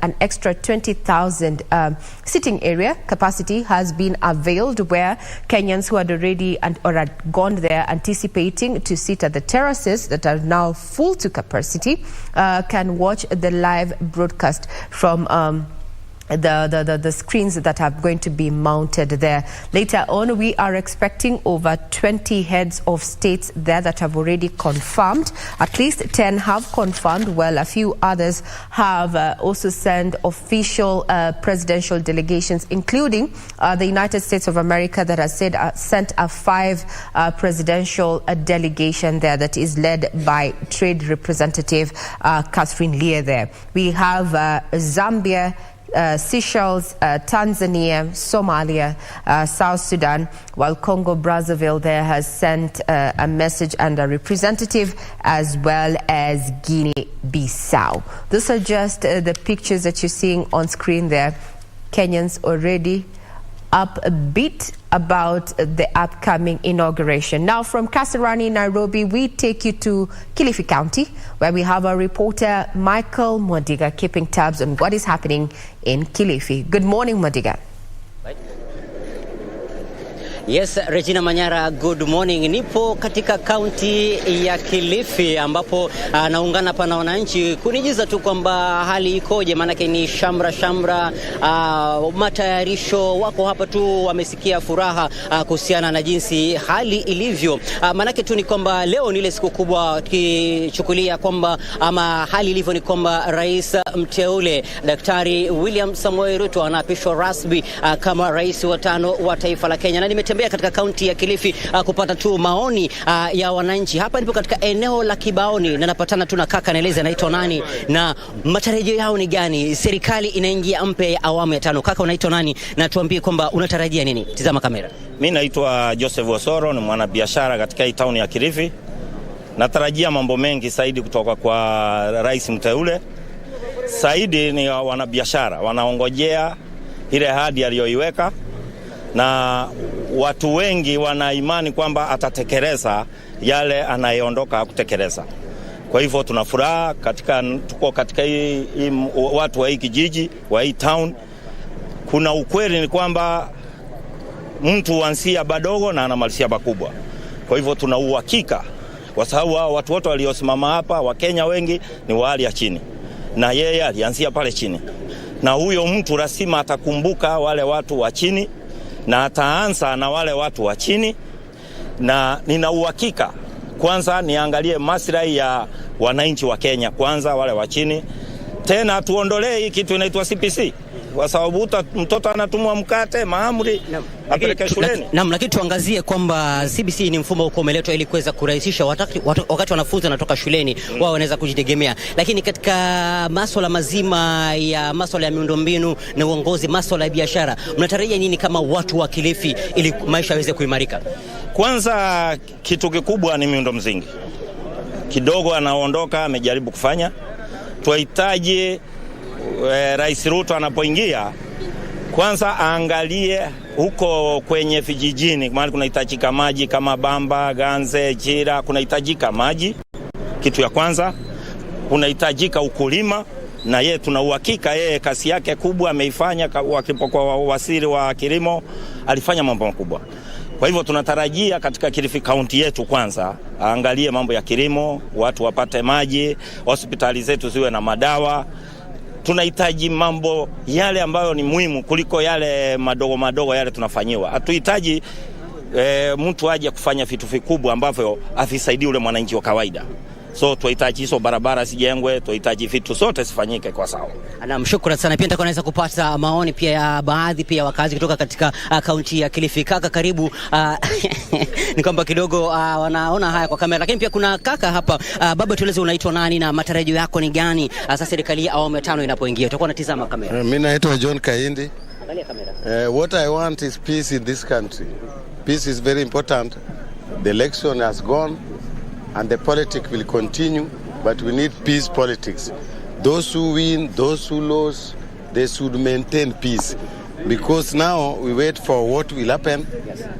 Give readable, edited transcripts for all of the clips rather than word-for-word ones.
an extra 20,000 sitting area capacity has been availed, where Kenyans who had already or had gone there anticipating to sit at the terraces that are now full to capacity can watch the live broadcast from the screens that are going to be mounted there. Later on, we are expecting over 20 heads of states there that have already confirmed. At least 10 have confirmed, while a few others have also sent official presidential delegations, including the United States of America, that has sent a 5 presidential delegation there that is led by Trade Representative Catherine Leah there. We have Zambia, Seychelles, Tanzania, Somalia, South Sudan, while Congo-Brazzaville there has sent a message and a representative, as well as Guinea-Bissau. Those are just the pictures that you're seeing on screen there. Kenyans already up a bit about the upcoming inauguration. Now from Kasarari, Nairobi, we take you to Kilifi County, where we have our reporter Michael Mwadiga keeping tabs on what is happening in Kilifi. Good morning, Mwadiga. Yes, Regina Manyara, good morning. Nipo katika kaunti ya Kilifi ambapo naungana pa na wananchi kunijiza tu kwamba hali ikoje, manake ni shamra matayarisho. Wako hapa tu wamesikia furaha kuhusiana na jinsi hali ilivyo. Manake tu ni kwamba leo ni ile siku kubwa, kichukulia kwamba ama hali ilivyo ni kwamba rais mteule Daktari William Samoei Ruto anaapishwa rasmi kama rais wa 5 wa taifa la Kenya. Na nimetembea katika kaunti ya Kilifi kupata tu maoni ya wananchi. Hapa nipo katika eneo la Kibaoni na napatana tu na kaka, naeleza anaitwa nani na matarajio yao ni gani. Serikali inaingia mpya ya awamu ya 5. Kaka, unaitwa nani na tuambie kwamba unatarajia nini? Tizama kamera. Mimi naitwa Joseph Osoro, ni mwanabiashara katika hii town ya Kilifi. Natarajia mambo mengi zaidi kutoka kwa rais mteule. Zaidi ni wanabiashara wanaongojea ile ahadi aliyoiweka, na watu wengi wana imani kwamba atatekeleza yale anayeondoka kutekeleza. Kwa hivyo tuna furaha tuko katika hii watu wa hii kijiji, wa hii town. Kuna ukweli ni kwamba mtu huanzia badogo na anamalizia bakubwa. Kwa hivyo tuna uhakika, kwa sababu watu wote waliosimama hapa, Wakenya wengi ni wa hali ya chini, na yeye alianzia pale chini, na huyo mtu lazima atakumbuka wale watu wa chini na ataanza na wale watu wa chini. Na nina uhakika, kwanza niangalie maslahi ya wananchi wa Kenya kwanza, wale wa chini. Tena tuondolee hii kitu inaitwa CPC, kwa sababu mtoto anatumwa mkate mahamri apeleke shuleni. Naam, lakini tuangazie kwamba CBC ni mfumo uko umeletwa ili kuweza kurahisisha wakati wanafunzi wanatoka shuleni wao wanaweza kujitegemea. Lakini katika masuala mazima ya masuala ya miundombinu na uongozi, masuala ya biashara, mnatarajia nini kama watu wa Kilifi ili maisha yaweze kuimarika? Kwanza kitu kikubwa ni miundo msingi. Kidogo anaondoka amejaribu kufanya. Tuhitaji Rais Ruto anapoingia kwanza aangalie huko kwenye vijijini, maana kunahitajika maji kama Bamba, Ganze, Jira, kunahitajika maji. Kitu ya kwanza kunahitajika ukulima, na yeye tuna uhakika yeye kasi yake kubwa ameifanya. Kwa waziri wa kilimo alifanya mambo makubwa. Kwa hivyo tunatarajia katika Kilifi County yetu kwanza aangalie mambo ya kilimo, watu wapate maji, hospitali zetu ziwe na madawa. Tunahitaji mambo yale ambayo ni muhimu kuliko yale madogo yale tunafanyiwa. Hatuhitaji mtu aje kufanya vitu vikubwa ambavyo afisaidie ule mwananchi wa kawaida. So tuhitaji hizo barabara zijengwe, tuhitaji vitu zote sifanyike kwa sawa. Naam, shukrani sana. Pia naweza kupata maoni pia ya baadhi pia wakazi kutoka katika kaunti ya Kilifi. Kaka, karibu. Ni kwamba kidogo wanaona haya kwa kamera, lakini pia kuna kaka hapa. Baba, tueleze unaitwa nani na matarajio yako ni gani sasa serikali ya awamu ya 5 inapoingia? Utakuwa unatazama kamera. Mimi naitwa John Kaindi. Angalia kamera. What I want is peace in this country. Peace is very important. The election has gone and the politics will continue, but we need peace politics. Those who win, those who lose, they should maintain peace. Because now we wait for what will happen,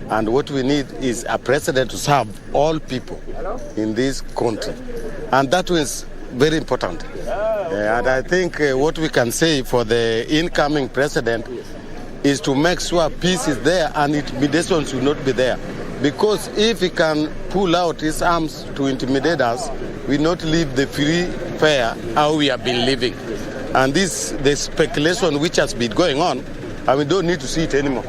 and what we need is a president to serve all people in this country. And that is very important. And I think what we can say for the incoming president is to make sure peace is there and intimidation should not be there. Because if he can pull out his arms to intimidate us, we not live the free, fair, how we have been living. And this, the speculation which has been going on, and we don't need to see it anymore.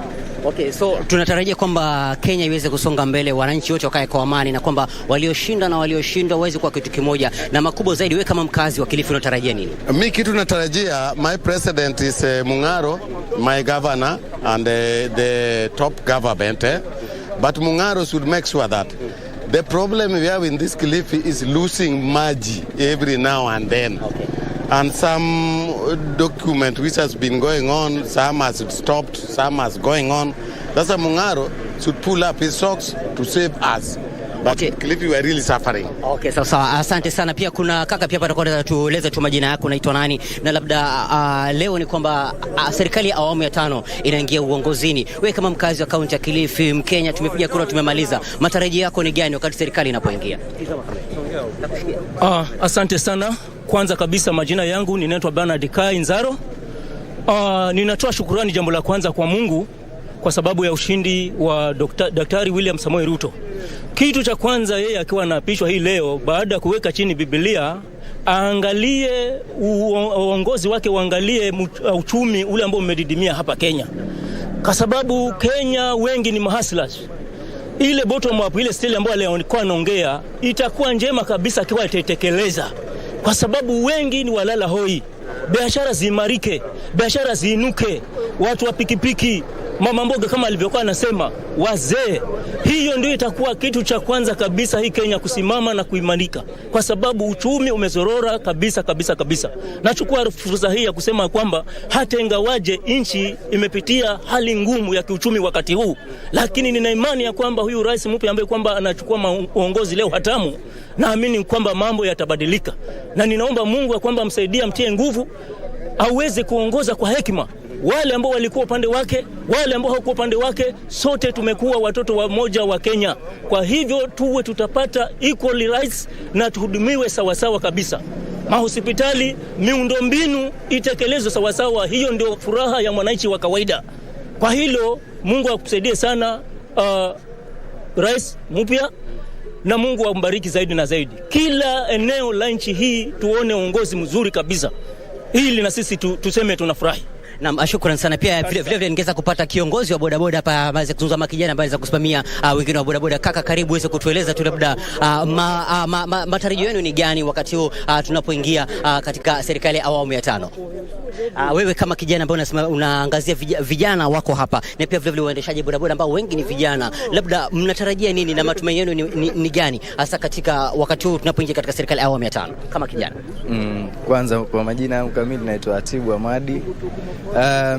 Okay, so tunatarajia kwamba Kenya iweze kusonga mbele, wananchi wote wakae kwa amani na kwamba walioshinda na walioshindwa waweze kuwa kitu kimoja, na makubwa zaidi wewe kama mkazi wa Kilifi unatarajia nini? Mimi kitu natarajia, my president is Mungaro, my governor and the top government, but Mungaro should make sure that the problem we have in this Kilifi is losing maji every now and then. Okay. And some document which has been going on, some has stopped, some has going on. That's why Mungaro should pull up his socks to save us. But okay. Kilifi, we are really suffering. Okay, sawa. Asante sana. Pia kuna kaka pia patakwenda tueleze tu majina yako, unaitwa nani? Na labda leo ni kwamba serikali ya awamu ya 5 inaingia uongozini. Wewe kama mkazi wa kaunti ya Kilifi, Mkenya, tumepiga kura tumemaliza. Matarajio yako ni gani wakati serikali inapoingia? Asante sana. Kwanza kabisa majina yangu ninaitwa Bernard Kai Nzaro. Ninatoa shukrani jambo la kwanza kwa Mungu kwa sababu ya ushindi wa Daktari William Samoei Ruto. Kitu cha kwanza yeye akiwa anaapishwa hii leo, baada ya kuweka chini Biblia, aangalie uongozi wake, uangalie uchumi ule ambao umedidimia hapa Kenya. Kwa sababu Kenya wengi ni mahustlers. Ile bottom up, ile style ambayo leo alikuwa anaongea itakuwa njema kabisa akiwa itatekeleza. Kwa sababu wengi ni walala hoi. Biashara ziimarike, biashara ziinuke, watu wa pikipiki, mama mboga kama alivyokuwa anasema, wazee. Hiyo ndio itakuwa kitu cha kwanza kabisa hii Kenya kusimama na kuimarika. Kwa sababu uchumi umezorora kabisa. Nachukua fursa hii ya kusema kwamba hata ingawaje nchi imepitia hali ngumu ya kiuchumi wakati huu, lakini nina imani ya kwamba huyu rais mpya ambaye kwamba anachukua uongozi leo hatamu, naamini kwamba mambo yatabadilika. Na ninaomba Mungu ya kwamba msaidie, mtie nguvu, aweze kuongoza kwa hekima. Wale ambao walikuwa upande wake, wale ambao hawakuwa upande wake, sote tumekuwa watoto wa moja wa Kenya. Kwa hivyo tutapata equal rights na tuhudumiwe sawasawa kabisa. Mahospitali, miundombinu itekelezwe sawasawa. Hiyo ndio furaha ya mwananchi wa kawaida. Kwa hilo Mungu akusaidie sana rais mpya, na Mungu ambariki zaidi na zaidi. Kila eneo la nchi hii tuone uongozi mzuri kabisa, ili na sisi tuseme tunafurahi. Na shukrani sana. Pia vile ningeweza kupata kiongozi wa bodaboda hapa aweze kuzungumza makijana ambaye anaweza kusimamia wengine wa bodaboda. Kaka, karibu uweze kutueleza tu labda matarajio yenu ni gani wakati huu tunapoingia katika serikali ya awamu ya 5? Wewe kama kijana ambaye unaangazia vijana wako hapa, na pia vile waendeshaji bodaboda ambao wengi ni vijana, labda mnatarajia nini na matumaini yenu ni gani hasa katika wakati huu tunapoingia katika serikali ya awamu ya 5 kama kijana? Kwanza kwa majina yangu kamili naitwa Atibu Ahmadi.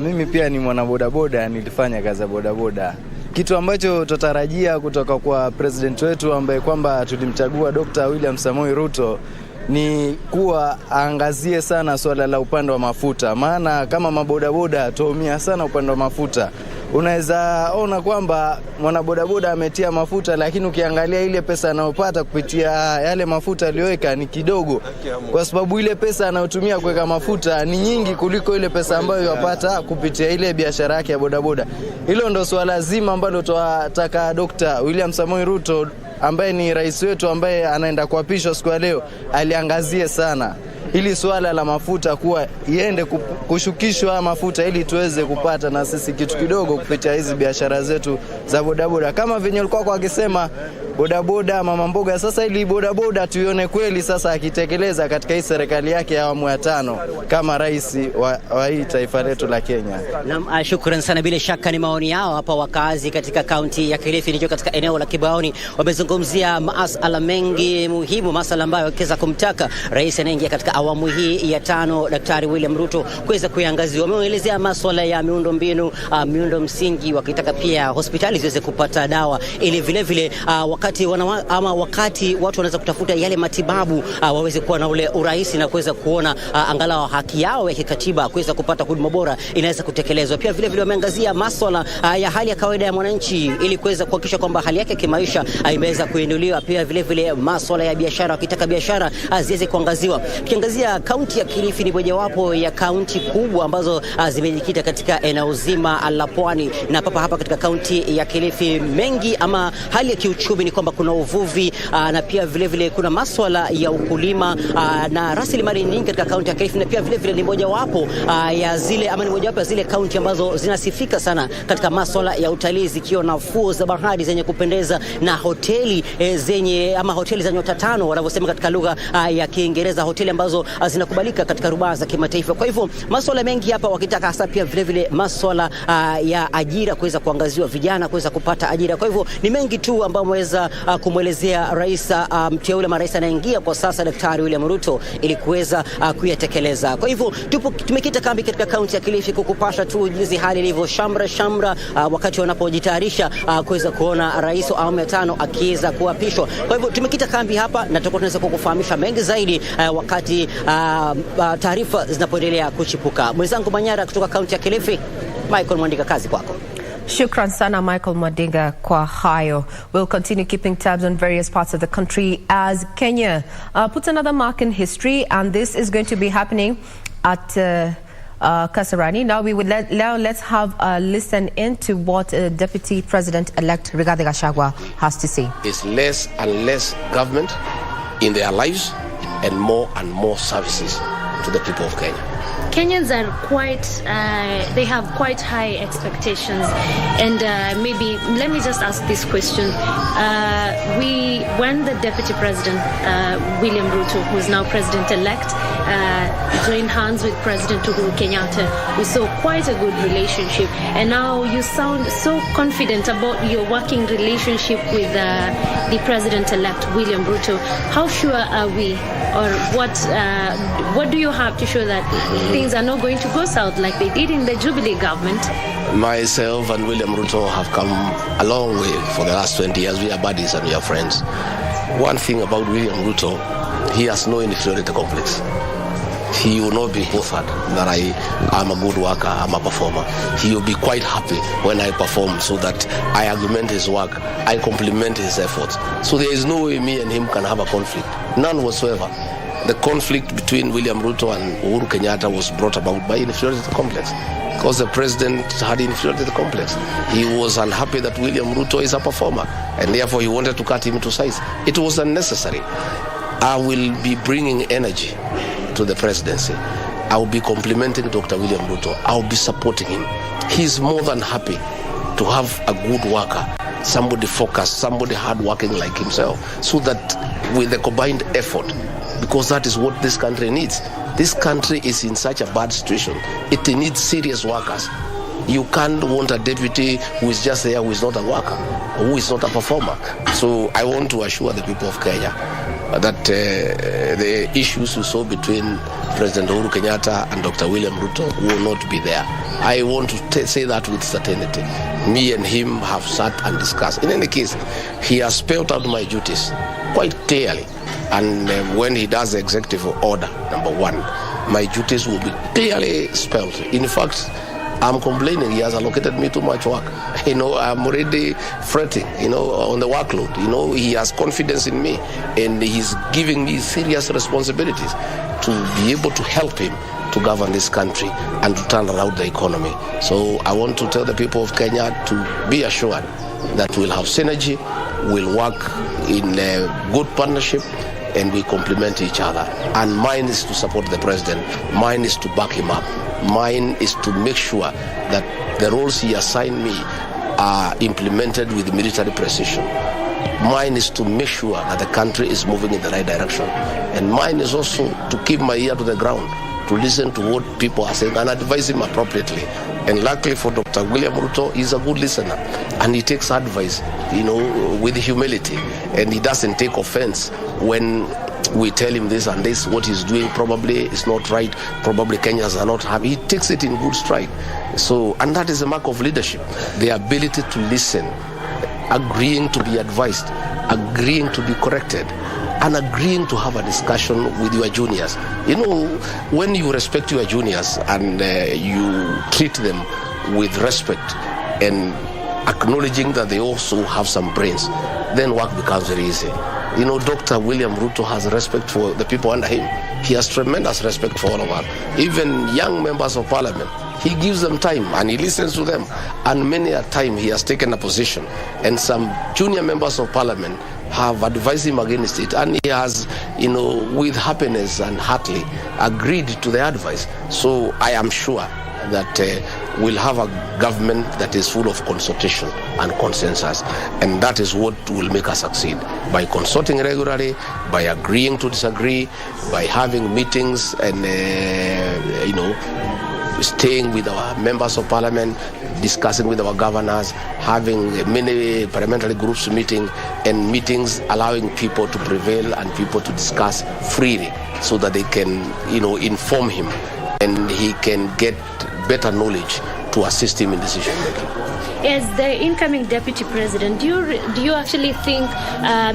Mimi pia ni mwana bodaboda, nilifanya kazi ya bodaboda. Kitu ambacho tutarajia kutoka kwa president wetu ambaye kwamba tulimchagua Dr. William Samoei Ruto ni kuwa aangazie sana swala la upande wa mafuta. Maana kama mabodaboda tuumia sana upande wa mafuta. Unaweza ona kwamba mwanabodaboda ametia mafuta, lakini ukiangalia ile pesa anayopata kupitia yale mafuta aliyoweka ni kidogo, kwa sababu ile pesa anayotumia kuweka mafuta ni nyingi kuliko ile pesa ambayo yapata kupitia ile biashara yake ya bodaboda. Hilo ndo swala zima ambalo tunataka Dr. William Samoei Ruto ambaye ni rais wetu ambaye anaenda kuapishwa siku ya leo aliangazie sana ili swala la mafuta kuwa iende kushukishwa mafuta, ili tuweze kupata na sisi kitu kidogo kupitia hizi biashara zetu za bodaboda. Kama venye ulikuwa kwa akisema bodaboda mama mboga, sasa ili bodaboda tuione kweli sasa akitekeleza katika hii serikali yake ya awamu ya 5 kama rais wa hii taifa letu la Kenya. Naam, shukrani sana. Bila shaka ni maoni yao hapa wakazi katika kaunti ya Kilifi, nikiwa katika eneo la Kibaoni. Wamezungumzia masuala mengi muhimu, masuala ambayo wakeza kumtaka rais anaingia katika awamu hii ya 5 Daktari William Ruto kuweza kuiangazia. Wameelezea masuala ya miundo msingi, wakitaka pia hospitali ziweze kupata dawa, ili vile wakati wakati watu wanaweza kutafuta yale matibabu waweze kuwa na ule urahisi na kuweza kuona angalau haki yao ya kikatiba kuweza kupata huduma bora inaweza kutekelezwa. Pia vile vile wameangazia masuala ya hali ya kawaida ya mwananchi ili kuweza kuhakikisha kwamba hali yake kimaisha imeweza kuinuliwa. Pia vile vile masuala ya biashara, wakitaka biashara ziweze kuangaziwa. Tukiangazia kaunti ya Kilifi ni mojawapo ya kaunti kubwa ambazo zimejikita katika eneo zima la Pwani, na hapa katika kaunti ya Kilifi mengi ama hali ya kiuchumi ni kwamba kuna uvuvi na pia vile vile kuna masuala ya ukulima na rasilimali nyingi katika kaunti ya Kilifi, na pia vile vile ni mojawapo ya zile ama ni mojawapo ya zile kaunti ambazo zinasifika sana katika masuala ya utalii, zikiwa na fuo za bahari zenye kupendeza na hoteli hoteli za nyota 5 wanavyosema katika lugha ya Kiingereza, hoteli ambazo zinakubalika katika rubaa za kimataifa. Kwa hivyo masuala mengi hapa wakitaka hasa pia vile vile masuala ya ajira kuweza kuangaziwa, vijana kuweza kupata ajira. Kwa hivyo ni mengi tu ambayo mweza kumwelezea rais mteule marais anaingia kwa sasa Daktari William Ruto ili kuweza kuyatekeleza. Kwa hivyo tumekita kambi katika kaunti ya Kilifi kukupasha tu jinsi hali ilivyo shamra wakati wanapojitayarisha kuweza kuona rais wa awamu ya 5 akiweza kuapishwa. Kwa hivyo tumekita kambi hapa na tutakuwa tunaweza kukufahamisha mengi zaidi wakati taarifa zinapoendelea kuchipuka. Mwenzangu Manyara kutoka kaunti ya Kilifi, Michael Mwandika, kazi kwako. Shukran sana Michael Madinga kwa hayo. We'll continue keeping tabs on various parts of the country as Kenya puts another mark in history, and this is going to be happening at Kasarari. Now let's have a listen into what Deputy President-elect Rigathi Gachagua has to say. It's less and less government in their lives and more services to the people of Kenya. Kenyans are they have quite high expectations, and maybe let me just ask this question. When the Deputy President, William Ruto, who is now President-elect, joined hands with President Uhuru Kenyatta, we saw quite a good relationship, and now you sound so confident about your working relationship with the President-elect William Ruto. How sure are we, or what do you have to show that things are not going to go south like they did in the Jubilee government? Myself and William Ruto have come a long way for the last 20 years. We are buddies and we are friends. One thing about William Ruto, he has no inferiority complex. He will not be bothered that I'm a good worker, I'm a performer. He will be quite happy when I perform, so that I augment his work, I compliment his efforts. So there is no way me and him can have a conflict. None whatsoever. The conflict between William Ruto and Uhuru Kenyatta was brought about by inferiority complex, because the president had inferiority complex. He was unhappy that William Ruto is a performer, and therefore he wanted to cut him to size. It was unnecessary. I will be bringing energy to the presidency. I will be complimenting Dr. William Ruto. I will be supporting him. He's more than happy to have a good worker, somebody focused, somebody hardworking like himself, so that with the combined effort, because that is what this country needs. This country is in such a bad situation. It needs serious workers. You can't want a deputy who is just there, who is not a worker, who is not a performer. So I want to assure the people of Kenya that the issues we saw between President Uhuru Kenyatta and Dr. William Ruto will not be there. I want to say that with certainty. Me and him have sat and discussed. In any case, he has spelled out my duties quite clearly. And when he does the executive order, number 1, my duties will be clearly spelled. In fact, I'm complaining he has allocated me too much work. I'm already fretting, on the workload. He has confidence in me, and he's giving me serious responsibilities to be able to help him to govern this country and to turn around the economy. So I want to tell the people of Kenya to be assured that we'll have synergy, we'll work in a good partnership, and we complement each other. And mine is to support the president. Mine is to back him up. Mine is to make sure that the roles he assigned me are implemented with military precision. Mine is to make sure that the country is moving in the right direction. And mine is also to keep my ear to the ground, to listen to what people are saying and advise him appropriately. And luckily for Dr. William Ruto, he's a good listener, and he takes advice, with humility, and he doesn't take offense when we tell him this and this, what he's doing probably is not right, probably Kenyans are not happy. He takes it in good stride. So, and that is a mark of leadership, the ability to listen agreeing to be advised, agreeing to be corrected, and agreeing to have a discussion with your juniors. You know, when you respect your juniors and you treat them with respect and acknowledging that they also have some brains, then work becomes very easy. You know, Dr. William Ruto has respect for the people under him. He has tremendous respect for all of us. Even young members of parliament, he gives them time and he listens to them. And many a time he has taken a position. And some junior members of parliament have advised him against it. And he has, you know, with happiness and heartily agreed to the advice. So I am sure that we'll have a government that is full of consultation and consensus, and that is what will make us succeed, by consulting regularly, by agreeing to disagree, by having meetings and you know, staying with our members of parliament, discussing with our governors, having many parliamentary groups meeting, and meetings allowing people to prevail and people to discuss freely so that they can, you know, inform him and he can get better knowledge to assist him in decision making. As the incoming deputy president, do you actually think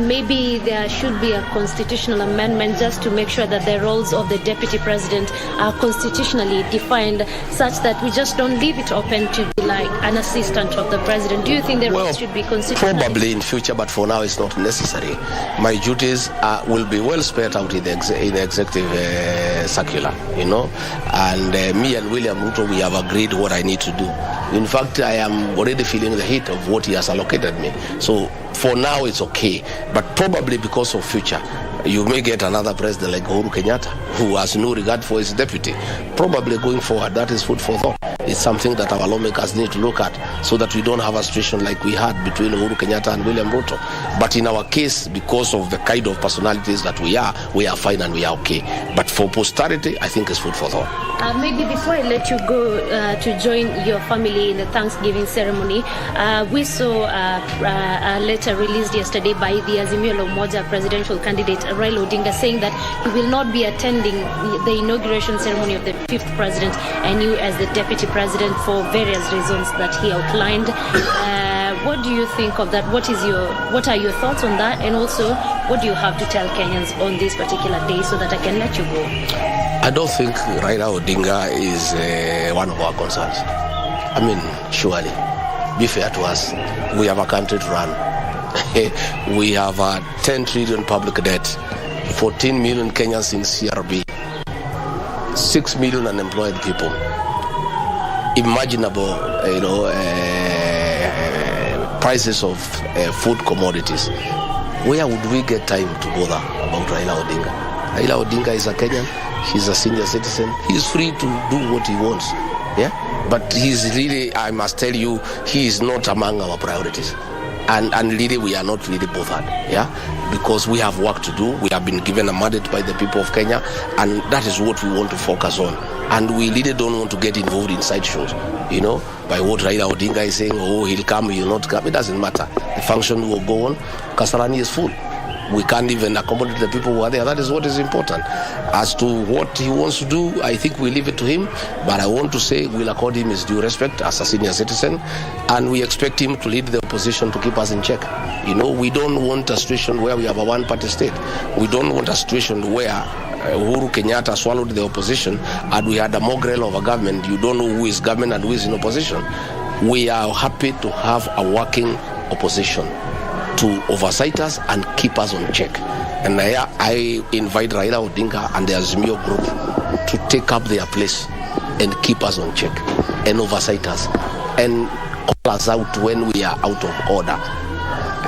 maybe there should be a constitutional amendment just to make sure that the roles of the deputy president are constitutionally defined, such that we just don't leave it open to be like an assistant of the president? Do you think the roles should be constitutional? Probably in future, but for now it's not necessary. My duties will be well spread out in the executive circular, you know, and me and William Ruto, we have agreed what I need to do. In fact, I am already feeling the heat of what he has allocated me. So for now, it's okay. But probably because of future, you may get another president like Uhuru Kenyatta, who has no regard for his deputy. Probably going forward, that is food for thought. It's something that our lawmakers need to look at so that we don't have a situation like we had between Uhuru Kenyatta and William Ruto. But in our case, because of the kind of personalities that we are fine and we are okay. But for posterity, I think it's food for thought. Maybe before I let you go to join your family in the Thanksgiving ceremony, we saw a letter released yesterday by the Azimio la Umoja presidential candidate Raila Odinga saying that he will not be attending the inauguration ceremony of the 5th president and you as the deputy president for various reasons that he outlined. What do you think of that? What are your thoughts on that? And also, what do you have to tell Kenyans on this particular day so that I can let you go? I don't think Raila Odinga is one of our concerns. I mean, surely, be fair to us. We have a country to run. We have a 10 trillion public debt, 14 million Kenyans in CRB, 6 million unemployed people, imaginable, prices of food commodities. Where would we get time to bother about Raila Odinga? Raila Odinga is a Kenyan. He's a senior citizen. He's free to do what he wants. Yeah? But he's really, I must tell you, he is not among our priorities. And really, we are not really bothered. Yeah? Because we have work to do. We have been given a mandate by the people of Kenya. And that is what we want to focus on. And we really don't want to get involved in sideshows. You know, by what Raila Odinga is saying, oh, he'll come, he'll not come. It doesn't matter. The function will go on. Kasarari is full. We can't even accommodate the people who are there. That is what is important. As to what he wants to do, I think we leave it to him. But I want to say we'll accord him his due respect as a senior citizen. And we expect him to lead the opposition to keep us in check. You know, we don't want a situation where we have a one-party state. We don't want a situation where Uhuru Kenyatta swallowed the opposition and we had a mongrel of a government. You don't know who is government and who is in opposition. We are happy to have a working opposition to oversight us and keep us on check. And I invite Raila Odinga and the Azimio group to take up their place and keep us on check and oversight us and call us out when we are out of order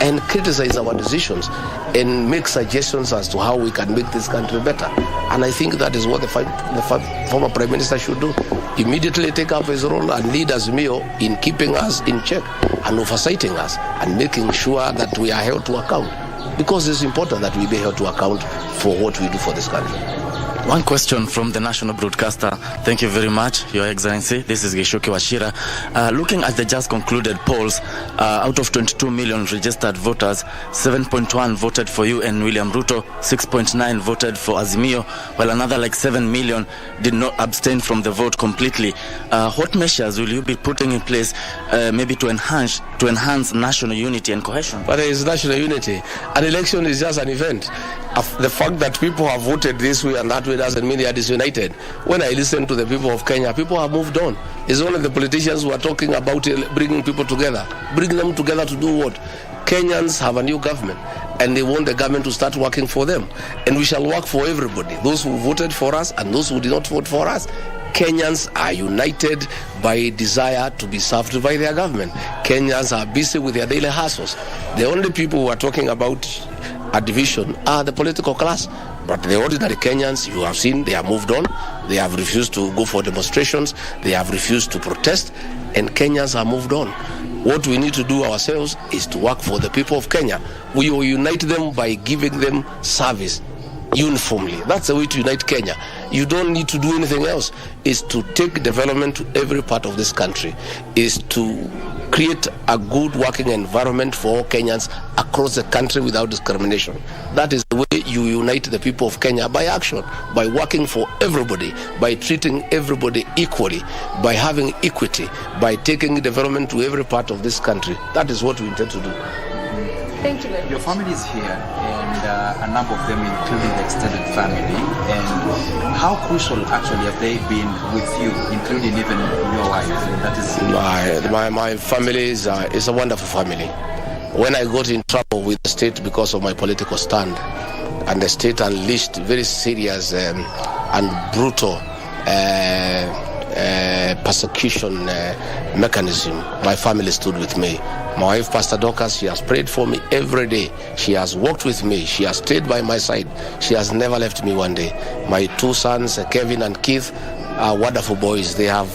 and criticize our decisions and make suggestions as to how we can make this country better. And I think that is what the former Prime Minister should do. Immediately take up his role and lead Azimio in keeping us in check and oversighting us and making sure that we are held to account. Because it's important that we be held to account for what we do for this country. One question from the national broadcaster. Thank you very much, Your Excellency. This is Gishuki Wachira. Looking at the just concluded polls, out of 22 million registered voters, 7.1 voted for you and William Ruto, 6.9 voted for Azimio, while another like 7 million did not abstain from the vote completely. What measures will you be putting in place maybe to enhance national unity and cohesion? But there is national unity. An election is just an event. The fact that people have voted this way and that way doesn't mean they are disunited. When I listen to the people of Kenya, people have moved on. It's only the politicians who are talking about bringing people together. Bring them together to do what? Kenyans have a new government and they want the government to start working for them. And we shall work for everybody. Those who voted for us and those who did not vote for us. Kenyans are united by desire to be served by their government. Kenyans are busy with their daily hassles. The only people who are talking about a division are the political class. But the ordinary Kenyans, you have seen, they have moved on. They have refused to go for demonstrations. They have refused to protest. And Kenyans have moved on. What we need to do ourselves is to work for the people of Kenya. We will unite them by giving them service uniformly. That's the way to unite Kenya. You don't need to do anything else. It's to take development to every part of this country. Is to create a good working environment for all Kenyans across the country without discrimination. That is the way you unite the people of Kenya, by action, by working for everybody, by treating everybody equally, by having equity, by taking development to every part of this country. That is what we intend to do. Thank you very much. Your family is here, and a number of them, including the extended family. And how crucial actually have they been with you, including even your wife? That is my family is a wonderful family. When I got in trouble with the state because of my political stand, and the state unleashed very serious and brutal persecution mechanism, my family stood with me. My wife, Pastor Dorcas, she has prayed for me every day. She has walked with me. She has stayed by my side. She has never left me one day. My two sons, Kevin and Keith, are wonderful boys. They have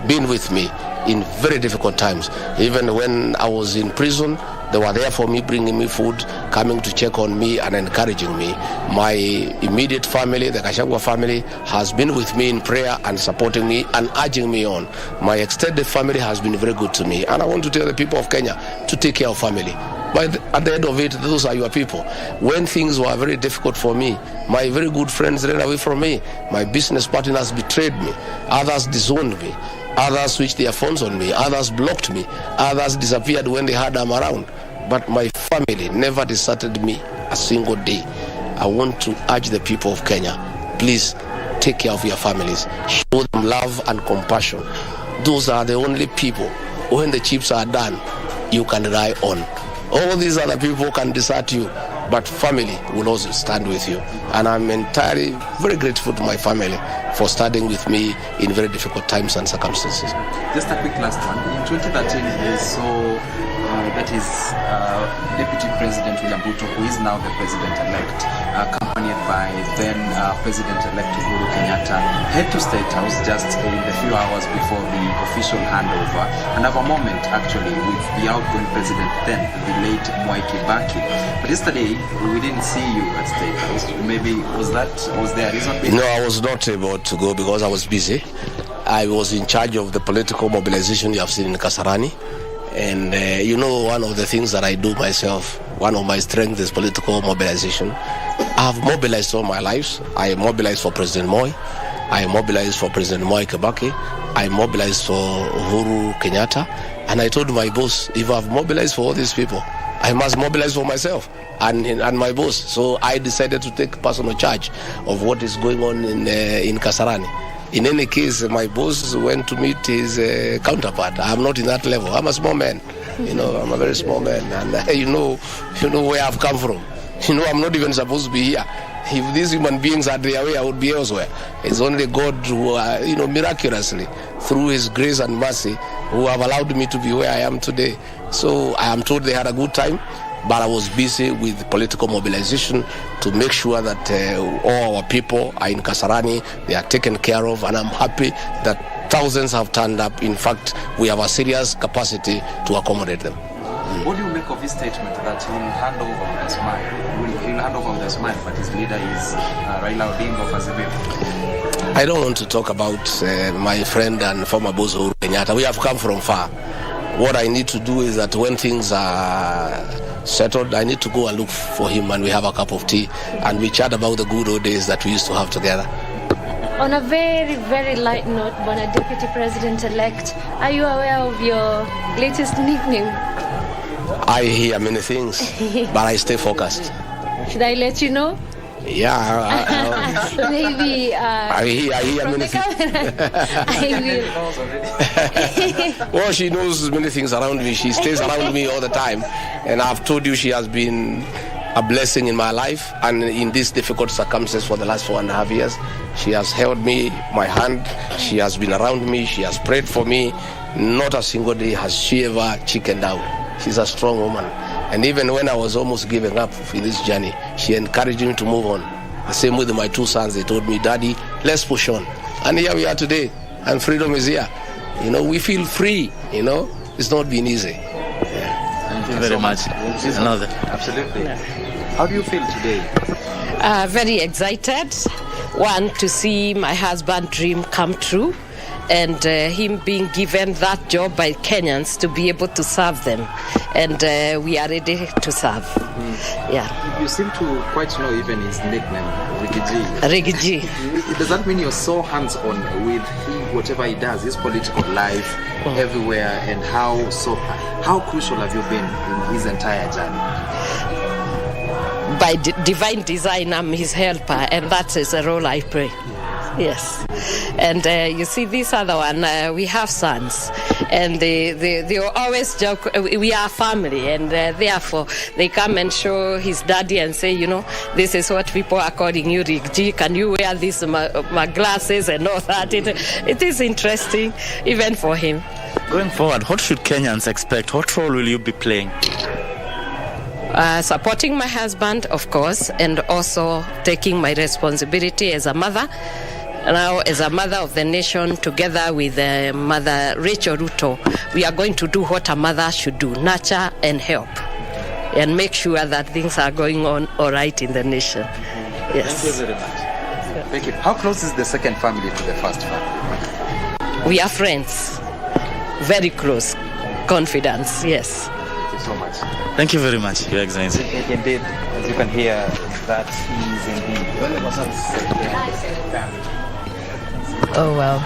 been with me in very difficult times. Even when I was in prison, they were there for me, bringing me food, coming to check on me and encouraging me. My immediate family, the Gachagua family, has been with me in prayer and supporting me and urging me on. My extended family has been very good to me. And I want to tell the people of Kenya to take care of family. But at the end of it, those are your people. When things were very difficult for me, my very good friends ran away from me. My business partners betrayed me. Others disowned me. Others switched their phones on me. Others blocked me. Others disappeared when they had them around. But my family never deserted me a single day. I want to urge the people of Kenya, please take care of your families. Show them love and compassion. Those are the only people, when the chips are done, you can rely on. All these other people can desert you, but family will also stand with you. And I'm entirely very grateful to my family for standing with me in very difficult times and circumstances. Just a quick last one. In 2013, we saw that is Deputy President William Ruto, who is now the President-elect, accompanied by then President-elect Uhuru Kenyatta, head to State House just in the few hours before the official handover, and have a moment actually with the outgoing President then, the late Mwai Kibaki. But yesterday, we didn't see you at State House. Maybe was there a reason? No, I was not able to go because I was busy. I was in charge of the political mobilization you have seen in Kasarari. And one of the things that I do myself, one of my strengths is political mobilization. I have mobilized all my life. I mobilized for President Moi. I mobilized for President Mwai Kibaki. I mobilized for Uhuru Kenyatta. And I told my boss, if I've mobilized for all these people, I must mobilize for myself and my boss. So I decided to take personal charge of what is going on in Kasarani. In any case, my boss went to meet his counterpart. I'm not in that level. I'm a small man. I'm a very small man. And you know where I've come from. I'm not even supposed to be here. If these human beings are their way, I would be elsewhere. It's only God who, miraculously, through His grace and mercy, who have allowed me to be where I am today. So I am told they had a good time, but I was busy with political mobilization to make sure that all our people are in Kasarani, they are taken care of, and I'm happy that thousands have turned up. In fact, we have a serious capacity to accommodate them. What do you make of his statement that he will hand over with his mind? will hand over with a smile, but his leader is Raila Odinga of Azimio. I don't want to talk about my friend and former boss Uhuru Kenyatta. We have come from far. What I need to do is that when things are settled, I need to go and look for him and we have a cup of tea and we chat about the good old days that we used to have together. On a very, very light note, Bona Deputy President-elect, are you aware of your latest nickname? I hear many things, but I stay focused. Should I let you know? Yeah. Maybe. I hear many things. I will. Well, she knows many things around me. She stays around me all the time. And I've told you she has been a blessing in my life. And in these difficult circumstances for the last 4.5 years, she has held me, my hand. She has been around me. She has prayed for me. Not a single day has she ever chickened out. She's a strong woman. And even when I was almost giving up in this journey, she encouraged me to move on. The same with my 2 sons. They told me, Daddy, let's push on. And here we are today. And freedom is here. You know, we feel free. You know, it's not been easy. Yeah. Thank you very much. Another. Absolutely. How do you feel today? Very excited. One, to see my husband's dream come true. And him being given that job by Kenyans to be able to serve them. And we are ready to serve. Yeah. You seem to quite know even his nickname, Rigiji. Rigiji. Does that mean you're so hands-on with him, whatever he does, his political life, everywhere, and how crucial have you been in his entire journey? By divine design, I'm his helper, and that is a role I play. Yes. And you see this other one, we have sons, and they always joke, we are family, and therefore they come and show his daddy and say, you know, this is what people are calling you, Rick G, can you wear these my glasses and all that. It is interesting, even for him. Going forward, what should Kenyans expect? What role will you be playing? Supporting my husband, of course, and also taking my responsibility as a mother. Now, as a mother of the nation, together with Mother Rachel Ruto, we are going to do what a mother should do, nurture and help, and make sure that things are going on all right in the nation. Yes. Thank you very much. Thank you. How close is the second family to the first family? We are friends, very close, confidence, yes. Thank you so much. Thank you very much, Your Excellency. Indeed, as you can hear, that is indeed. Oh, well.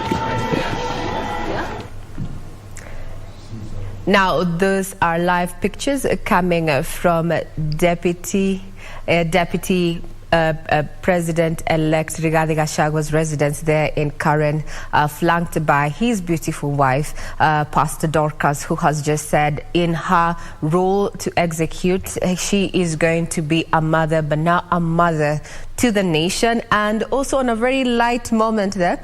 Now, those are live pictures coming from Deputy President-elect Rigathi Gachagua's residence there in Karen, flanked by his beautiful wife, Pastor Dorcas, who has just said in her role to execute, she is going to be a mother, but now a mother to the nation. And also on a very light moment there,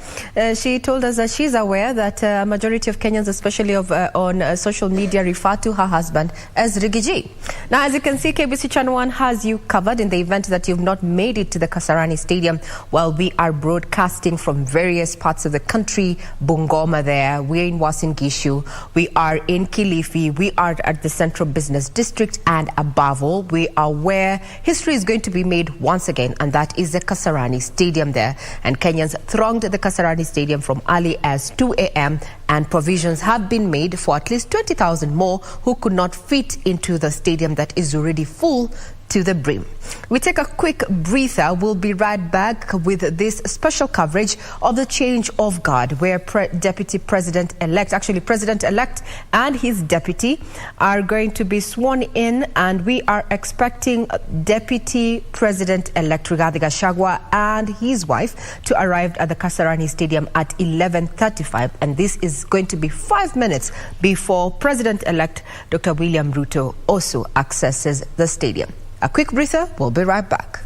she told us that she's aware that a majority of Kenyans, especially on social media, refer to her husband as Rigiji. Now, as you can see, KBC Channel 1 has you covered in the event that you've not made it to the Kasarani Stadium. While we are broadcasting from various parts of the country, Bungoma there, we're in Uasin Gishu, we are in Kilifi, we are at the Central Business District, and above all, we are where history is going to be made once again, and that is the Kasarani Stadium there. And Kenyans thronged the Kasarani Stadium from early as 2 a.m. and provisions have been made for at least 20,000 more who could not fit into the stadium that is already full to the brim. We take a quick breather. We'll be right back with this special coverage of the change of guard, where Deputy President-elect, actually President-elect and his deputy are going to be sworn in, and we are expecting Deputy President-elect Rigathi Gachagua and his wife to arrive at the Kasarani Stadium at 11:35, and this is going to be 5 minutes before President-elect Dr. William Ruto also accesses the stadium. A quick breather, we'll be right back.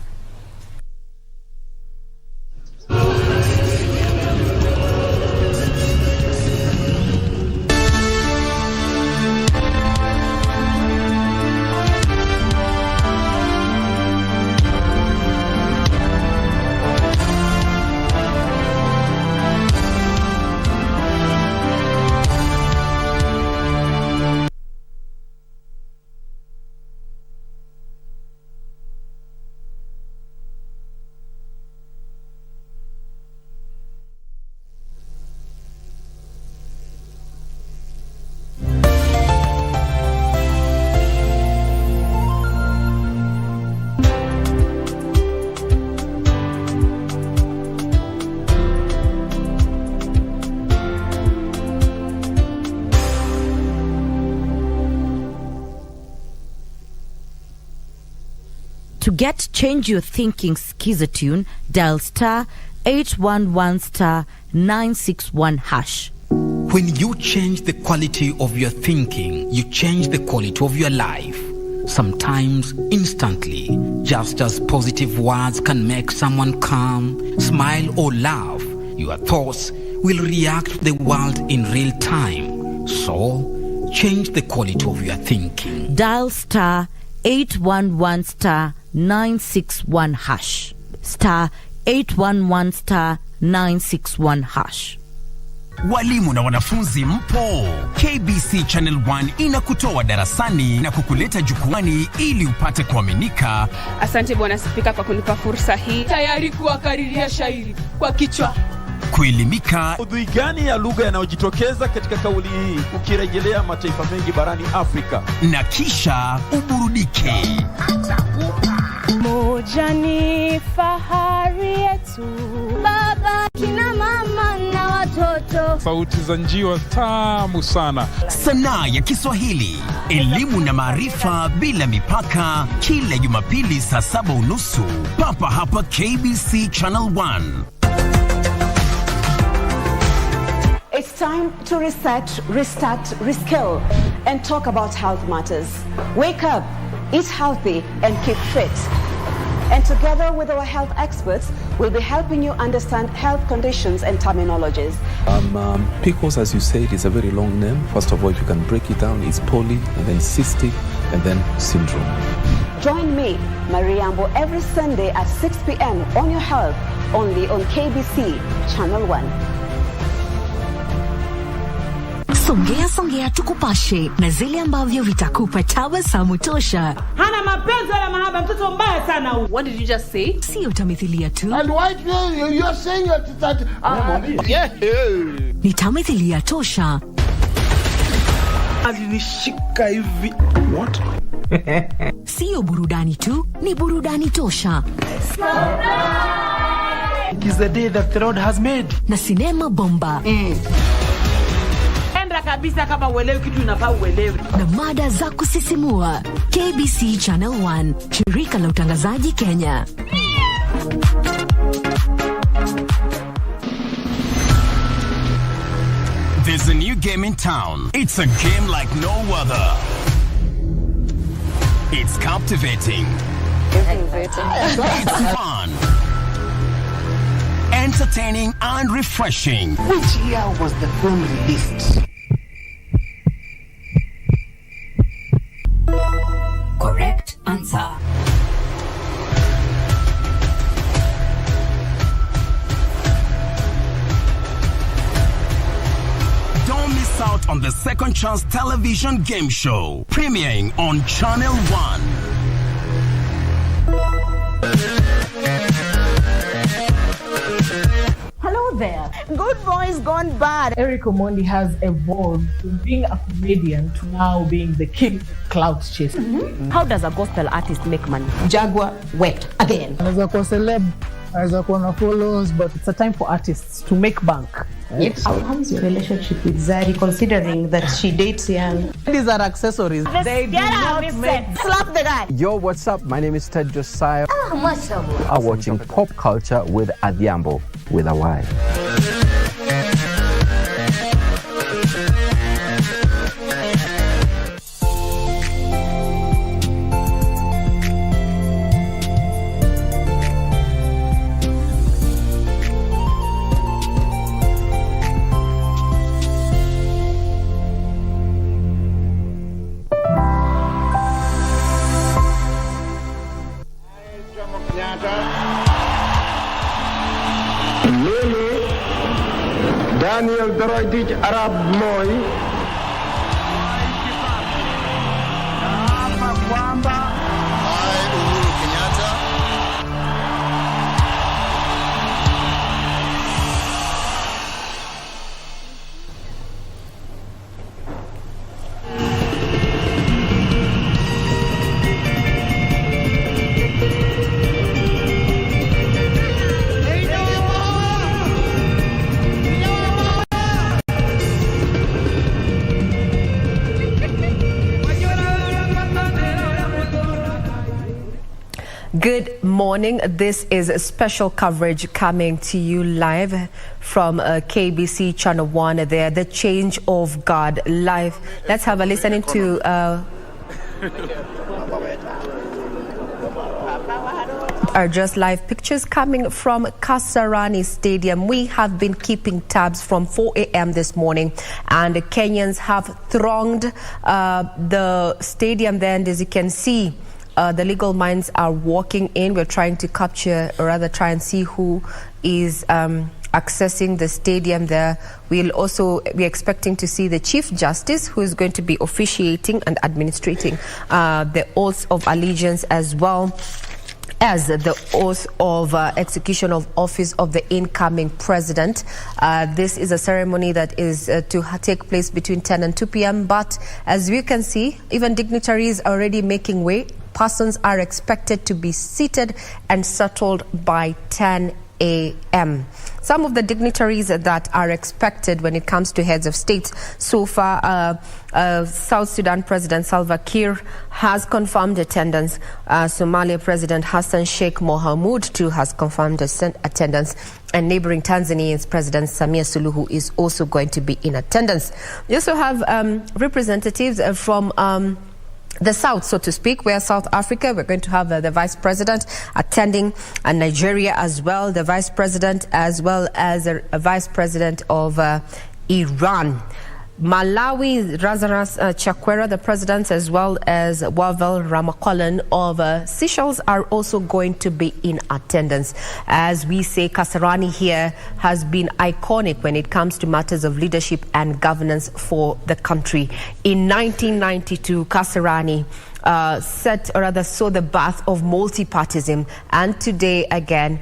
To get Change Your Thinking Skizatune, dial star 811 star 961 hash. When you change the quality of your thinking, you change the quality of your life. Sometimes instantly, just as positive words can make someone calm, smile or laugh, your thoughts will react to the world in real time. So, change the quality of your thinking. Dial star 811 star 961 hash. Star 811 star 961 hash. Walimu na wanafunzi mpo. KBC Channel 1 inakutoa darasani na kukuleta jukwani ili upate kuaminika. Asante Bwana Spika kwa kunipa fursa hii. Tayari kuwakariria shairi kwa kichwa. Kuelimika. Udhui gani ya lugha yanayojitokeza katika kauli hii ukirejelea mataifa mengi barani Afrika? Na kisha uburudike. Moja ni fahari yetu, baba, kina mama na watoto. Sauti za njiwa tamu sana. Sanaa ya Kiswahili, elimu na maarifa bila mipaka, kila Jumapili saa 7:30 papa hapa KBC Channel 1. It's time to reset, restart, reskill, and talk about health matters. Wake up, eat healthy, and keep fit. And together with our health experts, we'll be helping you understand health conditions and terminologies. PCOS, as you said, is a very long name. First of all, if you can break it down, it's poly, and then cystic, and then syndrome. Join me, Mariambo, every Sunday at 6 p.m. on your health, only on KBC Channel 1. Songea tukupashe na zile ambavyo vitakupa tabasamu tosha. Hana mapenzi wala mahaba, mtoto mbaya sana huyu. What did you just say? Sio tamthilia tu. And why you're saying that yeah. Ni tamthilia tosha. Alinishika hivi. What? Sio burudani tu, ni burudani tosha. It is the day that the Lord has made. Na sinema bomba. Kabisa kama uelewi kitu inafaa uelewe. Na mada za kusisimua. KBC Channel 1, shirika la utangazaji Kenya. There's a new game in town. It's a game like no other. It's captivating. It's fun. Entertaining and refreshing. Which year was the film released? Correct answer. Don't miss out on the Second Chance television game show, premiering on Channel 1. Hello there. Good boys gone bad. Eric Omondi has evolved from being a comedian to now being the king of clout chasing. Mm-hmm. How does a gospel artist make money? Jaguar wept again. As a celeb, as a followers, but it's a time for artists to make bank. Right? Yes. How is your relationship with Zari, considering that she dates young? These are accessories. They do not make... Slap the guy. Yo, what's up? My name is Ted Josiah. I'm watching Pop Culture with Adhiambo with a Y. Daniel Doroidich Arab Moi Good morning. This is a special coverage coming to you live from KBC Channel 1 there, The Change of God live. Let's have a listen to are just live pictures coming from Kasarari Stadium. We have been keeping tabs from 4 a.m. this morning, and the Kenyans have thronged the stadium there, and as you can see, the legal minds are walking in. We're trying to capture, or rather try and see who is accessing the stadium there. We'll also be expecting to see the Chief Justice, who is going to be officiating and administrating the oath of allegiance, as well as the oath of execution of office of the incoming president. This is a ceremony that is to take place between 10 and 2 p.m. But as we can see, even dignitaries are already making way. Persons are expected to be seated and settled by 10 a.m. Some of the dignitaries that are expected when it comes to heads of state so far, South Sudan President Salva Kiir has confirmed attendance. Somalia President Hassan Sheikh Mohamud too has confirmed attendance. And neighboring Tanzania's President Samia Suluhu is also going to be in attendance. We also have representatives from the South, so to speak, where South Africa, we're going to have the Vice President attending, and Nigeria as well, the Vice President, as well as a Vice President of Iran. Malawi, Lazarus Chakwera, the President, as well as Wavel Ramakolon of Seychelles are also going to be in attendance. As we say, Kasarani here has been iconic when it comes to matters of leadership and governance for the country. In 1992, Kasarani saw the birth of multipartyism, and today again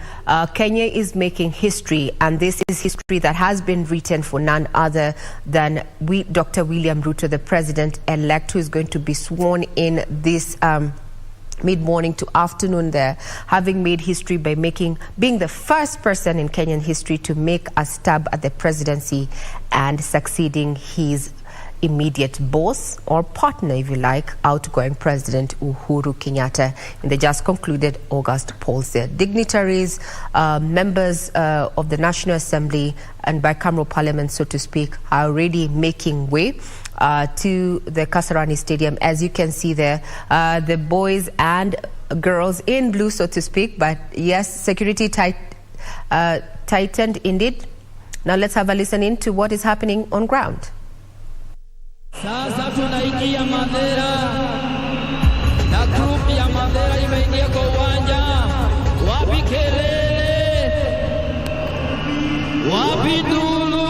Kenya is making history, and this is history that has been written for none other than Dr. William Ruto, the president-elect, who is going to be sworn in this mid-morning to afternoon there, having made history by being the first person in Kenyan history to make a stab at the presidency and succeeding his immediate boss or partner, if you like, outgoing President Uhuru Kenyatta in the just concluded August polls there. Dignitaries, members of the National Assembly and bicameral parliament, so to speak, are already making way to the Kasarani Stadium. As you can see there, the boys and girls in blue, so to speak, but yes, security tightened indeed. Now let's have a listen in to what is happening on ground. Sasa tunaikia Mandera na group ya Mandera imeingia kwa uwanja. Wapi kelele, wapi dulu,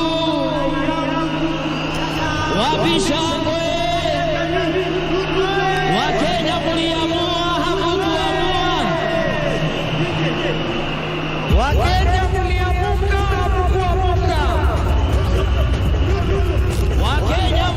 wapi shangwe. Wakenya mliamua, hamukuamua. Wakenya mliamuka, hamukuamuka. Wakenya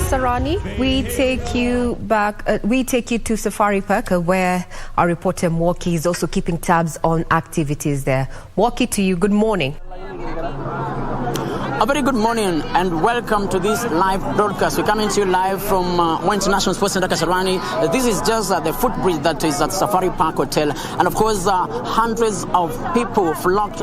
Kasarari, we take you back. We take you to Safari Park, where our reporter Mwoki is also keeping tabs on activities there. Mwoki, to you. Good morning. A very good morning and welcome to this live broadcast. We're coming to you live from Moi International Sports Center, Kasarani. This is just the footbridge that is at Safari Park Hotel. And of course, hundreds of people flocked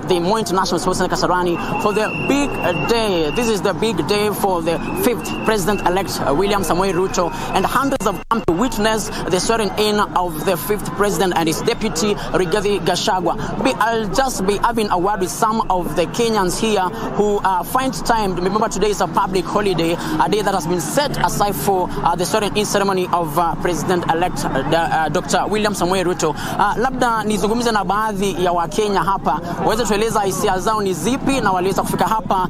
the Moi International Sports Center, Kasarani for the big day. This is the big day for the 5th President-elect, William Samoei Ruto. And hundreds have come to witness the swearing in of the 5th President and his deputy, Rigathi Gachagua. I'll just be having a word with some of the Kenyans here who find time. Remember, today is a public holiday, a day that has been set aside for the swearing-in ceremony of President-elect Dr. William Samoei Ruto. Labda nizungumze na baadhi ya Wakenya hapa, waweze tueleza hisia zao ni zipi na waliweza kufika hapa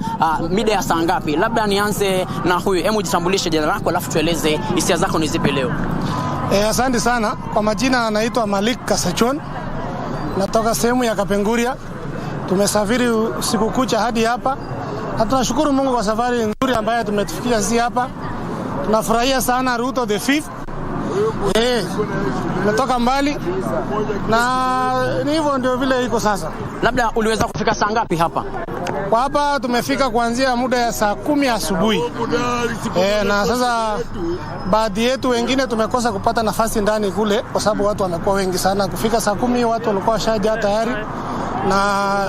mida ya saa ngapi. Labda nianze na huyu, hebu jitambulishe jina lako alafu tueleze hisia zako ni zipi leo. Asante sana. Kwa majina anaitwa Malik Kasachon. Natoka sehemu ya Kapenguria. Tumesafiri usiku kucha hadi hapa. Na tunashukuru Mungu kwa safari nzuri ambayo tumetufikia sisi hapa. Tunafurahia sana Ruto the 5th. Tumetoka mbali. Na ni hivyo ndio vile iko sasa. Labda uliweza kufika saa ngapi hapa? Kwa hapa tumefika kuanzia muda ya saa 10 asubuhi. Na sasa baadhi yetu wengine tumekosa kupata nafasi ndani kule kwa sababu watu wamekuwa wengi sana. Kufika saa 10 watu walikuwa washaja tayari. Na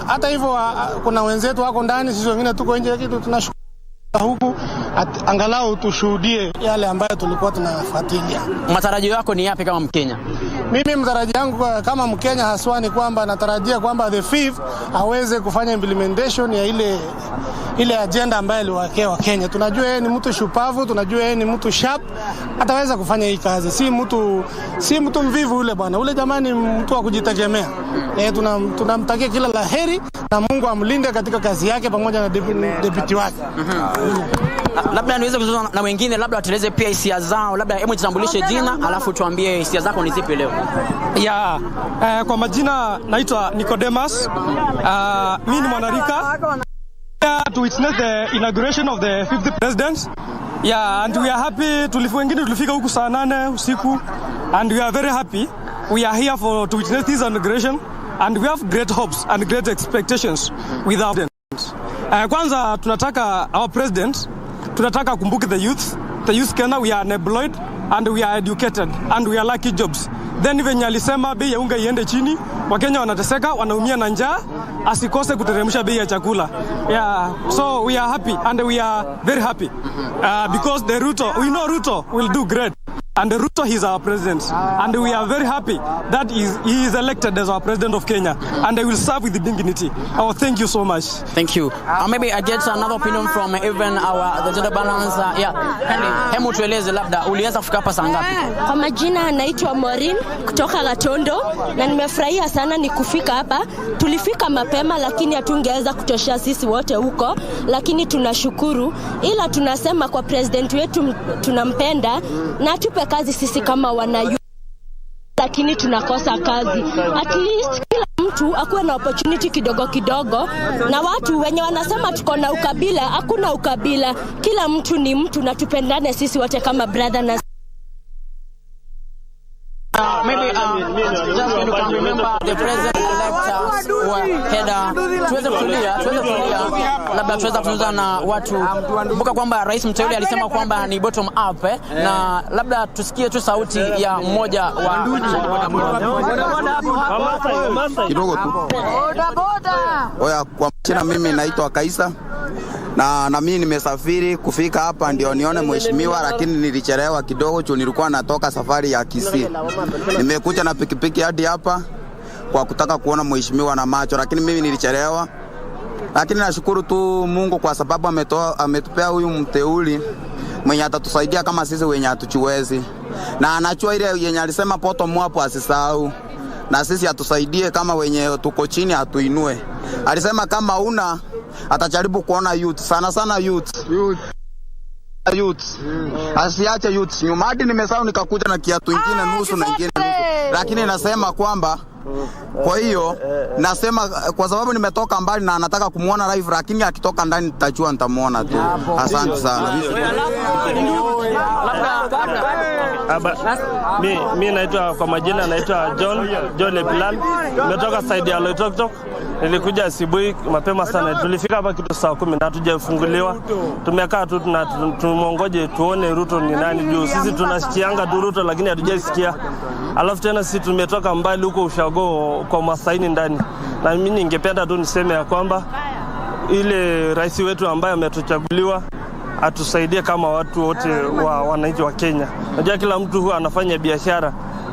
hata hivyo kuna wenzetu wako ndani, sisi wengine tuko nje, kitu tunashukuru huku angalau tushuhudie yale ambayo tulikuwa tunafuatilia. Matarajio yako ni yapi kama Mkenya? Mimi matarajio yangu kama Mkenya haswa ni kwamba natarajia kwamba the 5th aweze kufanya implementation ya ile agenda ambayo aliwekea Kenya. Tunajua yeye ni mtu shupavu, tunajua yeye ni mtu sharp, ataweza kufanya hii kazi. Si mtu mvivu ule bwana. Ule jamani mtu wa kujitegemea. Tunamtakia kila laheri na Mungu amlinde katika kazi yake pamoja na deputy wake. Labda niweze kuzungumza na wengine, labda wateleze pia hisia zao. Labda hebu jitambulishe jina alafu tuambie hisia zako ni zipi leo. Kwa majina naitwa Nicodemus. Mimi ni mwanarika. To witness the inauguration of the 5th president. And we are happy. Wengine tulifika huku saa 8 usiku and we are very happy. We are here to witness this inauguration and we have great hopes and great expectations with our president. Kwanza tunataka our president, tunataka kumbuke the youth Kenya. We are unemployed and we are educated and we are lucky jobs. Then venye alisema bei ya unga iende chini, Wakenya wanateseka, wanaumia na njaa, asikose kuteremsha bei ya chakula. So we are happy and we are very happy because we know Ruto will do great. And Ruto is our president, and we are very happy that he is elected as our president of Kenya, and I will serve with dignity. Thank you so much. Thank you. Maybe I get another opinion from even the gender balance. Hemu tueleze labda uliweza kufika hapa saa ngapi? Kwa majina anaitwa Maureen kutoka Gatondo, na nimefurahia sana ni kufika hapa. Tulifika mapema lakini hatungeweza kutosha sisi wote huko, lakini tunashukuru, ila tunasema kwa president wetu tunampenda na tupe kazi sisi kama wana, lakini tunakosa kazi. At least kila mtu akuwe na opportunity kidogo kidogo, na watu wenye wanasema tuko na ukabila, hakuna ukabila. Kila mtu ni mtu na tupendane sisi wote kama brother na maybe just when you can remember the president-elect tuweze kutulia, labda tuweze kuzungumza na watu. Kumbuka kwamba rais mteule alisema kwamba ni bottom up, na labda tusikie tu sauti ya mmoja wa kidogo tu. Oya, kwa majina mimi naitwa Kaisa. Na mimi nimesafiri kufika hapa ndio nione mheshimiwa, lakini nilichelewa kidogo juu nilikuwa natoka safari ya Kisii. Nimekuja na pikipiki hadi hapa kwa kutaka kuona mheshimiwa na macho, lakini mimi nilichelewa. Lakini nashukuru tu Mungu kwa sababu ametupea huyu mteuli mwenye atatusaidia kama sisi wenye hatuchiwezi. Na anachua ile yenye alisema bottom up asisahau. Na sisi atusaidie kama wenye tuko chini atuinue. Alisema kama atajaribu kuona youth, sana youth. Asiache youth nyuma. Hadi nimesahau nikakuja na kiatu kingine nusu na kingine nusu. Lakini nasema kwamba Kwa hiyo nasema kwa sababu nimetoka mbali na nataka kumuona live, lakini akitoka ndani nitajua nitamuona tu. Asante sana. Mimi naitwa kwa majina naitwa John Lepilal. Nimetoka side ya Loitoktok. Nilikuja asubuhi mapema sana. Tulifika hapa kitu saa 10 na hatujafunguliwa. Tumekaa tu tumongoje tuone Ruto ni nani juu. Sisi tunashikianga tu Ruto lakini hatujasikia. Alafu tena sisi tumetoka mbali huko ushago kwa masaini ndani. Na mimi ningependa tu niseme ya kwamba ile rais wetu ambaye ametuchaguliwa atusaidie kama watu wote wa wananchi wa Kenya. Unajua kila mtu huwa anafanya biashara.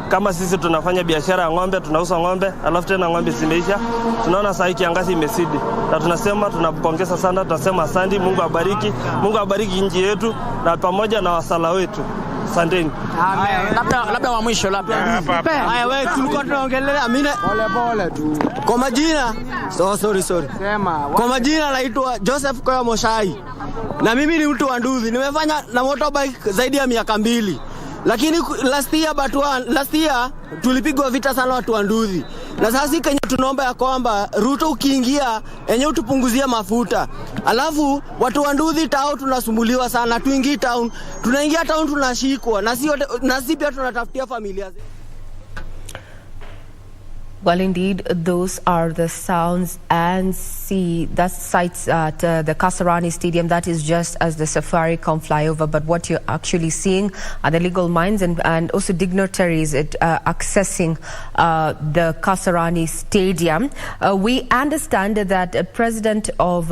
Kama sisi tunafanya biashara ya ng'ombe, tunauza ng'ombe, alafu tena ng'ombe zimeisha. Tunaona saa hii kiangazi imesidi. Na tunasema tunapongeza sana, tunasema asante, Mungu abariki. Mungu abariki nchi yetu na pamoja na wasala wetu. Asanteni. Amen. Labda wa mwisho labda. Haya wewe tulikuwa tunaongelea mimi pole tu. Kwa majina sorry. Sema. Kwa majina naitwa Joseph Koyo Moshai. Na mimi ni mtu wa Nduthi. Nimefanya na motorbike zaidi ya miaka 2. Lakini last year tulipigwa vita sana watu wa Nduthi. Na sasa Kenya tunaomba ya kwamba Ruto ukiingia enyewe utupunguzie mafuta. Alafu watu wa Nduthi tao tunasumbuliwa sana. Tuingie town, tunaingia town tunashikwa na sisi pia tunatafutia familia zetu. Well, indeed, those are the sounds and that sights at the Kasarari Stadium. That is just as the Safaricom flyover. But what you're actually seeing are the legal minds and also dignitaries accessing the Kasarari Stadium. We understand that President of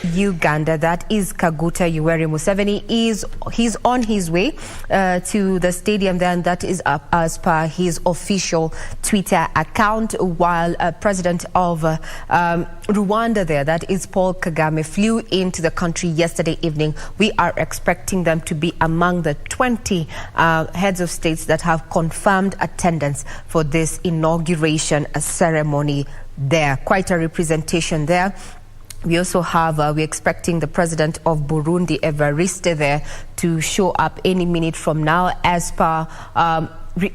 Uganda, that is Kaguta Yoweri Museveni, he's on his way to the stadium there, and that is as per his official Twitter account. While President of Rwanda there, that is Paul Kagame, flew into the country yesterday evening. We are expecting them to be among the 20 heads of states that have confirmed attendance for this inauguration ceremony there. Quite a representation there. We also have, we're expecting the president of Burundi, Evariste, there to show up any minute from now. As per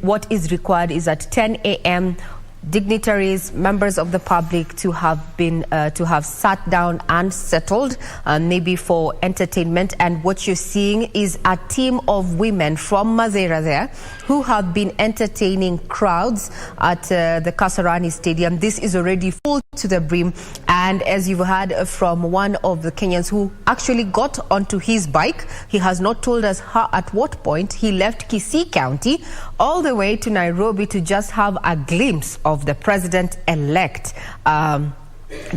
what is required is at 10 a.m. dignitaries, members of the public to have sat down and settled, maybe for entertainment. And what you're seeing is a team of women from Mazera there who have been entertaining crowds at the Kasarani Stadium. This is already full to the brim, and as you've heard from one of the Kenyans who actually got onto his bike, he has not told us at what point he left Kisii County all the way to Nairobi to just have a glimpse of the president-elect,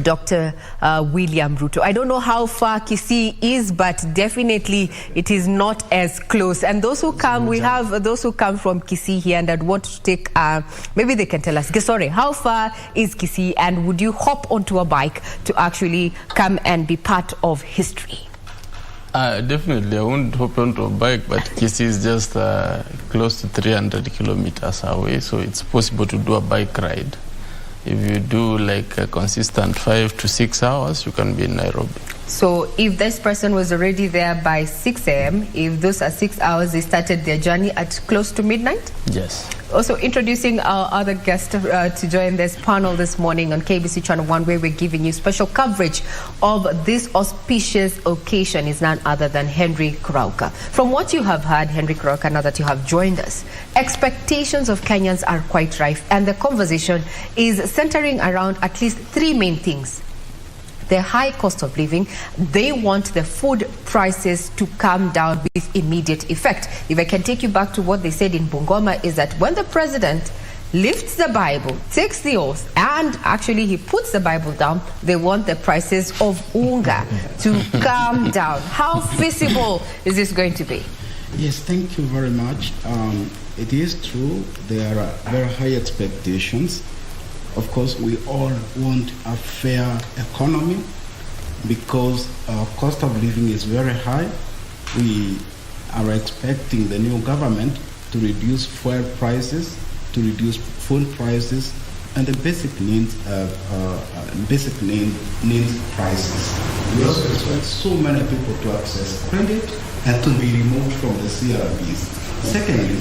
Dr. William Ruto. I don't know how far Kisii is, but definitely it is not as close. And those who come, we have those who come from Kisii here and that want to take, maybe they can tell us, sorry, how far is Kisii, and would you hop onto a bike to actually come and be part of history? Definitely, I won't hop onto a bike, but Kisii is just close to 300 kilometers away, so it's possible to do a bike ride. If you do like a consistent 5 to 6 hours, you can be in Nairobi. So if this person was already there by 6 a.m., if those are 6 hours, they started their journey at close to midnight? Yes. Also introducing our other guest to join this panel this morning on KBC Channel 1, where we're giving you special coverage of this auspicious occasion, is none other than Henry Kurauka. From what you have heard, Henry Kurauka, now that you have joined us, expectations of Kenyans are quite rife, and the conversation is centering around at least 3 main things. The high cost of living. They want the food prices to come down with immediate effect. If I can take you back to what they said in Bungoma, is that when the president lifts the Bible, takes the oath, and actually he puts the Bible down, they want the prices of unga to come down. How feasible is this going to be? Yes, thank you very much. It is true, there are very high expectations. Of course, we all want a fair economy because our cost of living is very high. We are expecting the new government to reduce fuel prices, to reduce food prices, and the basic needs prices. We also expect so many people to access credit and to be removed from the CRBs. Secondly,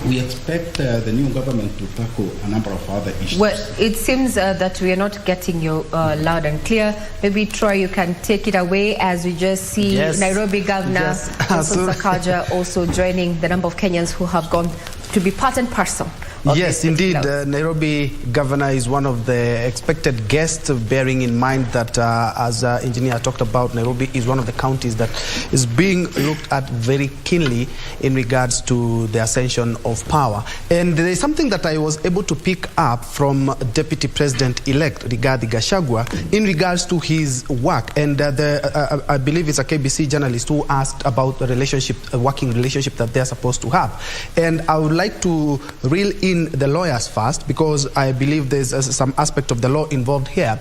we expect the new government to tackle a number of other issues. Well, it seems that we are not getting you loud and clear. Maybe Troy, you can take it away as we just see Nairobi Governor Gachagua also joining the number of Kenyans who have gone to be part and parcel. Yes, indeed. Nairobi Governor is one of the expected guests, bearing in mind that, as Engineer talked about, Nairobi is one of the counties that is being looked at very keenly in regards to the ascension of power. And there is something that I was able to pick up from Deputy President-elect Rigathi Gachagua in regards to his work. And I believe it's a KBC journalist who asked about the relationship, a working relationship that they're supposed to have. And I would like to reel in the lawyers first, because I believe there's some aspect of the law involved here.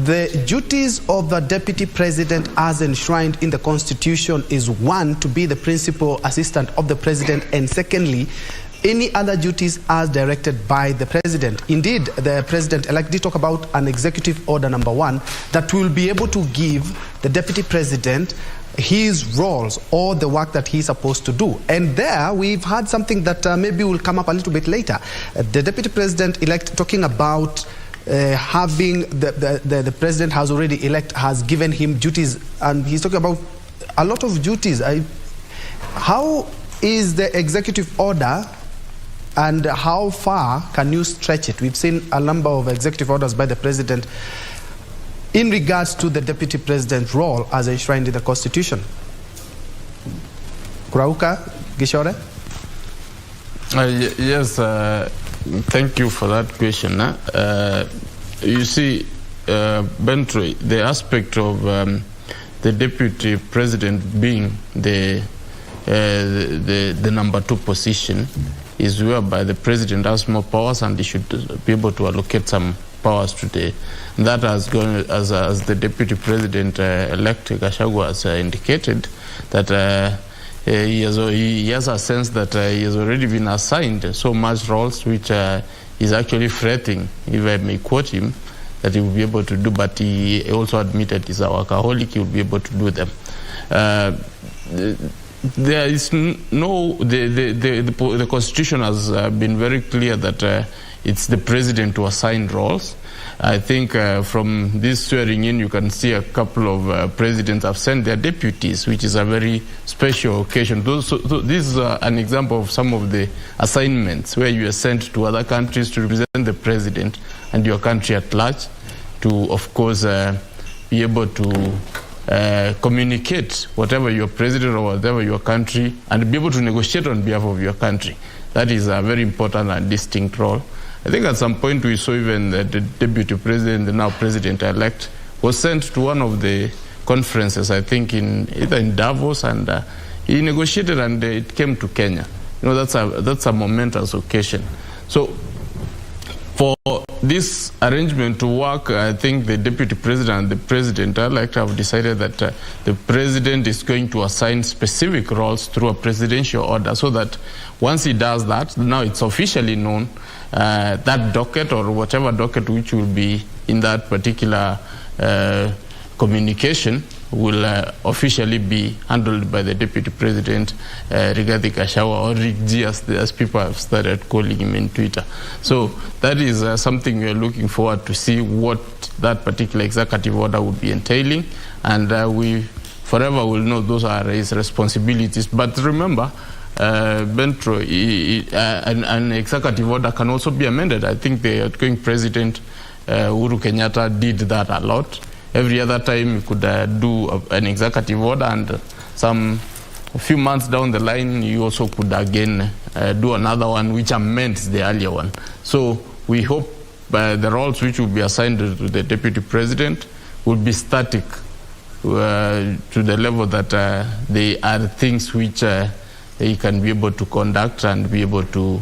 The duties of the Deputy President as enshrined in the Constitution is, one, to be the principal assistant of the President, and secondly, any other duties as directed by the President. Indeed, the President-elect did talk about an executive order number 1 that will be able to give the Deputy President his roles or the work that he's supposed to do. And there we've had something that maybe will come up a little bit later. The Deputy President-elect talking about having the President has already has given him duties, and he's talking about a lot of duties. How is the executive order, and how far can you stretch it? We've seen a number of executive orders by the President in regards to the Deputy President's role as enshrined in the Constitution. Kurauka Gishore? Yes, thank you for that question. You see, Bentroy, the aspect of the Deputy President being the number 2 position is whereby the President has more powers, and he should be able to allocate some powers today. That has gone, as the Deputy President-elect Gachagua has indicated, that he has a sense that he has already been assigned so much roles which is actually threatening, if I may quote him, that he will be able to do, but he also admitted he's a workaholic, he will be able to do them. There is no, the Constitution has been very clear that it's the President to assign roles. I think from this swearing in, you can see a couple of presidents have sent their deputies, which is a very special occasion. So this is an example of some of the assignments where you are sent to other countries to represent the President and your country at large, to, of course, be able to communicate whatever your president or whatever your country, and be able to negotiate on behalf of your country. That is a very important and distinct role. I think at some point we saw even the Deputy President, the now President-elect, was sent to one of the conferences, I think either in Davos, and he negotiated, and it came to Kenya. You know, that's a momentous occasion. So for this arrangement to work, I think the Deputy President and the President-elect have decided that the President is going to assign specific roles through a presidential order, so that once he does that, now it's officially known that docket or whatever docket which will be in that particular communication will officially be handled by the Deputy President, Rigathi Gachagua, or Rick G, as people have started calling him in Twitter. So that is something we are looking forward to see what that particular executive order would be entailing, and we forever will know those are his responsibilities. But remember, Bentro, an executive order can also be amended. I think the outgoing President, Uhuru Kenyatta, did that a lot. Every other time you could do an executive order, and a few months down the line you also could again do another one which amends the earlier one. So we hope the roles which will be assigned to the Deputy President will be static to the level that they are things which he can be able to conduct and be able to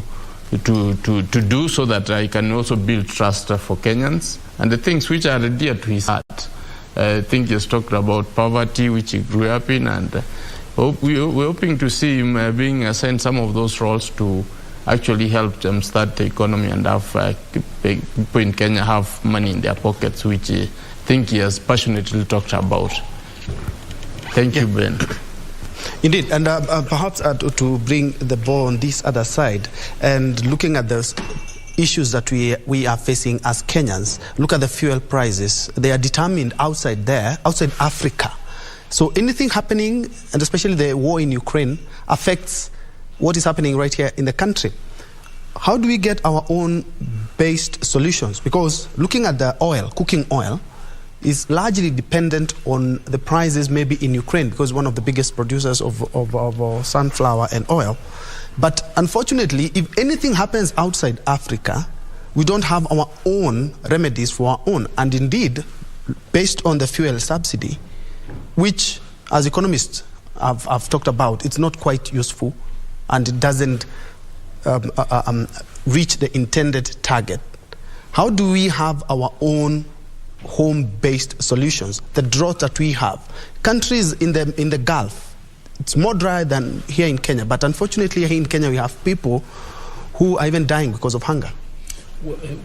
do, so that he can also build trust for Kenyans and the things which are dear to his heart. I think he's talked about poverty, which he grew up in, and we're hoping to see him being assigned some of those roles to actually help them start the economy and have people in Kenya have money in their pockets, which I think he has passionately talked about. Thank you, Ben. Indeed, and perhaps to bring the ball on this other side and looking at the issues that we are facing as Kenyans, look at the fuel prices. They are determined outside Africa. So anything happening, and especially the war in Ukraine, affects what is happening right here in the country. How do we get our own based solutions? Because looking at the oil, cooking oil, is largely dependent on the prices maybe in Ukraine, because one of the biggest producers of sunflower and oil. But unfortunately, if anything happens outside Africa, we don't have our own remedies for our own. And indeed, based on the fuel subsidy, which as economists have talked about, it's not quite useful and it doesn't reach the intended target. How do we have our own home-based solutions? The drought that we have, countries in the Gulf, it's more dry than here in Kenya, but unfortunately here in Kenya we have people who are even dying because of hunger.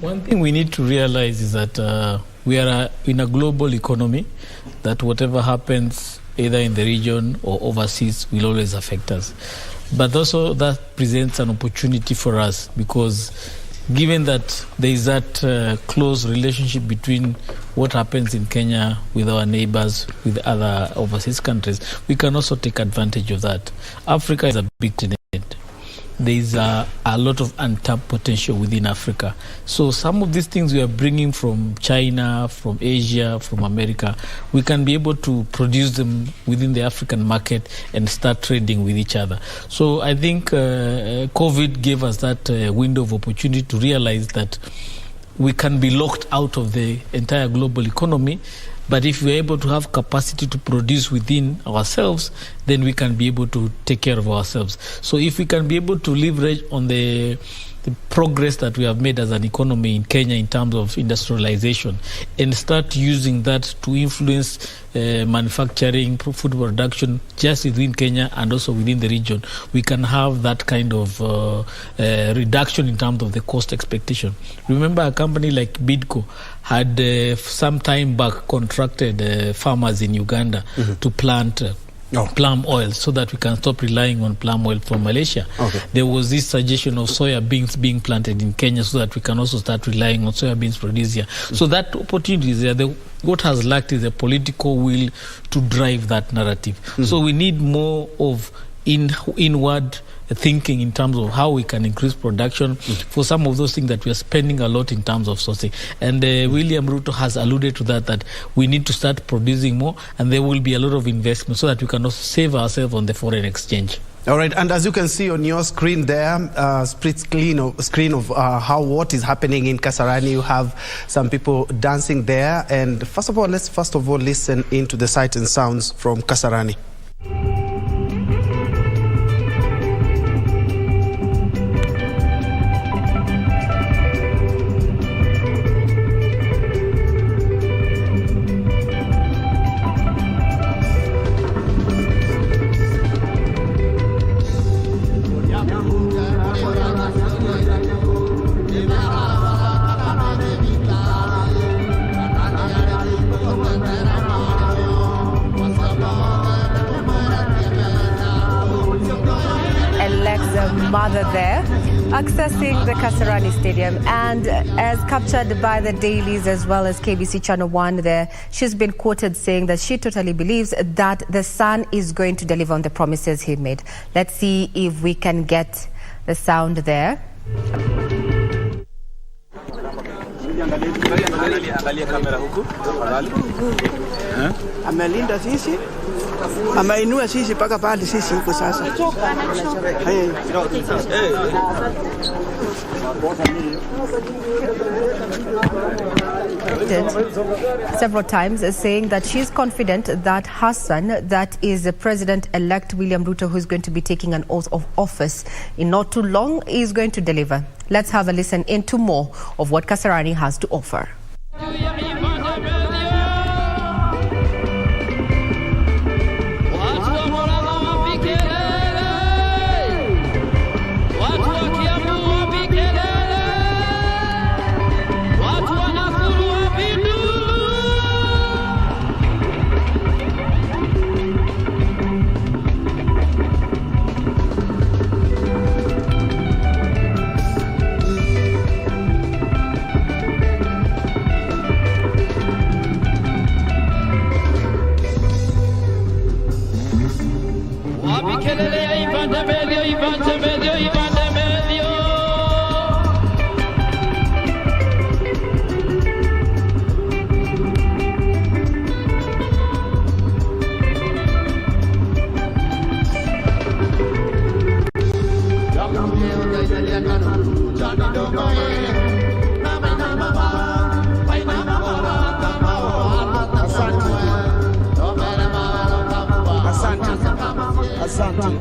One thing we need to realize is that we are in a global economy, that whatever happens either in the region or overseas will always affect us. But also that presents an opportunity for us, because given that there is that close relationship between what happens in Kenya with our neighbors, with other overseas countries, we can also take advantage of that. Africa is a big continent. There is a lot of untapped potential within Africa. So some of these things we are bringing from China, from Asia, from America, we can be able to produce them within the African market and start trading with each other. So I think COVID gave us that window of opportunity to realize that we can be locked out of the entire global economy. But if we're able to have capacity to produce within ourselves, then we can be able to take care of ourselves. So if we can be able to leverage on the progress that we have made as an economy in Kenya in terms of industrialization and start using that to influence manufacturing, food production just within Kenya and also within the region, we can have that kind of reduction in terms of the cost expectation. Remember, a company like Bidco had some time back contracted farmers in Uganda to plant palm oil so that we can stop relying on palm oil from Malaysia. Okay. There was this suggestion of soya beans being planted in Kenya so that we can also start relying on soya beans produced here. So that opportunity is there. What has lacked is a political will to drive that narrative. So we need more of inward thinking in terms of how we can increase production for some of those things that we are spending a lot in terms of sourcing. And William Ruto has alluded to that we need to start producing more, and there will be a lot of investment so that we can also save ourselves on the foreign exchange. All right, and as you can see on your screen there, split screen of what is happening in Kasarani. You have some people dancing there, and let's first of all listen into the sights and sounds from Kasarani. Mother there accessing the Kasarani Stadium, and as captured by the dailies as well as KBC Channel 1 there, she's been quoted saying that she totally believes that the son is going to deliver on the promises he made. Let's see if we can get the sound there. Amelinda sisi, ameinua sisi mpaka pale sisi huko sasa. Several times saying that she's confident that her son, that is the President-elect William Ruto, who is going to be taking an oath of office in not too long, is going to deliver. Let's have a listen into more of what Kasarani has to offer. Wapi kelele ya Ivan Temedio, Ivan Temedio, Ivan Temedio.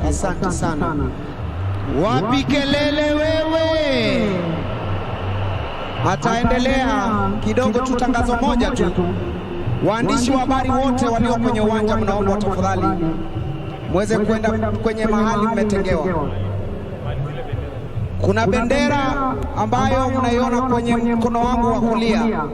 Asante sana. Wapi kelele wewe? Ataendelea kidogo tu, tangazo moja tu. Waandishi wa habari wote walio kwenye uwanja, mnaomba tafadhali muweze kwenda kwenye mahali mmetengewa. Kuna bendera ambayo mnaiona kwenye mkono wangu wa kulia.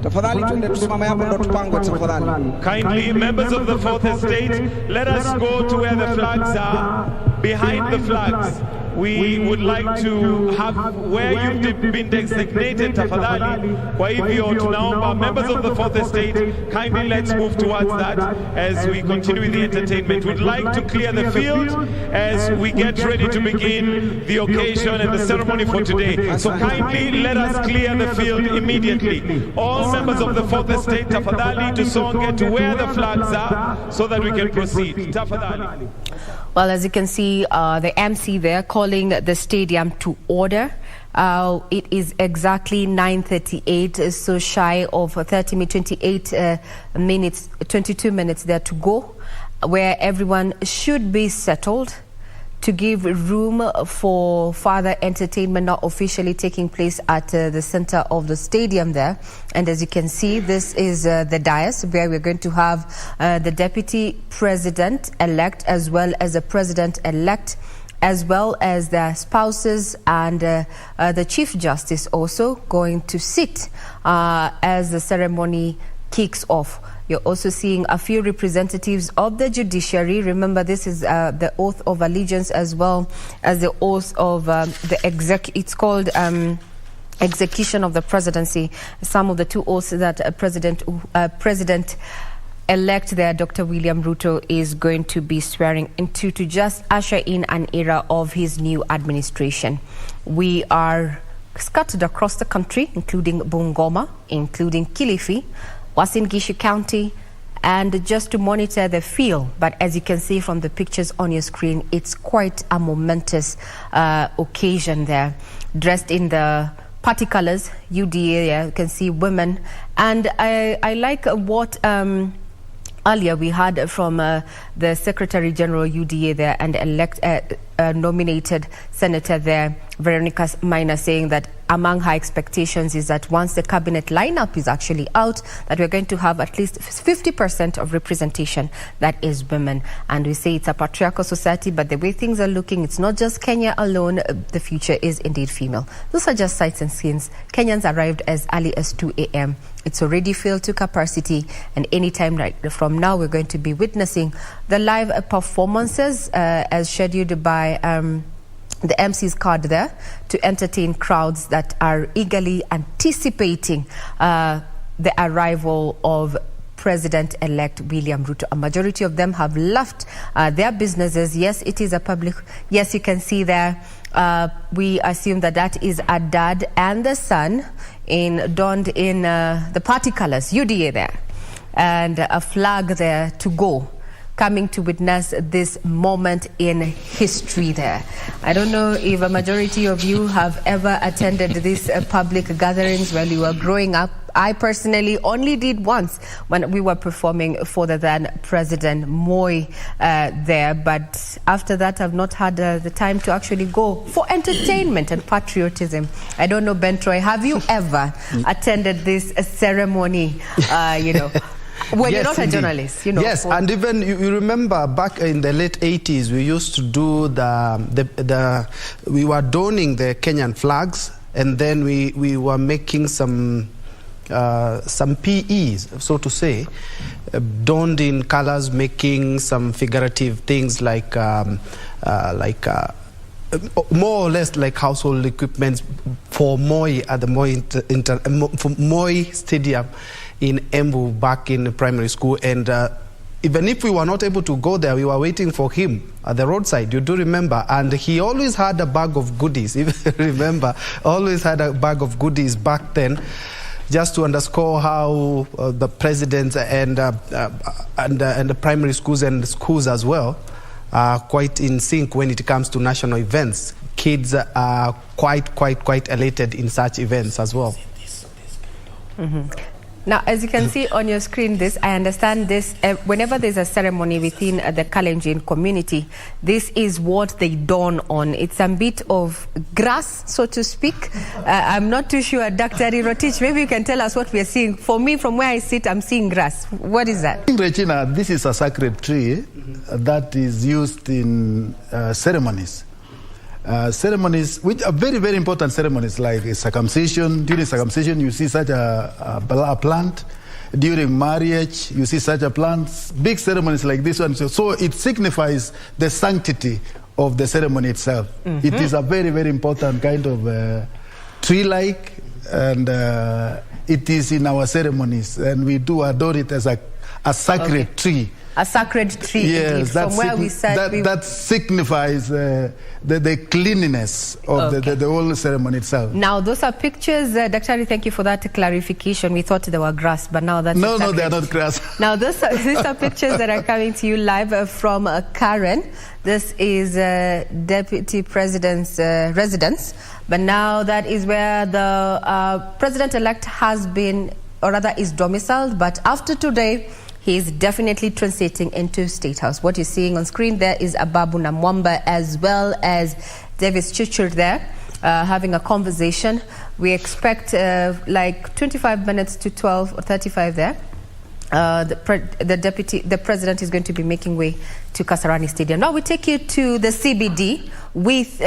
Tafadhali tuende tusimame hapo ndo tupangwe tafadhali. Kindly, members of the fourth estate, let us go to where the flags are. Behind the flags, we would like to have where you've been designated tafadhali. Kwa hivyo tunaomba members of the fourth estate, kindly let's move towards that as we continue with the entertainment. We'd like to clear the field as we get ready to begin the occasion and the ceremony for today. So kindly let us clear the field immediately. All members of the fourth estate, tafadhali, to songe to where the flags are so that we can proceed. Tafadhali. Well, as you can see, the MC there calling the stadium to order. It is exactly 9:38, so shy of 28 minutes, 22 minutes there to go, where everyone should be settled to give room for further entertainment not officially taking place at the center of the stadium there. And as you can see, this is the dais where we're going to have the deputy president-elect as well as the president-elect, as well as their spouses and the Chief Justice also going to sit as the ceremony kicks off. You're also seeing a few representatives of the judiciary. Remember, this is the oath of allegiance as well as the oath of it's called execution of the presidency. Some of the two oaths that President-elect there, Dr. William Ruto, is going to be swearing into to just usher in an era of his new administration. We are scattered across the country, including Bungoma, including Kilifi, Uasin Gishu County, and just to monitor the field. But as you can see from the pictures on your screen, it's quite a momentous occasion there. Dressed in the party colors, UDA, you can see women. And I like what earlier we had from the Secretary General UDA there and nominated Senator there, Veronica Maina, saying that among her expectations is that once the cabinet lineup is actually out, that we're going to have at least 50% of representation that is women. And we say it's a patriarchal society, but the way things are looking, it's not just Kenya alone. The future is indeed female. Those are just sights and scenes. Kenyans arrived as early as 2 a.m. It's already filled to capacity, and anytime right from now, we're going to be witnessing the live performances as scheduled by the MC's card there to entertain crowds that are eagerly anticipating the arrival of President-elect William Ruto. A majority of them have left their businesses. Yes, it is a public. Yes, you can see there. We assume that is a dad and the son donned in the party colors, UDA there, and a flag there to go, coming to witness this moment in history there. I don't know if a majority of you have ever attended these public gatherings while you were growing up. I personally only did once when we were performing for the then President Moi there, but after that I've not had the time to actually go for entertainment and patriotism. I don't know, Ben Troy, have you ever attended this ceremony, Well, yes, you're not a journalist, Yes, and even you remember back in the late 80s, we used to do we were donning the Kenyan flags, and then we were making some PEs, so to say, donned in colors, making some figurative things like more or less like household equipment for Moi at the Moi Stadium in Embu back in primary school. And even if we were not able to go there, we were waiting for him at the roadside, you do remember. And he always had a bag of goodies, if you remember, always had a bag of goodies back then, just to underscore how the president and the primary schools and schools as well are quite in sync when it comes to national events. Kids are quite elated in such events as well. Now, as you can see on your screen, I understand this, whenever there's a ceremony within the Kalenjin community, this is what they don on. It's a bit of grass, so to speak. I'm not too sure, Dr. Rotich, maybe you can tell us what we are seeing. For me, from where I sit, I'm seeing grass. What is that? Regina, this is a sacred tree that is used in ceremonies. Ceremonies, which are very, very important ceremonies, like circumcision. During circumcision, you see such a plant. During marriage, you see such a plant. Big ceremonies like this one. So it signifies the sanctity of the ceremony itself. It is a very, very important kind of tree-like, and it is in our ceremonies, and we do adore it as a sacred tree. A sacred tree. Yes, from where we said that signifies the cleanliness of the whole ceremony itself. Now, those are pictures. Dr. Thank you for that clarification. We thought they were grass, but now that's no, they are not grass. Now, these are pictures that are coming to you live from Karen. This is Deputy President's residence, but now that is where the President-elect has been, or rather is domiciled, but after today, he is definitely transiting into State House. What you're seeing on screen there is Ababu Namwamba as well as Davis Chichur there having a conversation. We expect like 25 minutes to 12 or 35 there. The president is going to be making way to Kasarari Stadium. Now we take you to the CBD with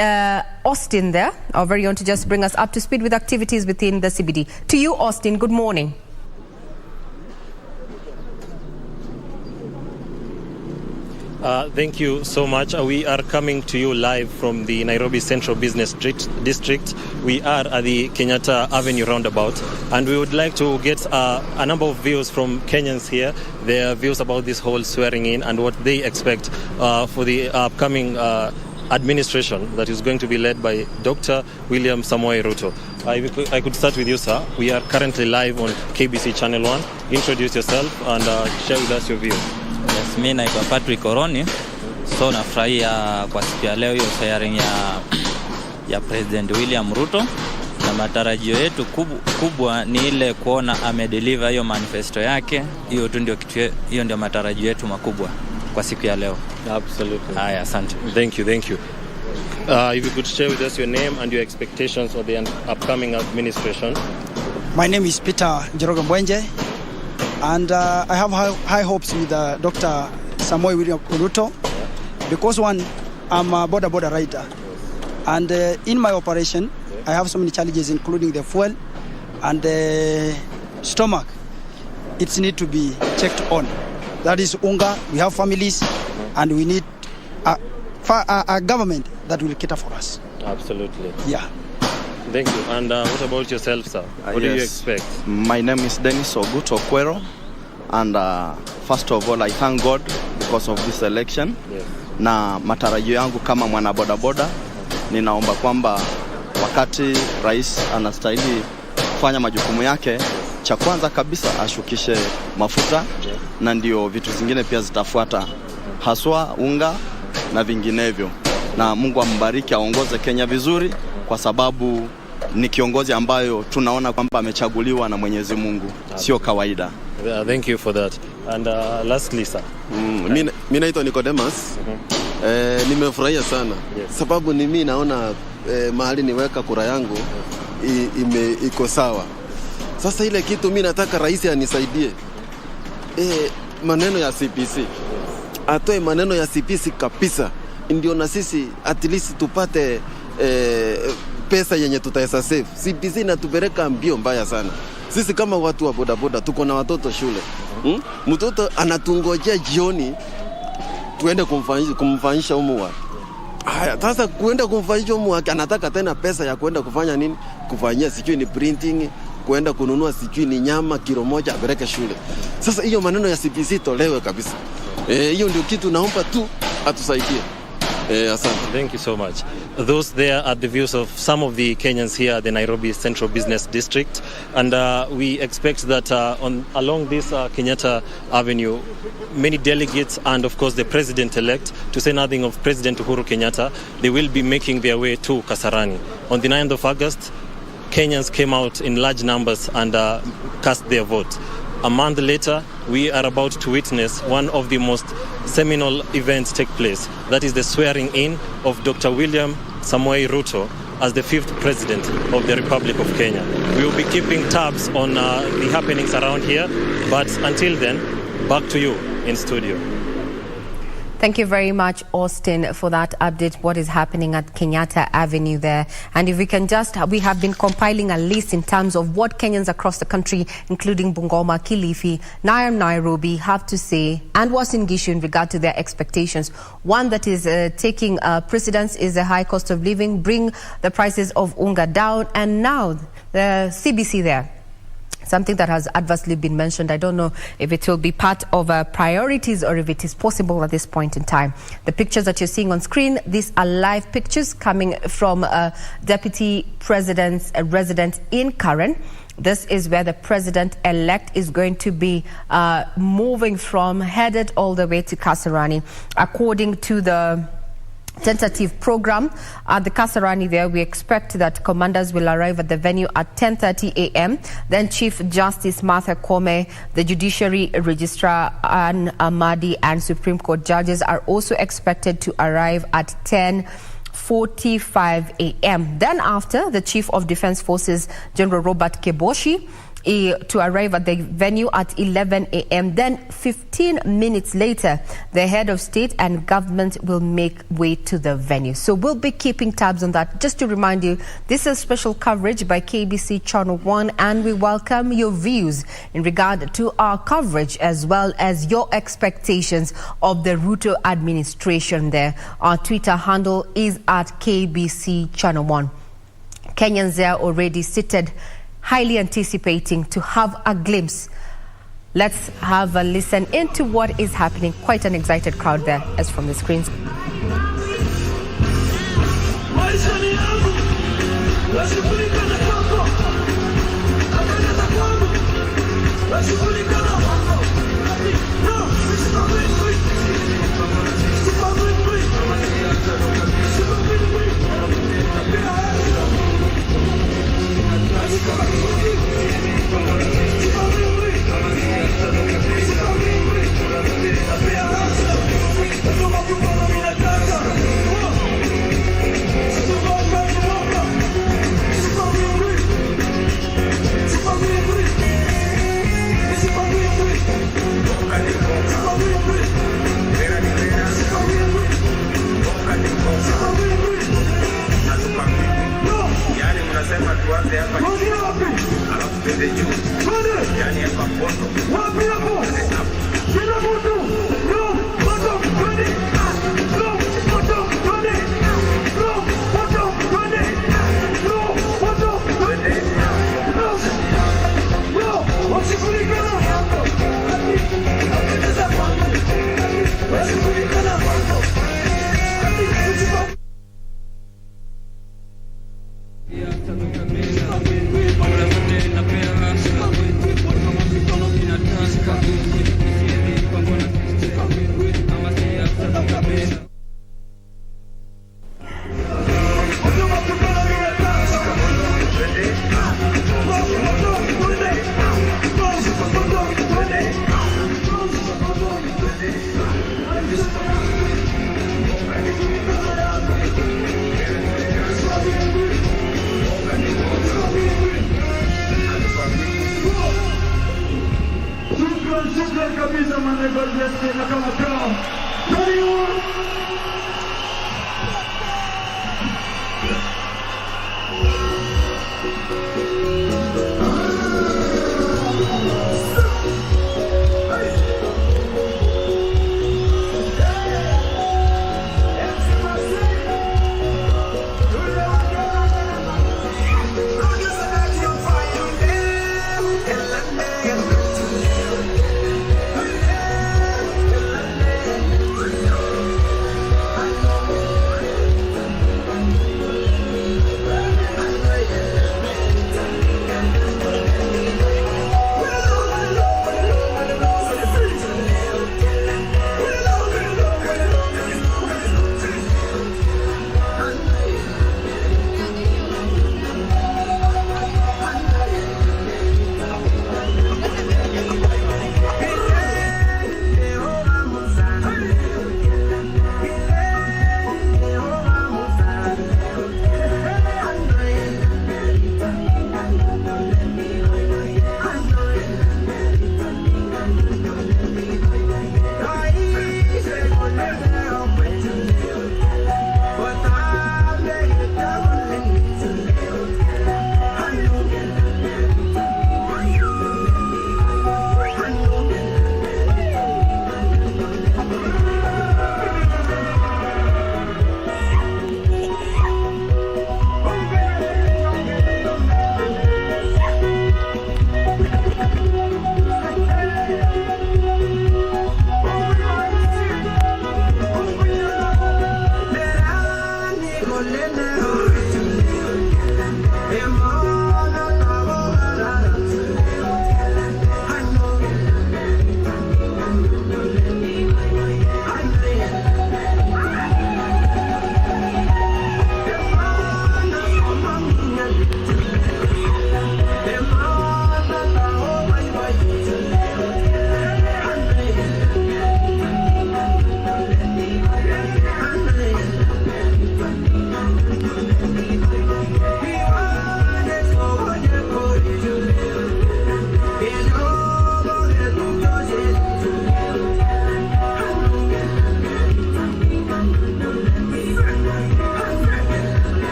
Austin there, our very own, to just bring us up to speed with activities within the CBD. To you, Austin, good morning. Thank you so much. We are coming to you live from the Nairobi Central Business District. We are at the Kenyatta Avenue roundabout, and we would like to get a number of views from Kenyans here, their views about this whole swearing in and what they expect for the upcoming administration that is going to be led by Dr. William Samoei Ruto. I could start with you, sir. We are currently live on KBC Channel 1. Introduce yourself and share with us your views. Yes, mimi naitwa Patrick Oroni. So nafurahia kwa siku ya leo hiyo swearing ya President William Ruto, na matarajio yetu kubwa ni ile kuona amedeliver hiyo manifesto yake. Hiyo tu ndio kitu, hiyo ndio matarajio yetu makubwa kwa siku ya leo. Absolutely. Haya, asante. Thank you. If you could share with us your name and your expectations for the upcoming administration. My name is Peter Njoroge Mbwenje, and I have high hopes with Dr. Samoei William Ruto, because one, I'm a border rider, and in my operation, I have so many challenges, including the fuel and the stomach. It needs to be checked on. That is hunger. We have families, and we need a government that will cater for us. Absolutely. Yeah. Thank you. And what about yourself, sir? What do you expect? My name is Dennis Oguto Kwero, and first of all, I thank God because of this election. Yes. Na matarajio yangu kama mwana bodaboda, ninaomba kwamba wakati rais anastahili kufanya majukumu yake, cha kwanza kabisa ashukishe mafuta, na ndio vitu zingine pia zitafuata, haswa unga na vinginevyo. Na Mungu ambariki, aongoze Kenya vizuri, kwa sababu ni kiongozi ambayo tunaona kwamba amechaguliwa na Mwenyezi Mungu, sio kawaida. Thank you for that. And lastly, sir. Mimi naitwa Nicodemus. Nimefurahia sana. Yes. Sababu ni mimi naona mahali niweka kura yangu iko sawa. Sasa ile kitu mimi nataka rais anisaidie. Maneno ya CPC. Atoe maneno ya CPC kabisa. Ndio na sisi at least tupate pesa yenye tutaweza save. CPC inatupeleka mbio mbaya sana. Sisi kama watu wa bodaboda tuko na watoto shule. Mtoto anatungojea jioni tuende kumfanyisha homework. Haya, sasa kuenda kumfanyisha homework anataka tena pesa ya kwenda kufanya nini? Kufanyia sijui ni printing, kwenda kununua sijui ni nyama kilo moja apeleke shule. Sasa hiyo maneno ya CPC tolewe kabisa. Hiyo ndio kitu naomba tu atusaidie. Thank you so much. Those there are the views of some of the Kenyans here at the Nairobi Central Business District, and we expect that along this Kenyatta Avenue, many delegates and of course the president-elect, to say nothing of President Uhuru Kenyatta, they will be making their way to Kasarani. On the 9th of August, Kenyans came out in large numbers and cast their vote. A month later, we are about to witness one of the most seminal events take place. That is the swearing in of Dr. William Samoei Ruto as the 5th president of the Republic of Kenya. We will be keeping tabs on the happenings around here, but until then, back to you in studio. Thank you very much, Austin, for that update, what is happening at Kenyatta Avenue there. And if we can we have been compiling a list in terms of what Kenyans across the country, including Bungoma, Kilifi, Nairobi, have to say, and Uasin Gishu in regard to their expectations. One that is taking precedence is the high cost of living, bring the prices of unga down, and now the CBC there. Something that has adversely been mentioned. I don't know if it will be part of priorities or if it is possible at this point in time. The pictures that you're seeing on screen, these are live pictures coming from Deputy President's residence in Karen. This is where the president-elect is going to be moving from, headed all the way to Kasarani. According to the tentative program at the Kasarani there, we expect that commanders will arrive at the venue at 10:30 a.m. Then Chief Justice Martha Koome, the Judiciary Registrar Ann Amadi, and Supreme Court judges are also expected to arrive at 10:45 a.m. Then after, the Chief of Defense Forces, General Robert Keboshi, to arrive at the venue at 11 a.m. Then 15 minutes later, the head of state and government will make way to the venue. So we'll be keeping tabs on that. Just to remind you, this is special coverage by KBC Channel 1, and we welcome your views in regard to our coverage as well as your expectations of the Ruto administration there. Our Twitter handle is at KBC Channel 1. Kenyans there already seated, highly anticipating to have a glimpse. Let's have a listen into what is happening. Quite an excited crowd there, as from the screens.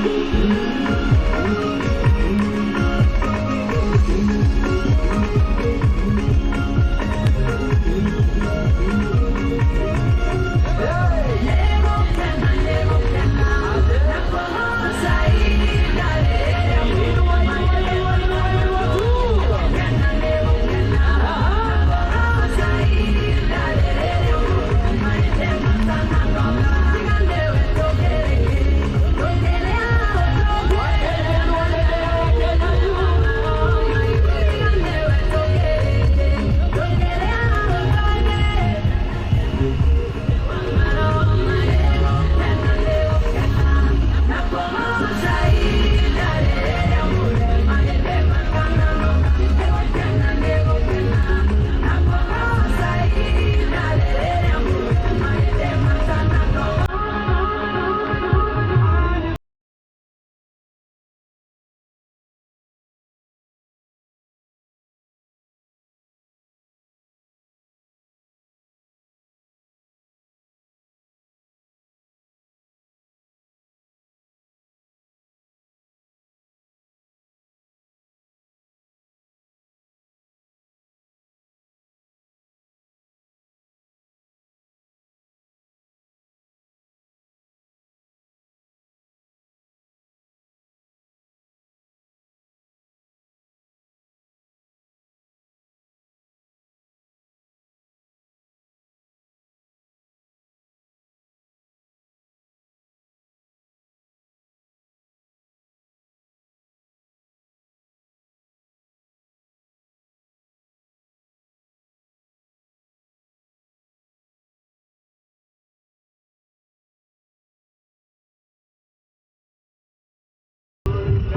Thank you.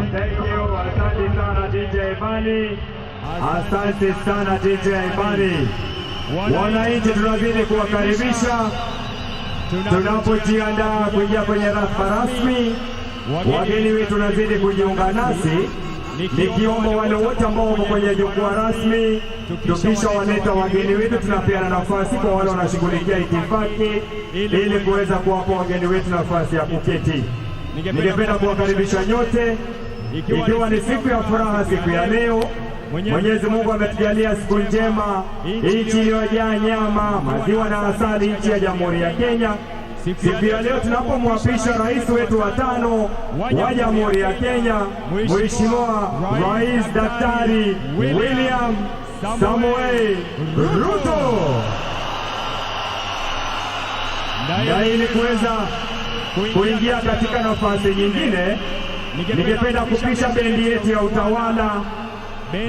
Asante sana DJ Ibani. Asante sana DJ Ibani. Wananchi tunazidi kuwakaribisha tunapojiandaa kuingia kwenye ratiba rasmi. Wageni wetu tunazidi kujiunga nasi. Nikiomba wale wote ambao wako kwenye jukwaa rasmi, tukisha waleta wageni wetu tunapeana nafasi kwa wale wanashughulikia itifaki ili kuweza kuwapa wageni wetu nafasi ya kuketi. Ningependa kuwakaribisha nyote, ikiwa ni siku ya furaha siku ya leo. Mwenyezi Mungu ametujalia siku njema, nchi iliyojaa nyama, maziwa na asali, nchi ya Jamhuri ya Kenya. Siku ya leo tunapomwapisha rais wetu wa 5 wa Jamhuri ya Kenya, Mheshimiwa Rais Daktari William Samoei Ruto. Na ili kuweza kuingia katika nafasi nyingine, ningependa kupisha bendi yetu ya utawala,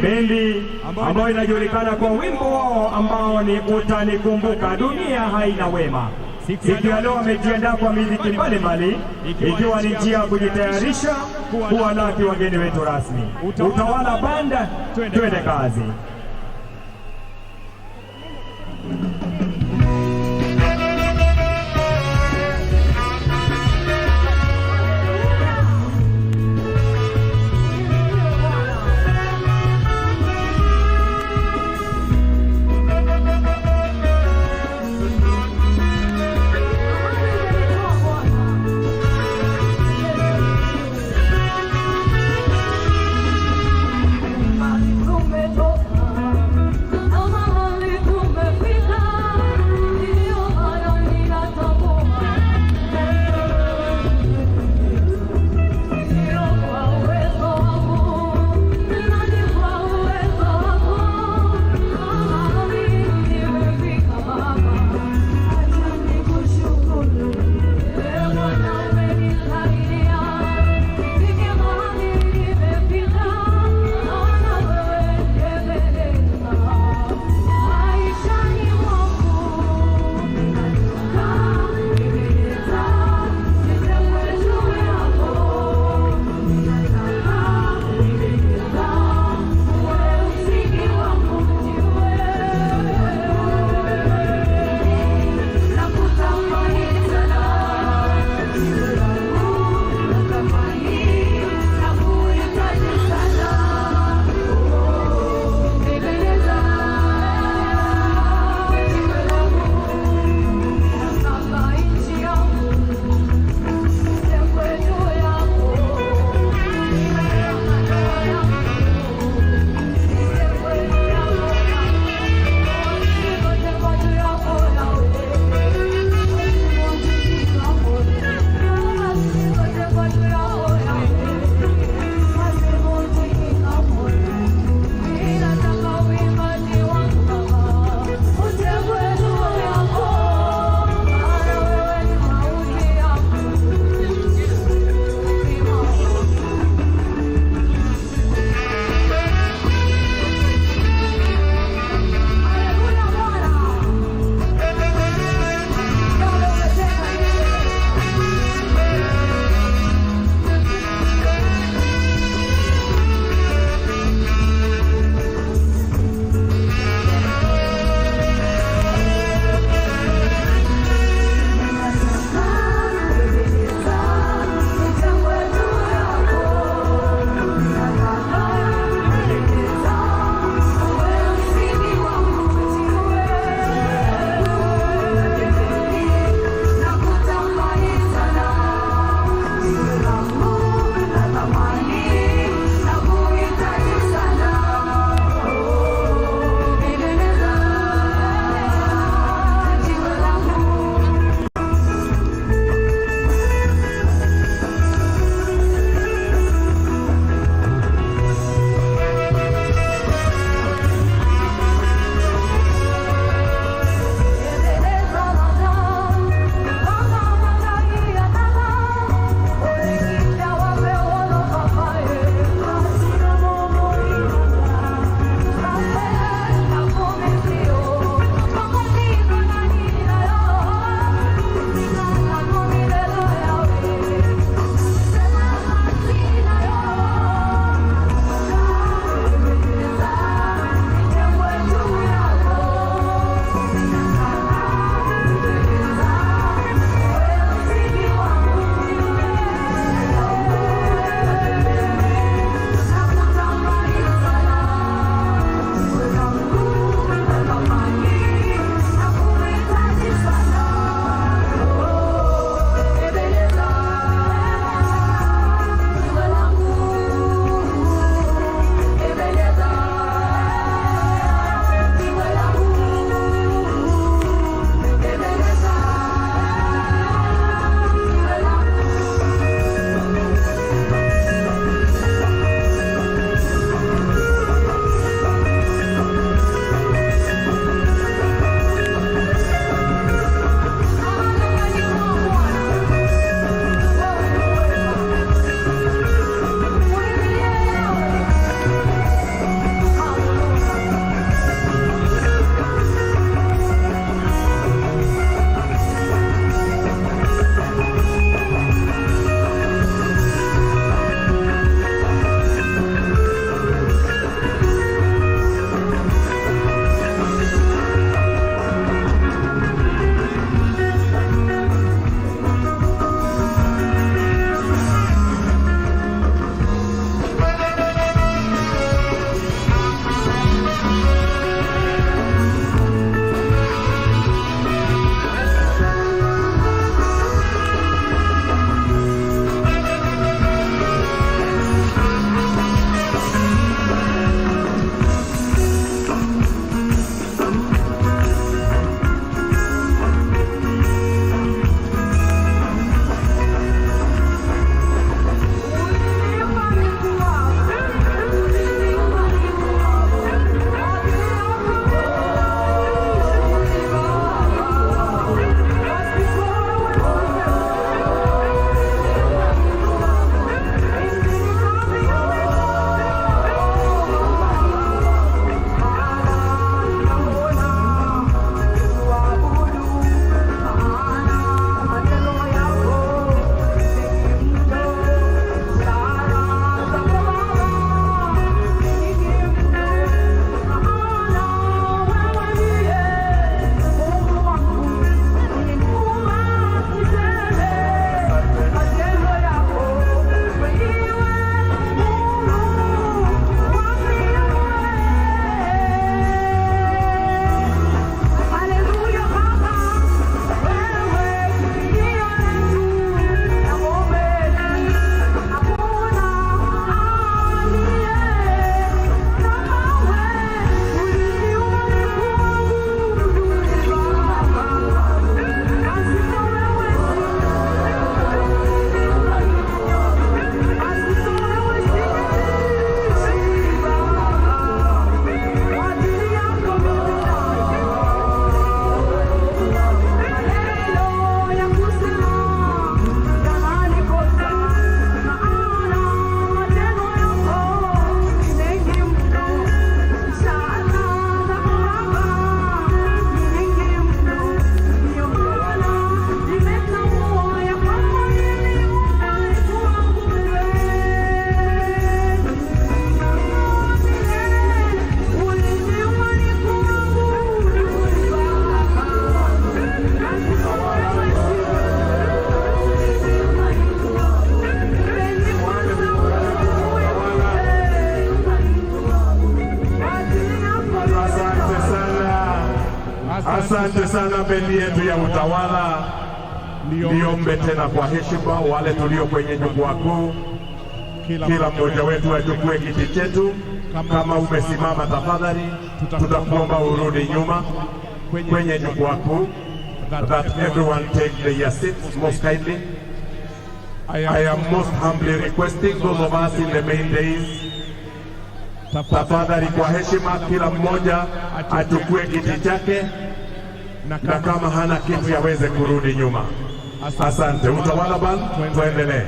bendi ambayo inajulikana kwa wimbo wao ambao ni Utanikumbuka, dunia haina wema. Siku ya leo wamejiandaa kwa muziki mbalimbali, ikiwa ni njia ya kujitayarisha kuwalaki wageni wetu rasmi. Utawala banda, twende kazi. Rumetoka Asante sana bendi yetu ya utawala. Niombe tena kwa heshima wale tulio kwenye jukwaa kuu, kila mmoja wetu achukue kiti chetu. Kama umesimama tafadhali, tutakuomba urudi nyuma kwenye jukwaa kuu. That everyone take their seats most kindly. I am most humbly requesting those of us in the main days, tafadhali kwa heshima kila mmoja achukue kiti chake, na kama hana kiti aweze kurudi nyuma. Asante. Utawala band, tuendelee.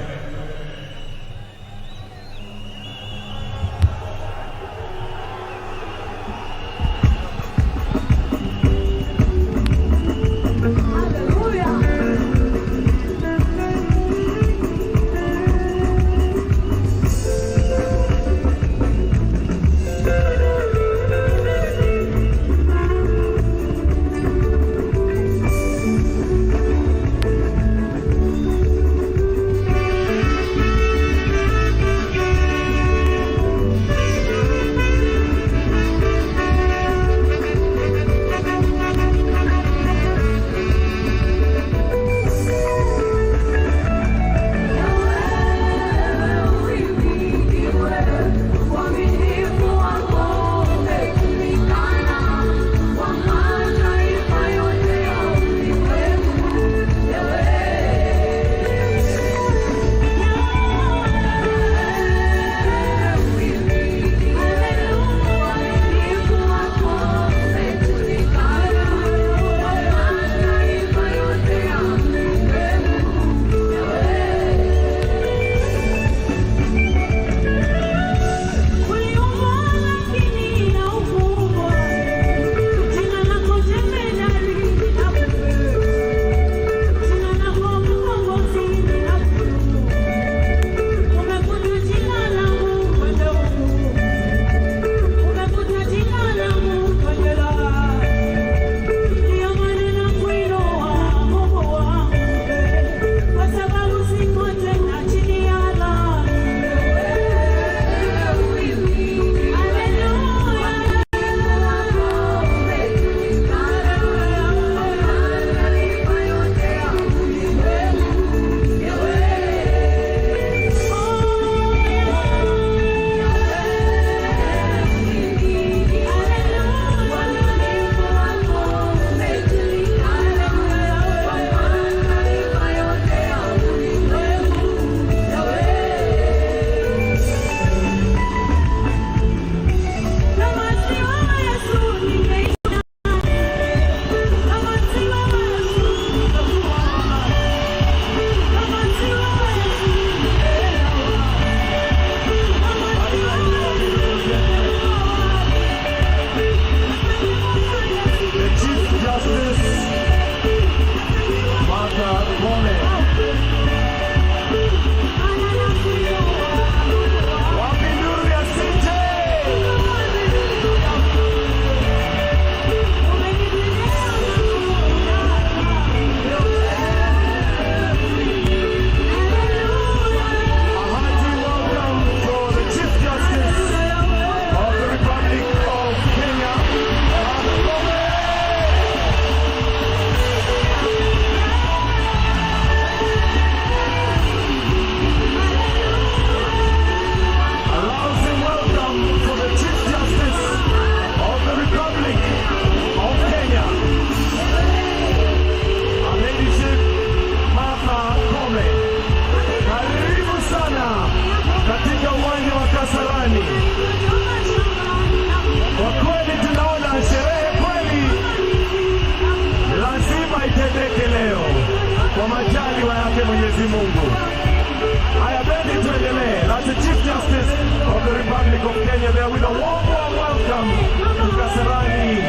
Republic of Kenya there with a warm welcome to Kasarani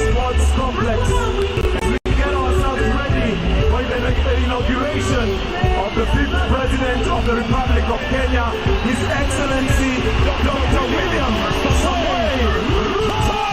Sports Complex. We get ourselves ready for the inauguration of the 5th President of the Republic of Kenya, His Excellency Dr. William Samoei Ruto.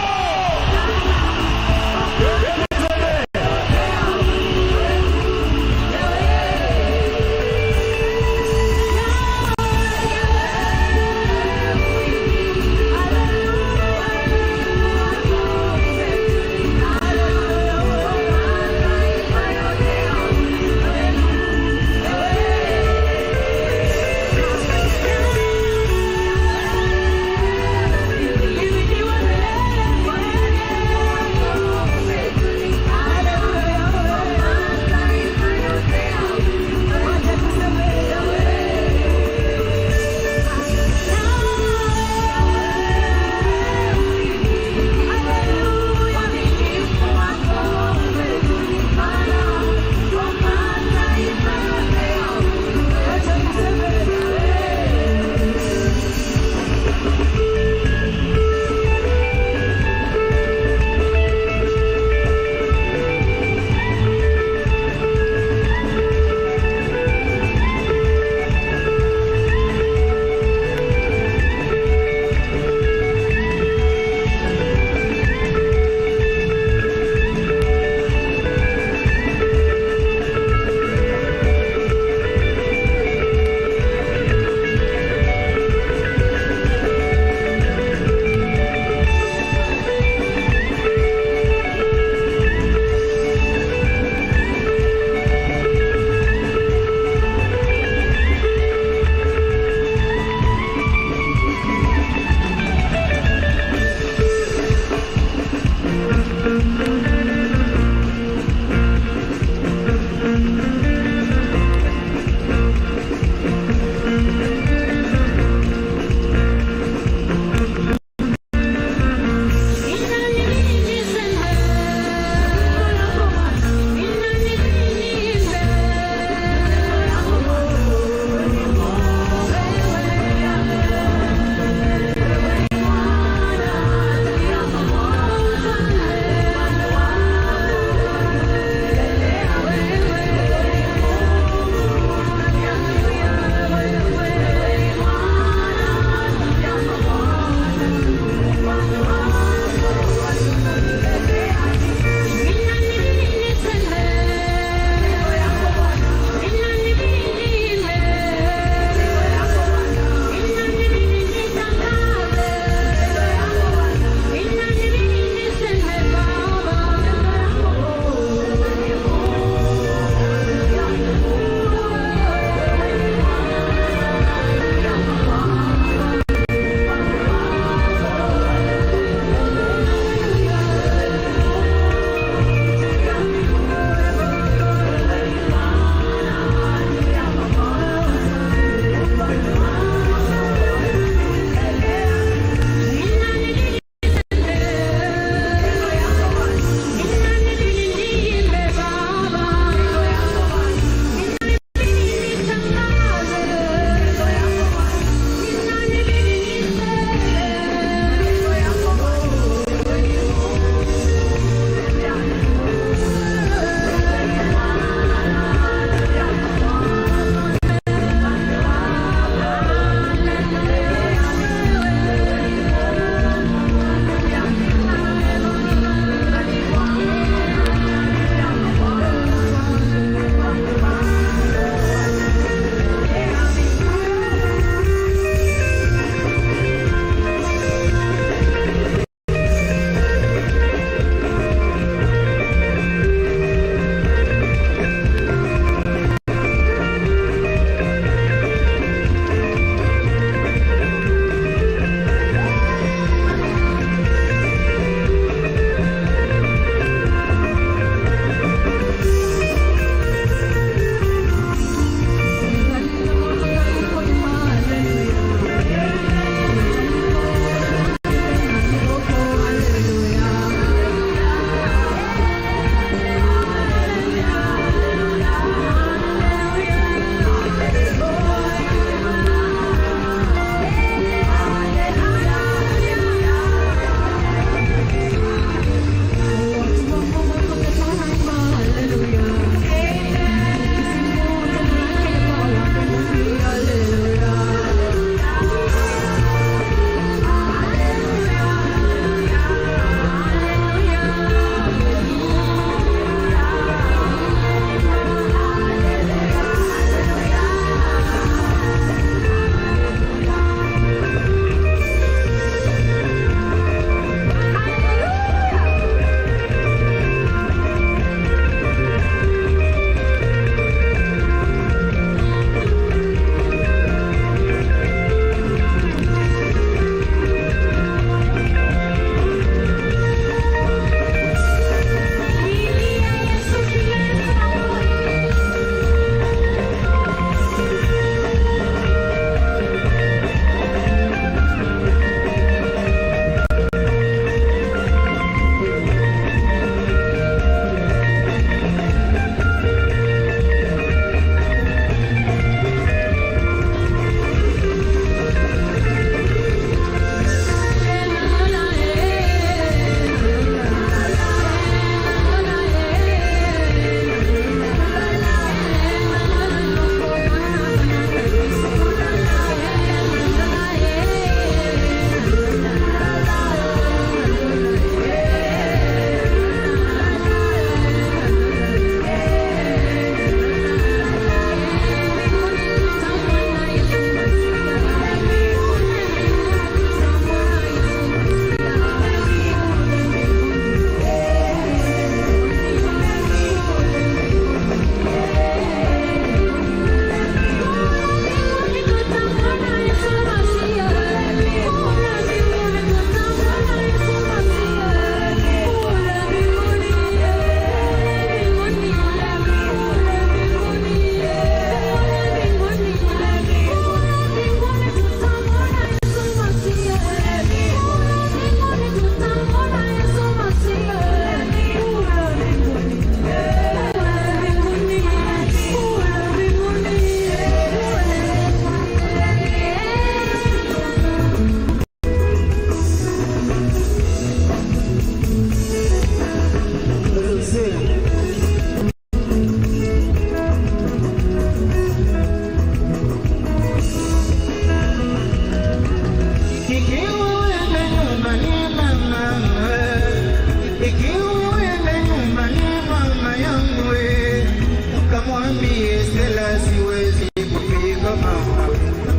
kamwambie Stella siwezi kufika mama,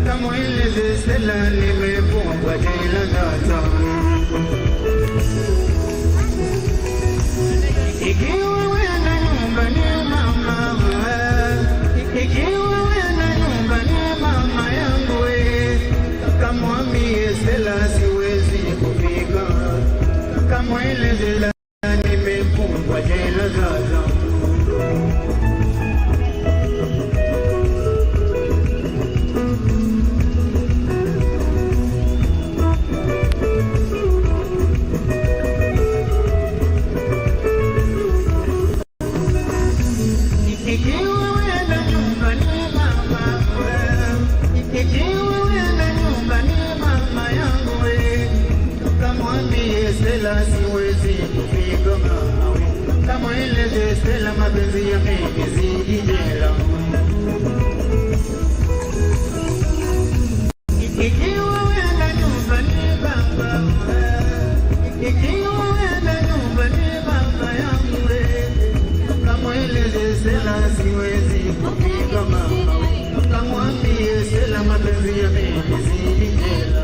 kamweleze Stella nimefungwa jela sasa. Ikiwa wewe na nyumba ni mama, ikiwa wewe na nyumba ni mama yangu, kamwambie Stella siwezi kufika, kamweleze nimefungwa jela sasa. Siwezi kufika mama, kamweleze Stella mapenzi yamezidi jela. Ikiwa wewe na nyumba ni baba, ikiwa wewe na nyumba ni baba yangu, kamweleze Stella siwezi kufika mama, kamwambie Stella mapenzi yamezidi jela.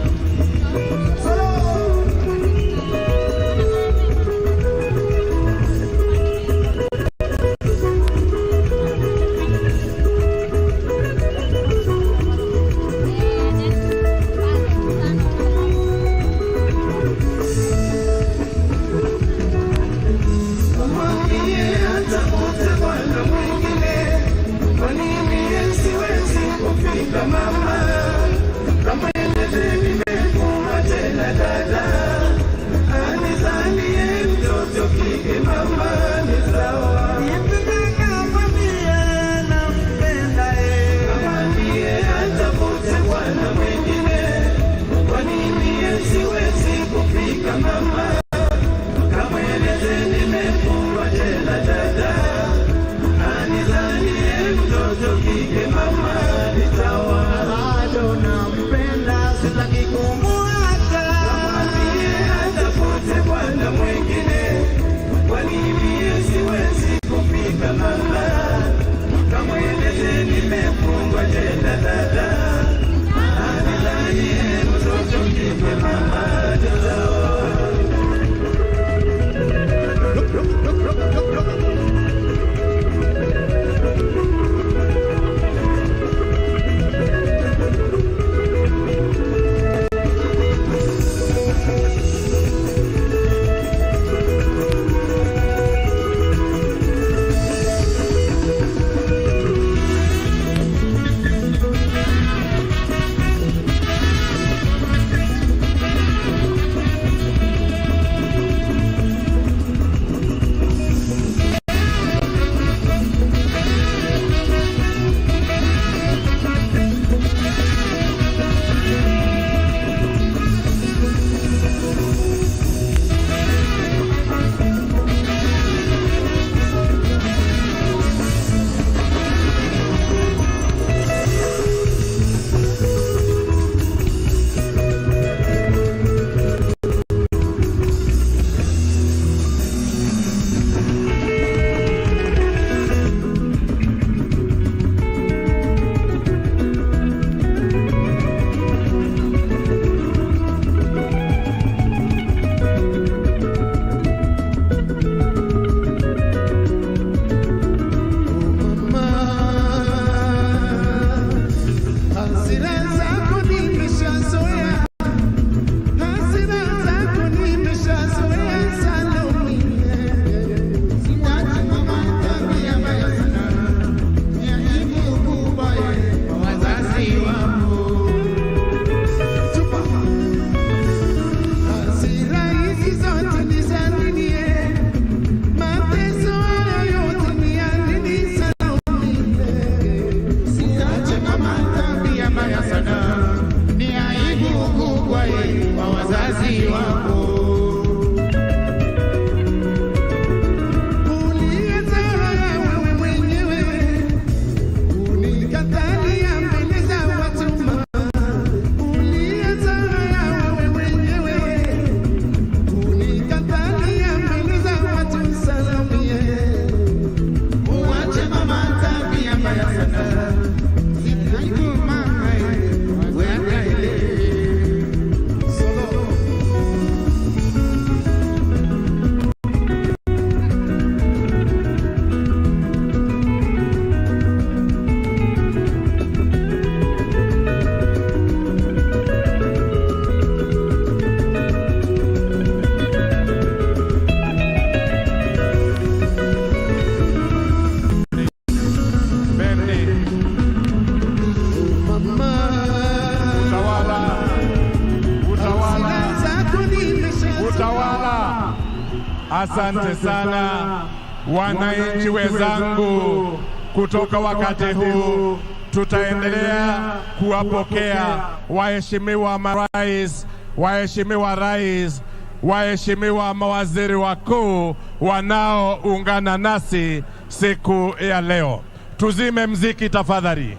Asante sana wananchi wenzangu, kutoka wakati huu tutaendelea kuwapokea waheshimiwa marais, waheshimiwa rais, waheshimiwa mawaziri wakuu wanaoungana nasi siku ya leo. Tuzime mziki tafadhali.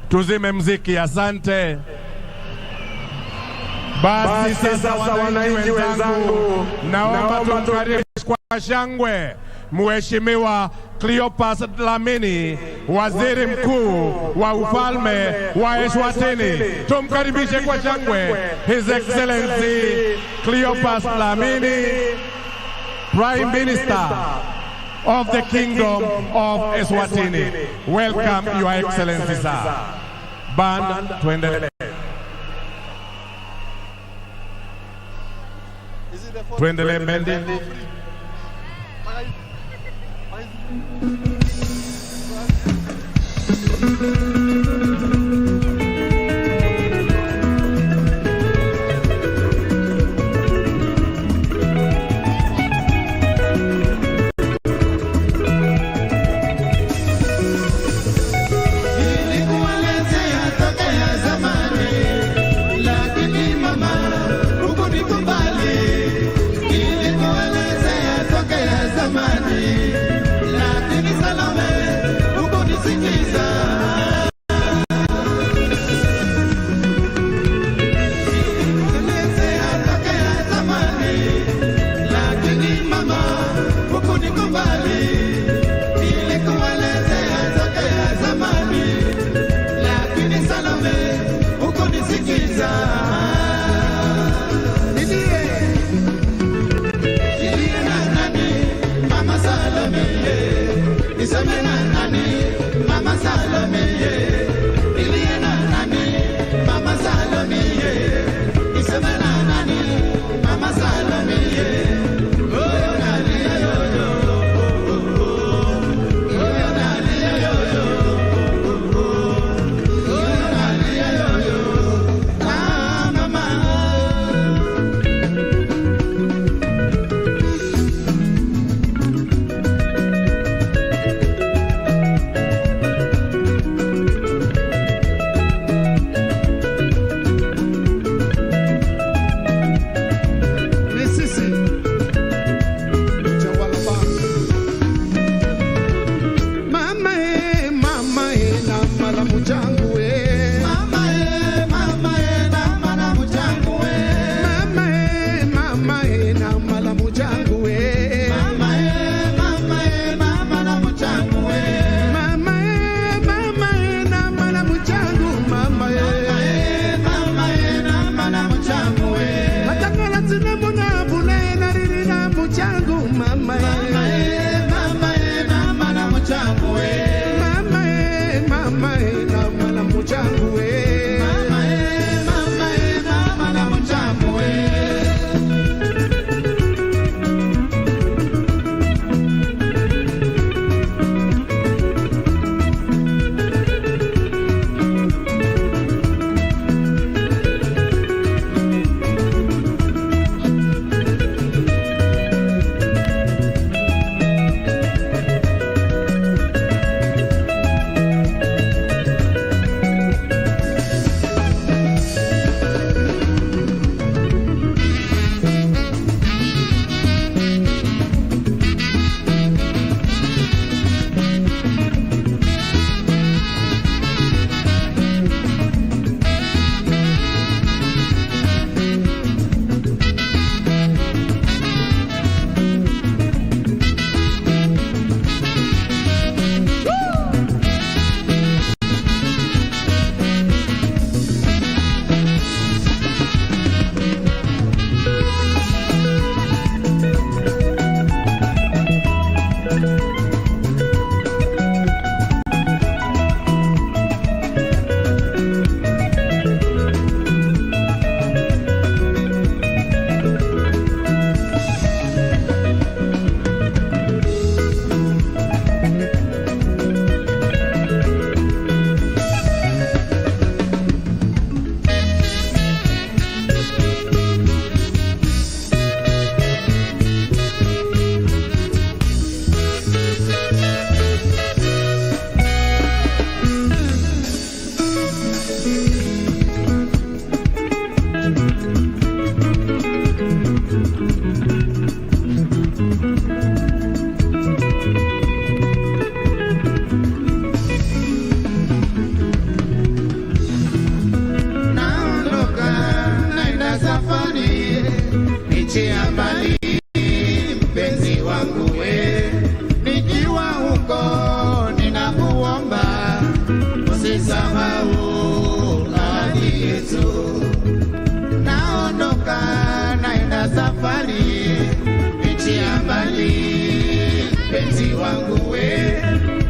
Tuzime mziki, asante. Basi sasa wananchi wenzangu, naomba tumkaribishe kwa shangwe Mheshimiwa Cleopas Dlamini, waziri mkuu wa ufalme wa Eswatini. Tumkaribishe kwa shangwe His Excellency Cleopas Dlamini, Prime Minister of the Kingdom of Eswatini. Welcome, Your Excellency, sir. Band, tuendelee. Tuendelee Mendi. Lakini mama, huku ni kumbali, ili kueleza wangu we,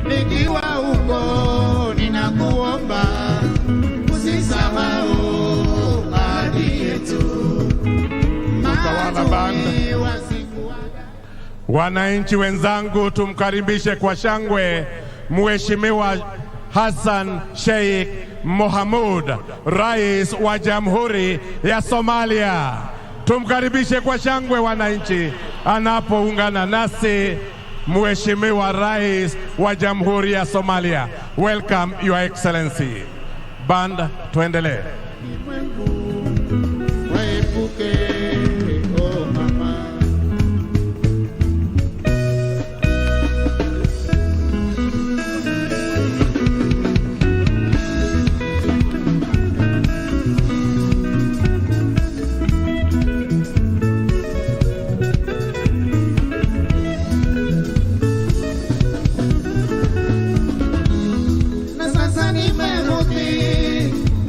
nikiwa huko ninakuomba usisahau ahadi yetu. Utawala banda. Wananchi wenzangu, tumkaribishe kwa shangwe Mheshimiwa Hassan Sheikh Mohamud, Rais wa Jamhuri ya Somalia. Tumkaribishe kwa shangwe wananchi anapoungana nasi Mheshimiwa Rais wa Jamhuri ya Somalia. Welcome Your Excellency. Band, tuendelee.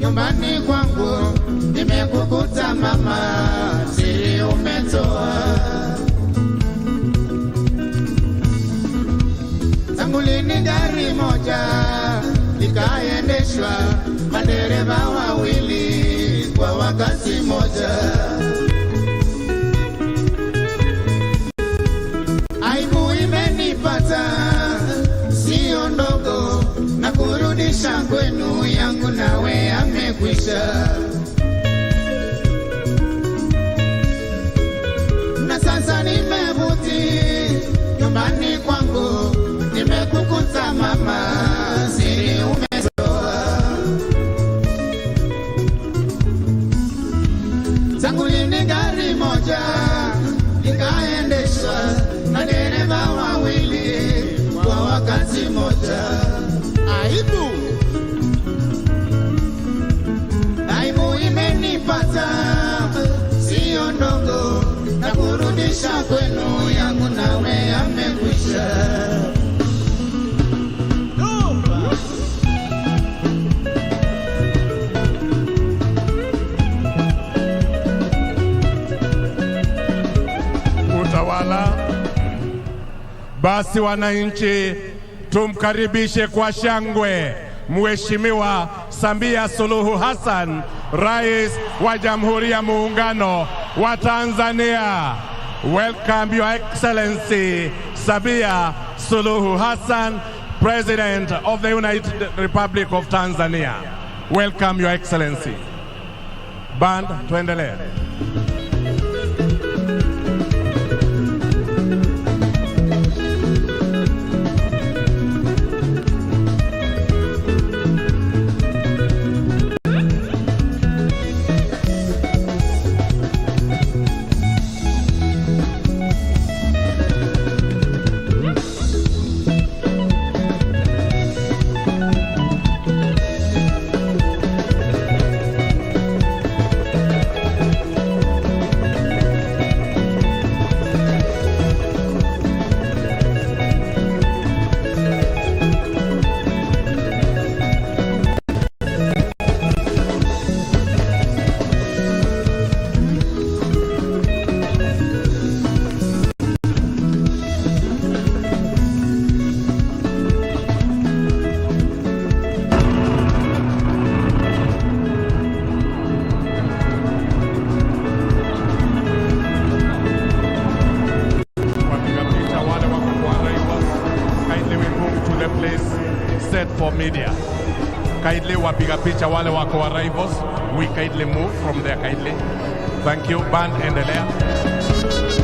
Nyumbani kwangu nimekukuta mama, siri umetoa. Tangu lini gari moja likaendeshwa madereva wawili kwa wakati moja? Aibu imenipata sio ndogo, na kurudisha kwenu yangu nawe amekwisha. Na sasa nimebuti nyumbani kwangu, nimekukuta mama, siri umetoa. Tangu lini gari moja likaendeshwa na dereva wawili kwa wakati moja? Aibu imenipata sio ndogo, na kurudisha kwenu yangu nawe amekwisha. Utawala. Basi wananchi, tumkaribishe kwa shangwe Mheshimiwa Samia Suluhu Hassan, Rais wa Jamhuri ya Muungano wa Tanzania. Welcome Your Excellency Samia Suluhu Hassan, President of the United Republic of Tanzania. Welcome Your Excellency. Band, tuendelee. Media. Kindly wapiga picha wale wako arrivals, we kindly move from there kindly. Thank you. Band, endelea.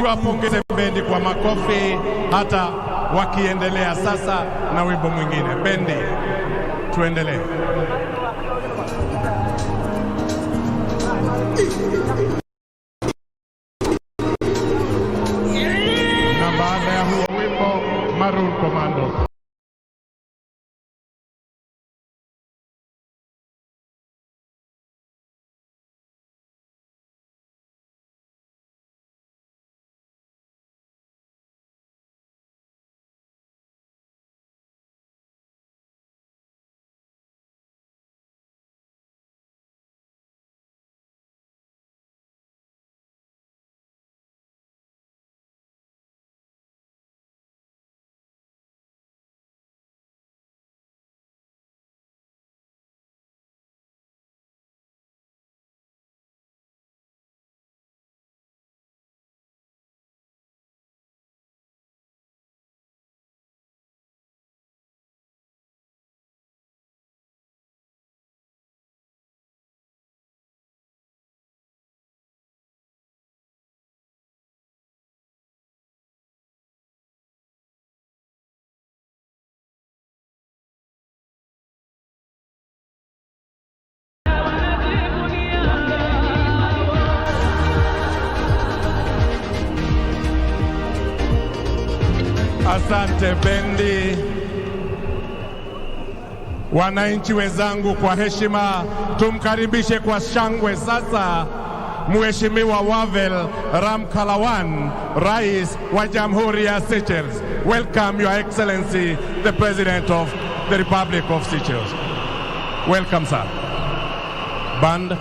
tuwapongeze bendi kwa makofi hata wakiendelea sasa na wimbo mwingine. Bendi, tuendelee. Na baada ya huo wimbo, Maroon Commandos. Asante bendi. Wananchi wenzangu, kwa heshima tumkaribishe kwa shangwe sasa Mheshimiwa Wavel Ramkalawan, Rais wa Jamhuri ya Seychelles. Welcome Your Excellency, the President of the Republic of Seychelles. Welcome, sir. Band.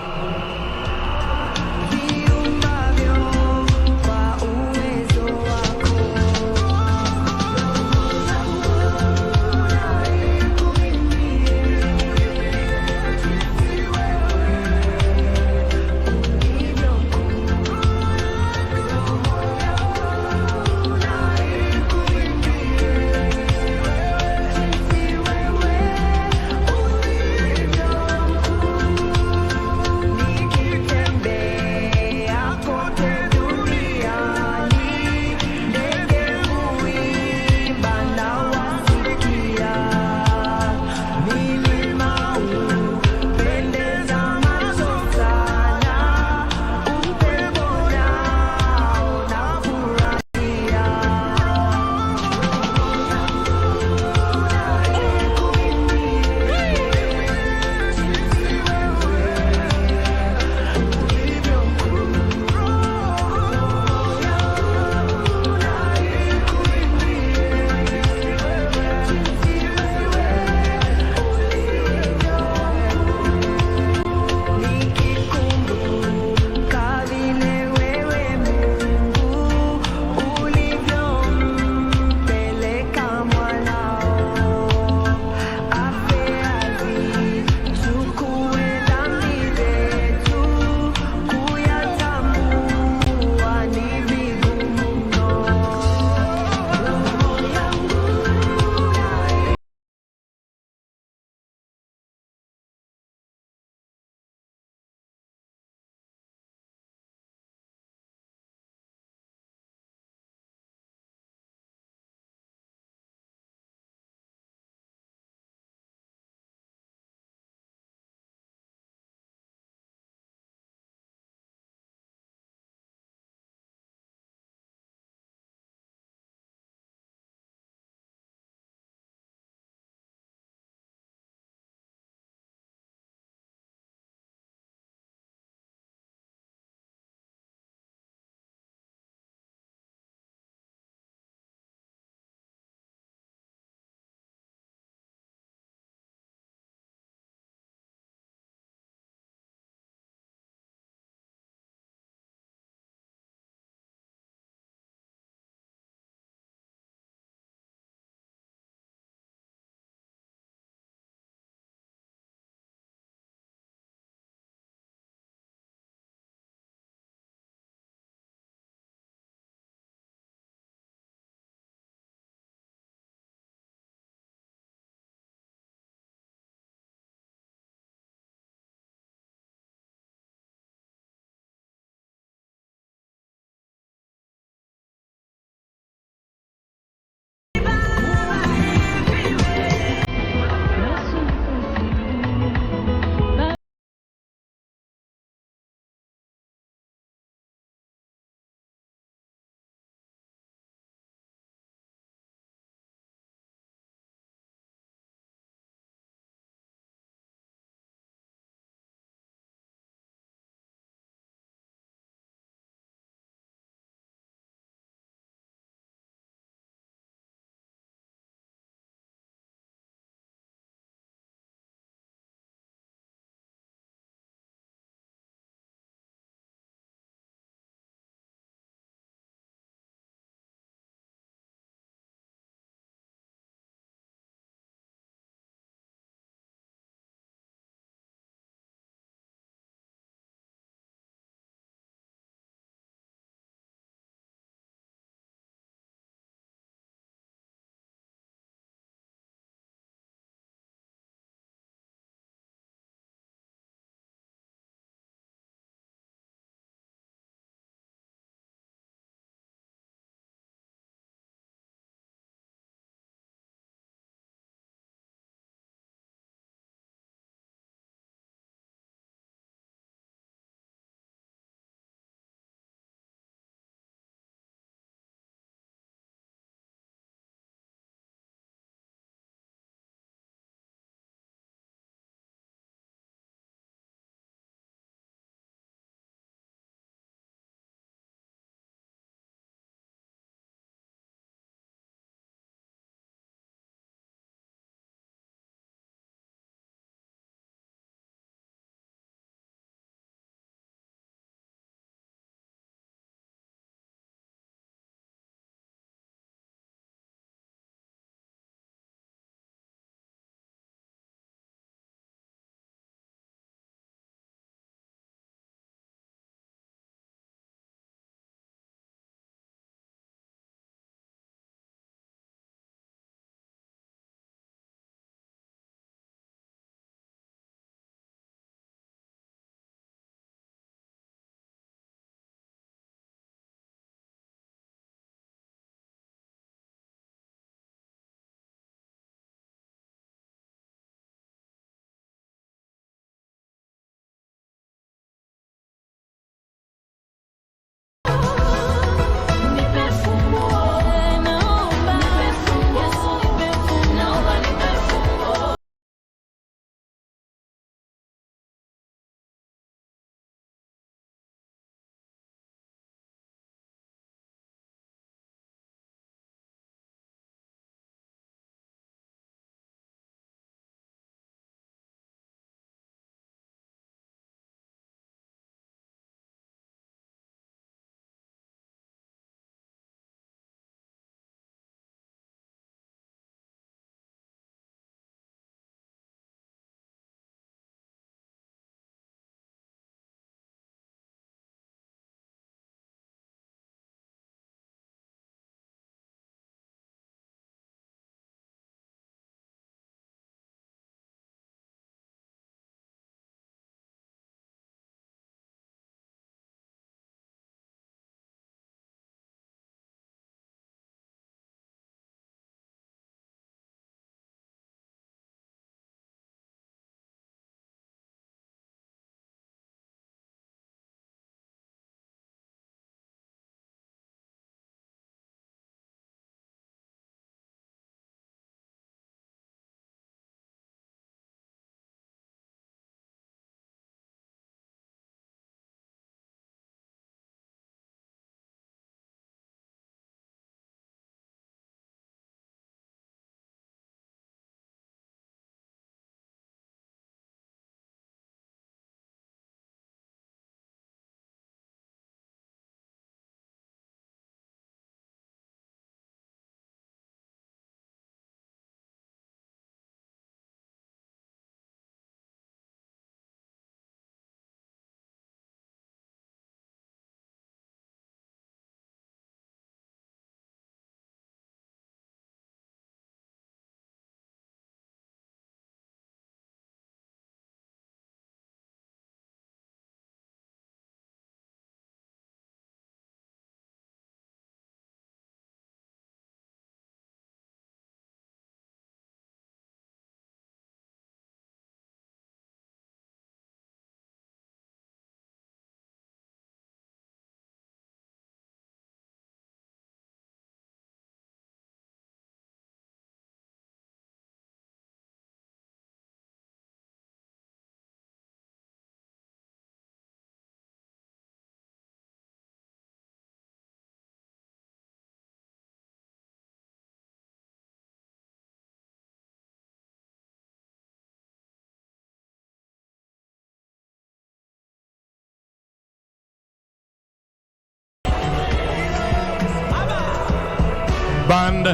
Band,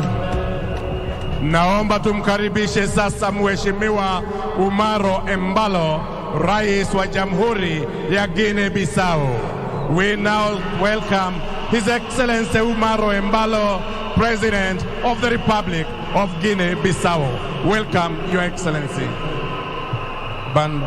naomba tumkaribishe sasa Mheshimiwa Umaro Embalo, Rais wa Jamhuri ya Guinea-Bissau. We now welcome His Excellency Umaro Embalo, President of the Republic of Guinea-Bissau. Welcome, Your Excellency. Band.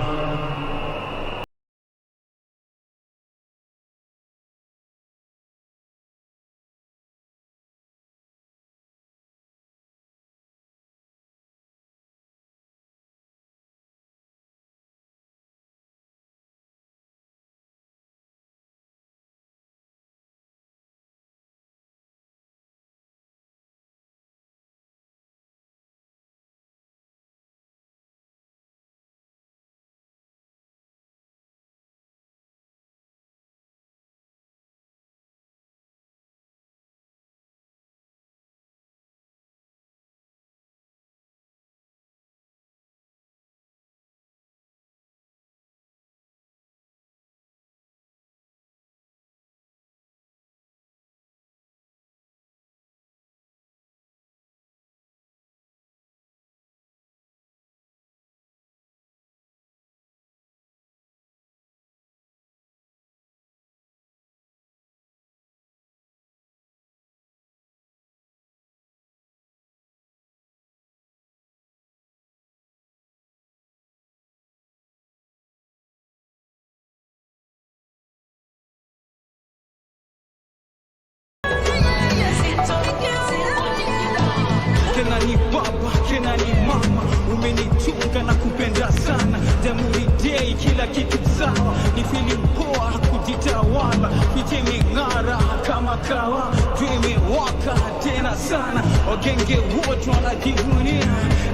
Kena ni baba, kena ni mama, umenitunga na kupenda sana. Jamhuri Day, kila kitu sawa, ni feeling poa kujitawala. Piche ming'ara kama kawa, tumewaka tena sana. Wagenge wote wanajivunia,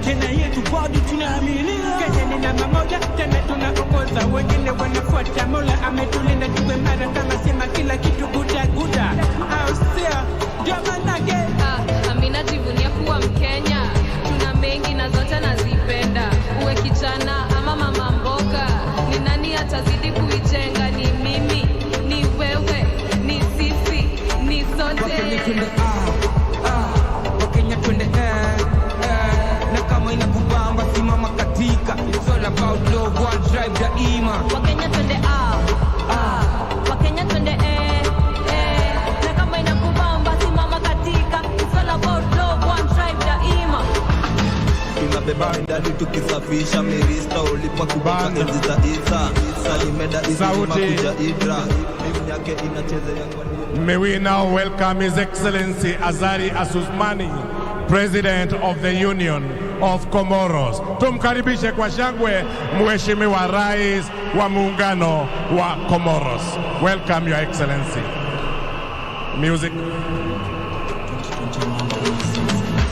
Kenya yetu bado tunaaminia. Kenya ni namba moja, tena tunaongoza, wengine wanafuata. Mola ametulinda tuwe mara kama sema kila kitu guda guda. Austia, Gamanage. Amina jivunia kuwa Mkenya, tuna mengi na zote nazipenda. Uwe kijana ama mama mboga, ni nani atazidi kuijenga? Ni mimi, ni wewe, ni sisi, ni sote. Wakenya twende na kama inakubamba simama katika. It's all about love, one drive daima. Wakenya twende Wakenya twende na kama inakubamba simama katika. It's all about love, one drive daima. Tunabeba ndani tukisafisha mirista ulipa kubaka enzi za Isa. Salimeda Isa makuja Idra. Yake inachezea kwa. May we now welcome His Excellency Azali Assoumani, President of the Union of Comoros. Tumkaribishe kwa shangwe Mheshimiwa Rais wa Muungano wa Comoros. Welcome, Your Excellency. Music.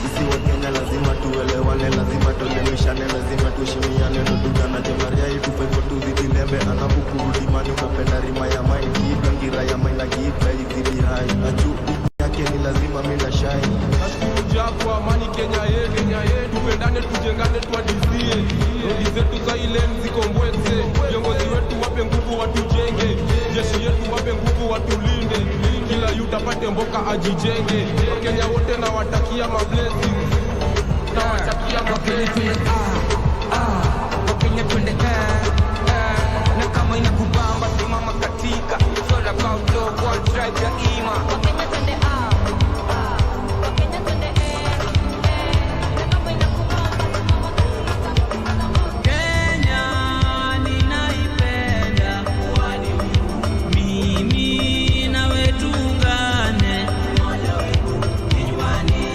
Sisi wa Kenya lazima tuelewane, lazima tuelimishane, lazima tuheshimiane. Ndugu na jemaria yetu pepo tuzidilembe, anapokurudi mani unapenda rima ya mai, kiipangira ya mai na kiipa izidi hai. Achu yake ni lazima mimi na shine. Nashukuru japo amani Kenya yetu, tupendane tujengane tuadizie. Rodi zetu za ile mzikombweze, viongozi wetu wape nguvu watujenge, jeshi yetu wape nguvu watulinde, kila yutapate mboka ajijenge. Wakenya wote na watakia mablessings, na watakia mablessings. Wakenya twende na kama inakubamba simama katika. It's all about love, one drive daima. Wakenya twende Wakenya twende na kama inakubamba simama katika. Kenya ninaipenda, kwani mimi na wewe tuungane. Moja wetu kinywani,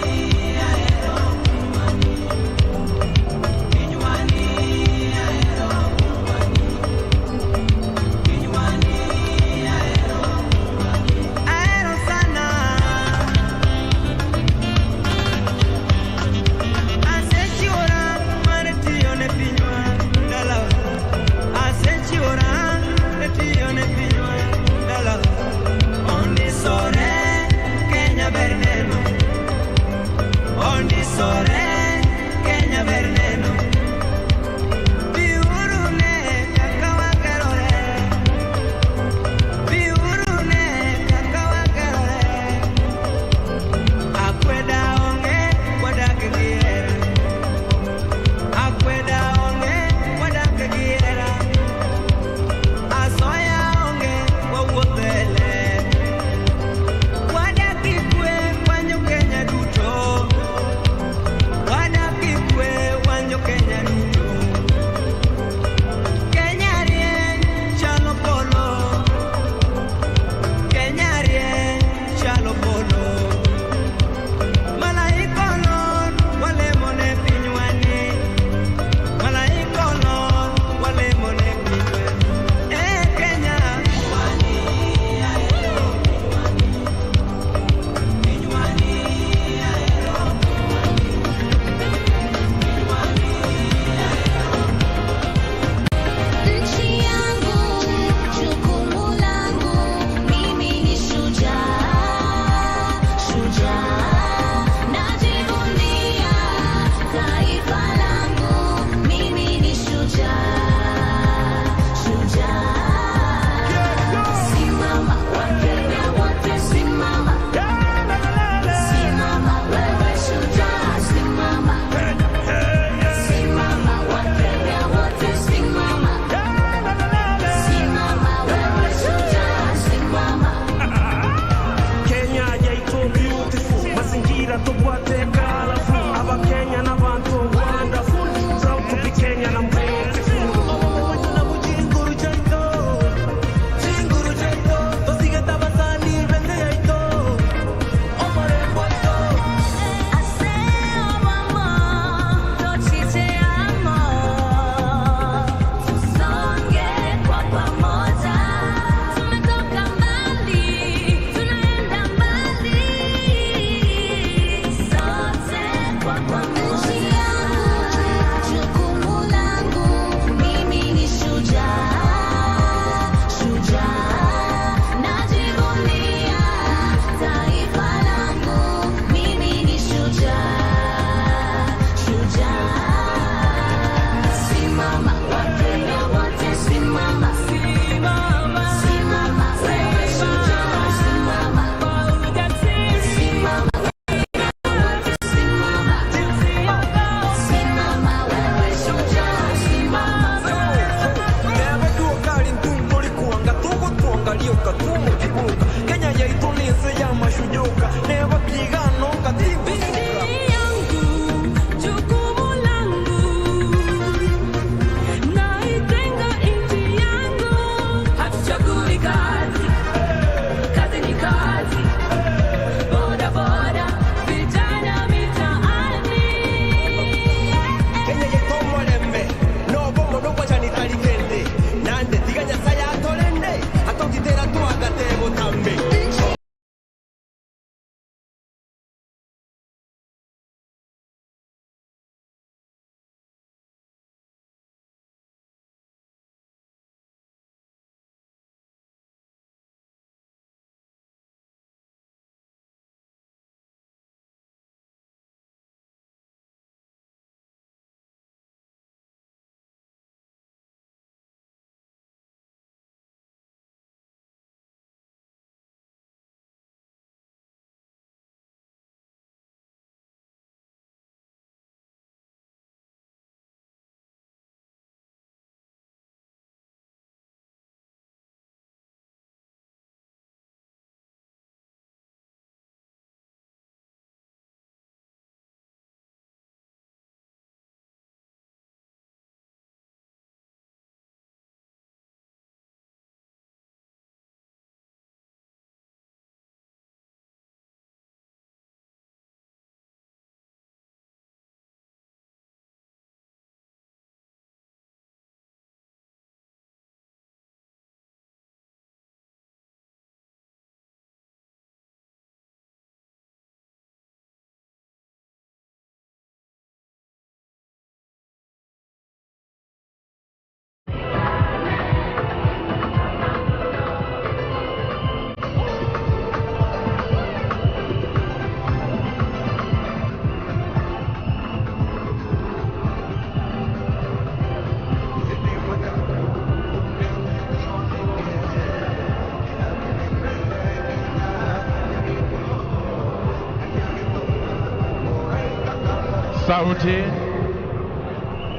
Sauti.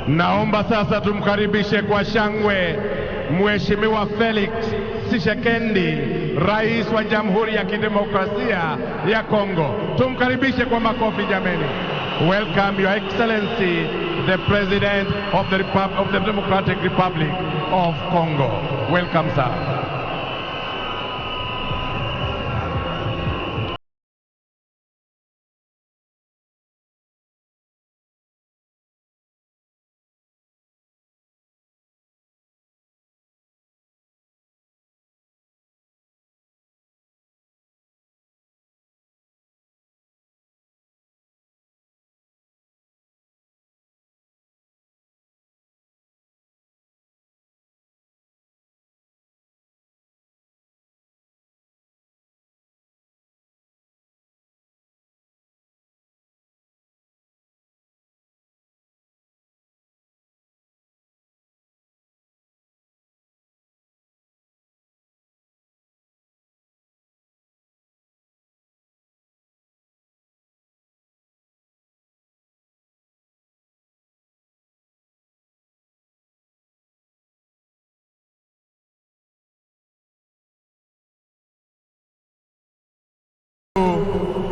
Naomba sasa tumkaribishe kwa shangwe Mheshimiwa Felix Tshisekedi, Rais wa Jamhuri ya Kidemokrasia ya Kongo. Tumkaribishe kwa makofi jameni. Welcome Your Excellency, the President of the Democratic Republic of Congo. Welcome, sir.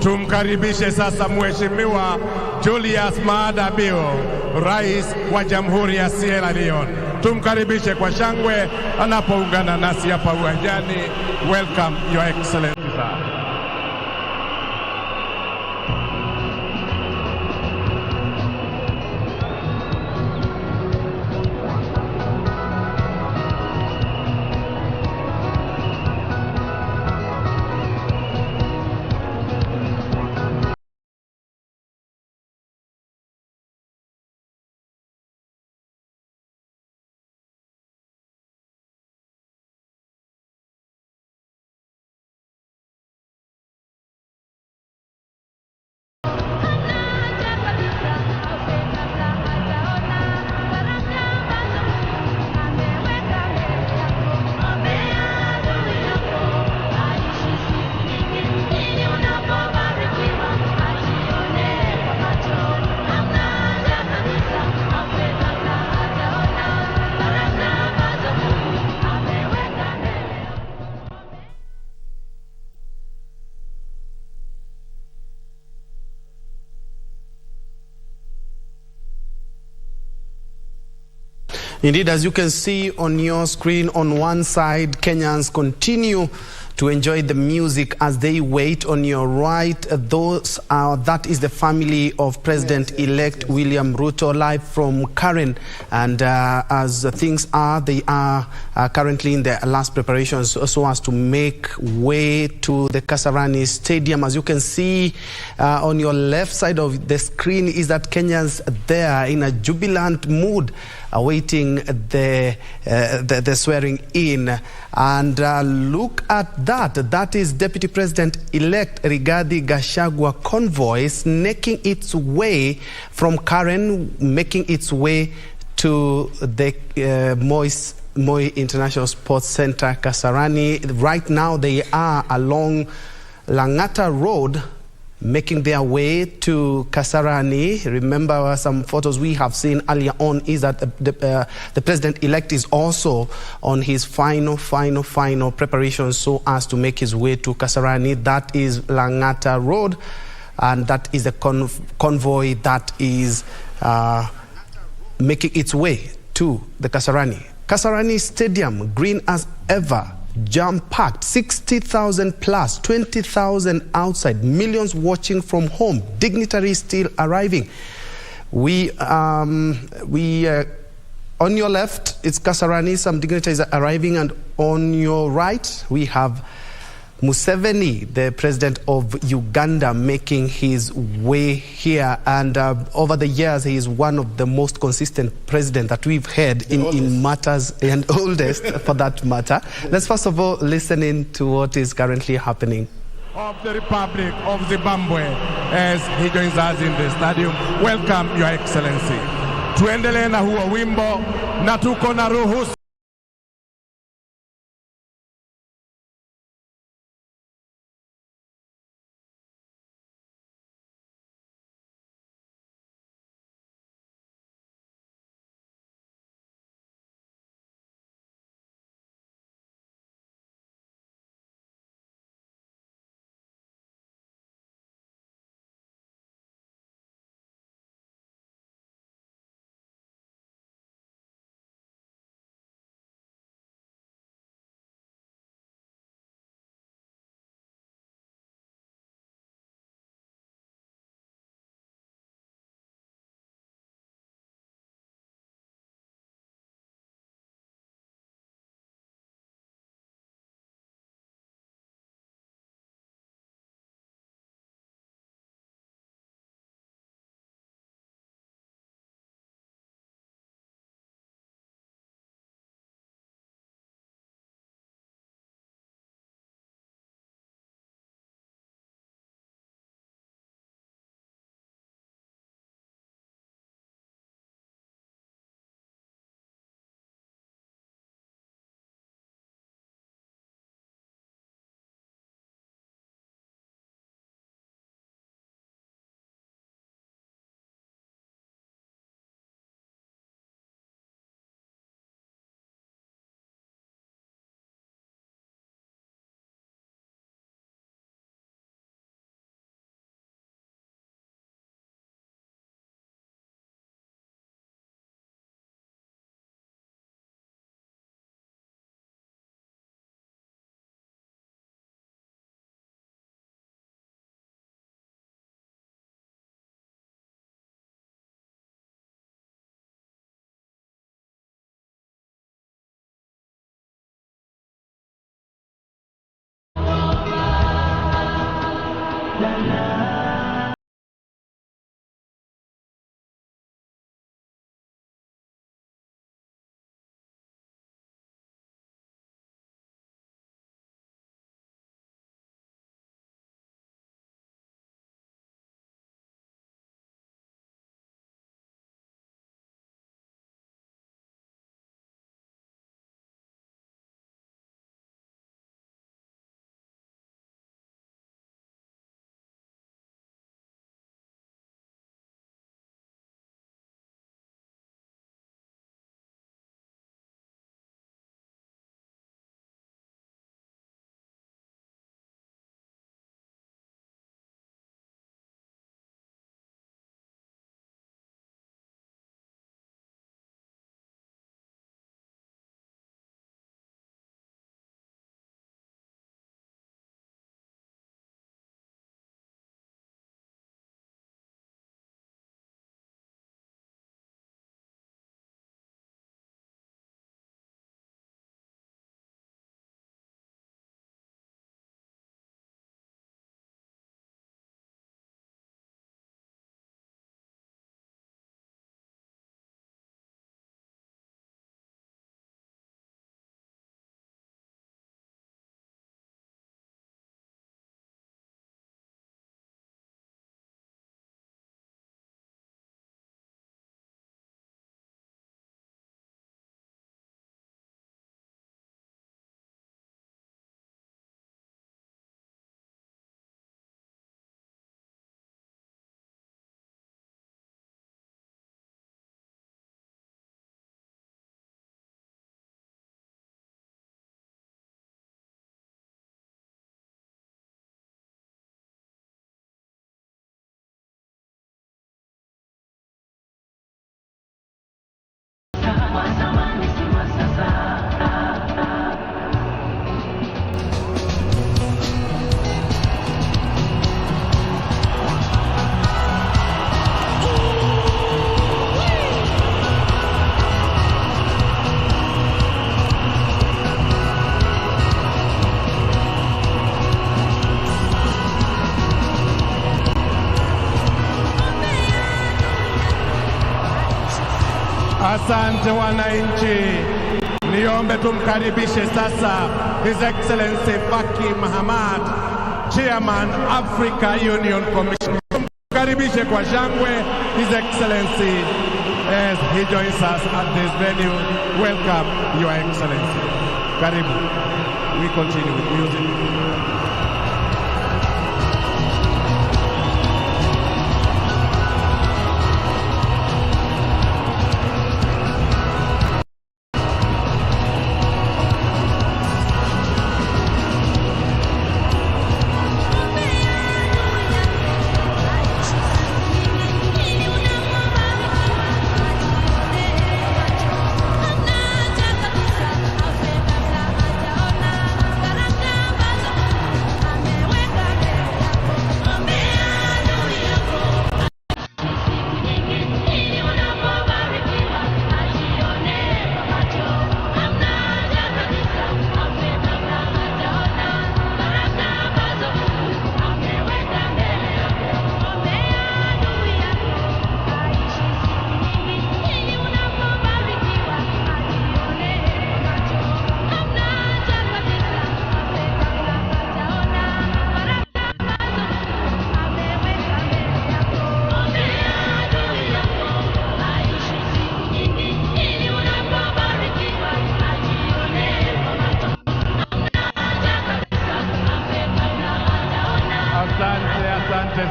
Tumkaribishe sasa Mheshimiwa Julius Maada Bio, Rais wa Jamhuri ya Sierra Leone. Tumkaribishe kwa shangwe anapoungana nasi hapa uwanjani. Welcome Your Excellency, sir. Indeed, as you can see on your screen, on one side, Kenyans continue to enjoy the music as they wait. On your right, that is the family of President-elect William Ruto, live from Karen. And as things are, they are currently in their last preparations so as to make way to the Kasarani Stadium. As you can see on your left side of the screen is that Kenyans there in a jubilant mood awaiting the swearing in. And look at that. That is Deputy President-elect Rigathi Gachagua convoy snaking its way from Karen, making its way to the Moi International Sports Center, Kasarani. Right now they are along Langata Road, making their way to Kasarani. Remember, some photos we have seen earlier on is that the president-elect is also on his final preparations so as to make his way to Kasarani. That is Langata Road, and that is the convoy that is making its way to the Kasarani. Kasarani Stadium, green as ever, jam-packed, 60,000 plus, 20,000 outside, millions watching from home, dignitaries still arriving. On your left, it's Kasarani, some dignitaries are arriving, and on your right, we have Museveni, the president of Uganda, making his way here. And over the years, he is one of the most consistent presidents that we've had in matters, and oldest for that matter. Let's first of all listen in to what is currently happening. Of the Republic of Zimbabwe, as he joins us in the stadium. Welcome, Your Excellency. Tuendelee na huo wimbo na tuko na ruhusa Asante wananchi. Niombe tumkaribishe sasa His Excellency Faki Mahamat, Chairman Africa Union Commission. Tumkaribishe kwa shangwe His Excellency as he joins us at this venue. Welcome, Your Excellency. Karibu. We continue with music.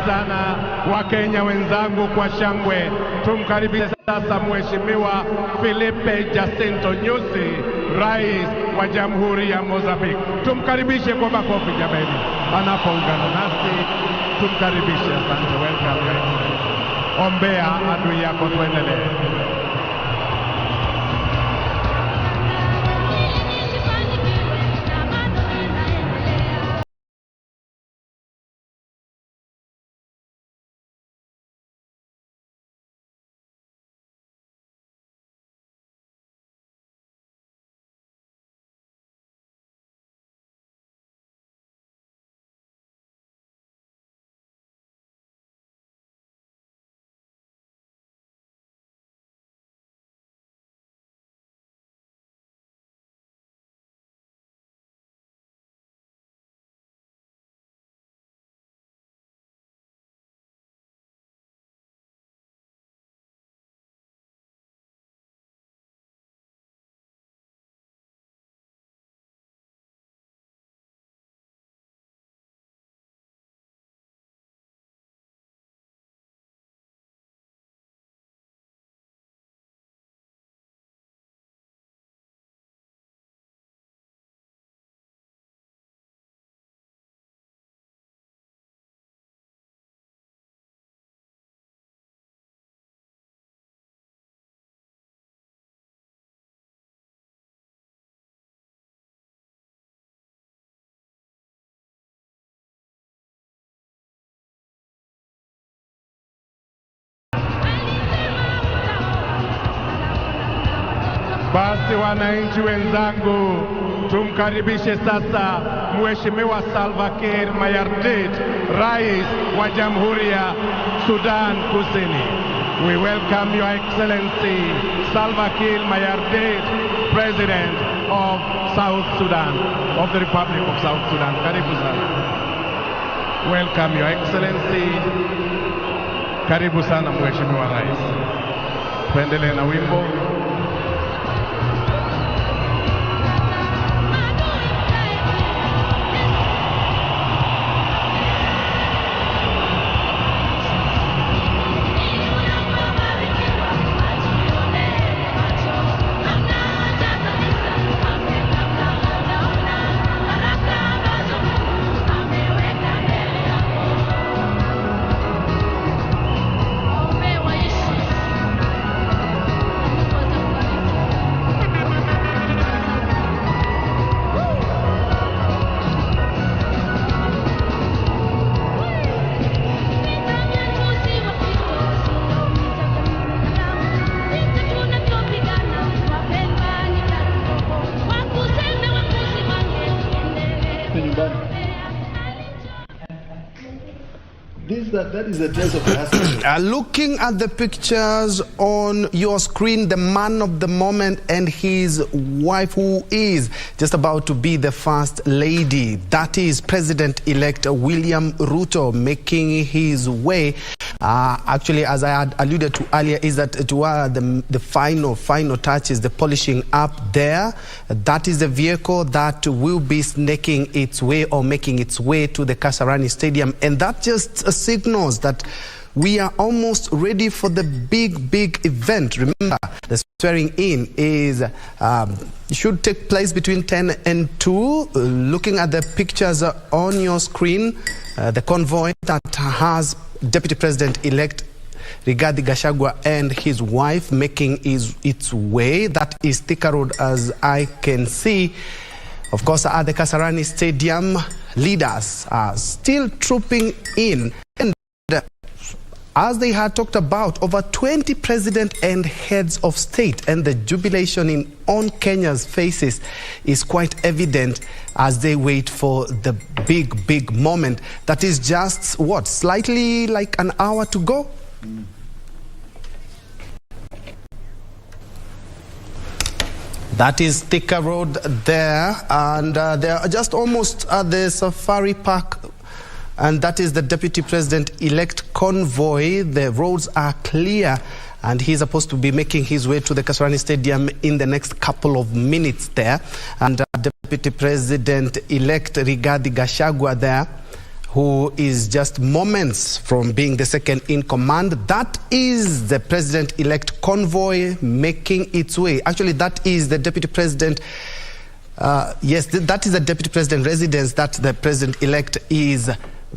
Sana Wakenya wenzangu kwa shangwe, tumkaribishe sasa Mheshimiwa Filipe Jacinto Nyusi, Rais wa Jamhuri ya Mozambique. Tumkaribishe kwa makofi jamani, anapoungana nasi. Tumkaribishe. Asante, welcome. Ombea adui yako, tuendelee. Basi wananchi wenzangu, tumkaribishe sasa Mheshimiwa Salva Kiir Mayardit, Rais wa Jamhuri ya Sudan Kusini. We welcome Your Excellency Salva Kiir Mayardit, President of South Sudan, of the Republic of South Sudan. Karibu sana. Welcome Your Excellency. Karibu sana Mheshimiwa Rais. Tuendelee na wimbo. Thank you. means that is the dress of the husband. Looking at the pictures on your screen, the man of the moment and his wife, who is just about to be the first lady. That is President-elect William Ruto making his way. Actually, as I had alluded to earlier, is that the final touches, the polishing up there. That is the vehicle that will be snaking its way or making its way to the Kasarari Stadium. And that just signals that we are almost ready for the big event. Remember, the swearing in should take place between 10 and 2. Looking at the pictures on your screen, the convoy that has Deputy President-elect Rigathi Gachagua and his wife making its way. That is Thika Road, as I can see. Of course, at the Kasarani Stadium, leaders are still trooping in. And as they had talked about, over 20 presidents and heads of state, and the jubilation on Kenya's faces is quite evident as they wait for the big moment. That is just, what, slightly like an hour to go? That is Thika Road there, and they are just almost at the Safari Park, and that is the Deputy President-elect convoy. The roads are clear, and he's supposed to be making his way to the Kasarani Stadium in the next couple of minutes there. And Deputy President-elect Rigathi Gachagua there, who is just moments from being the second in command. That is the President-elect convoy making its way. Actually, that is the Deputy President. Yes, that is the Deputy President residence that the President-elect is.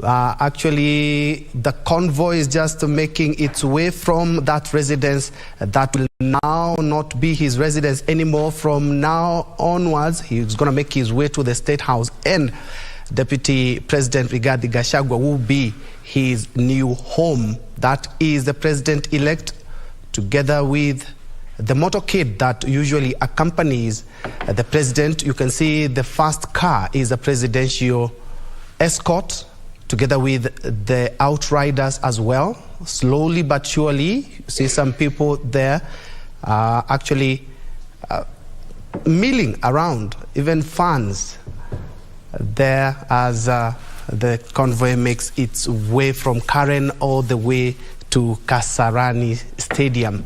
Actually, the convoy is just making its way from that residence. That will now not be his residence anymore. From now onwards, he's going to make his way to the State House, and Deputy President Rigathi Gachagua will be his new home. That is the President-elect, together with the motorcade that usually accompanies the President. You can see the first car is a presidential escort, together with the outriders as well. Slowly but surely, you see some people there actually milling around, even fans there as the convoy makes its way from Karen all the way to Kasarani Stadium.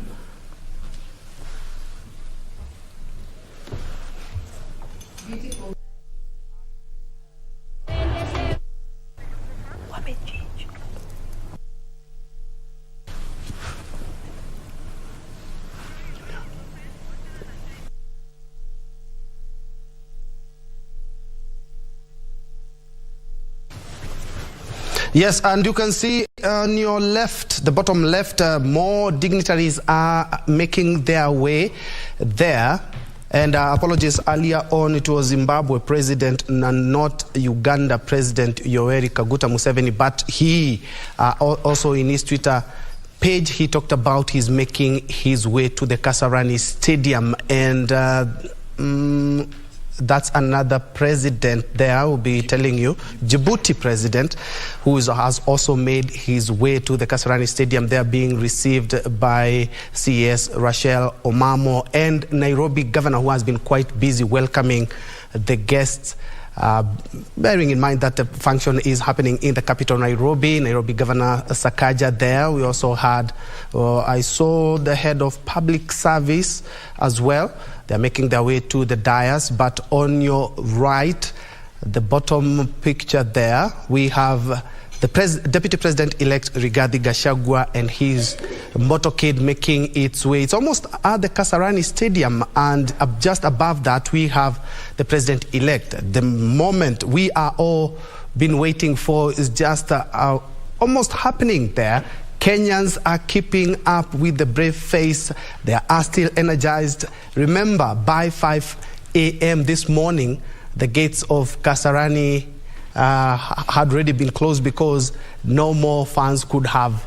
Yes, and you can see on your left, the bottom left, more dignitaries are making their way there. And apologies, earlier on it was Zimbabwe President and not Uganda President Yoweri Kaguta Museveni, but he also in his Twitter page, he talked about his making his way to the Kasarani Stadium. And that's another president there, I will be telling you, Djibouti president, who has also made his way to the Kasarani Stadium. They are being received by CS Rachel Omamo and Nairobi governor, who has been quite busy welcoming the guests. Bearing in mind that the function is happening in the capital, Nairobi Governor Sakaja there. We also had, I saw the head of public service as well. They're making their way to the dais, but on your right, the bottom picture there, we have the Deputy President-elect Rigathi Gachagua and his motorcade making its way. It's almost at the Kasarani Stadium, and just above that, we have the President-elect. The moment we are all been waiting for is just almost happening there. Kenyans are keeping up with the brave face. They are still energized. Remember, by 5 a.m. this morning, the gates of Kasarani had already been closed because no more fans could have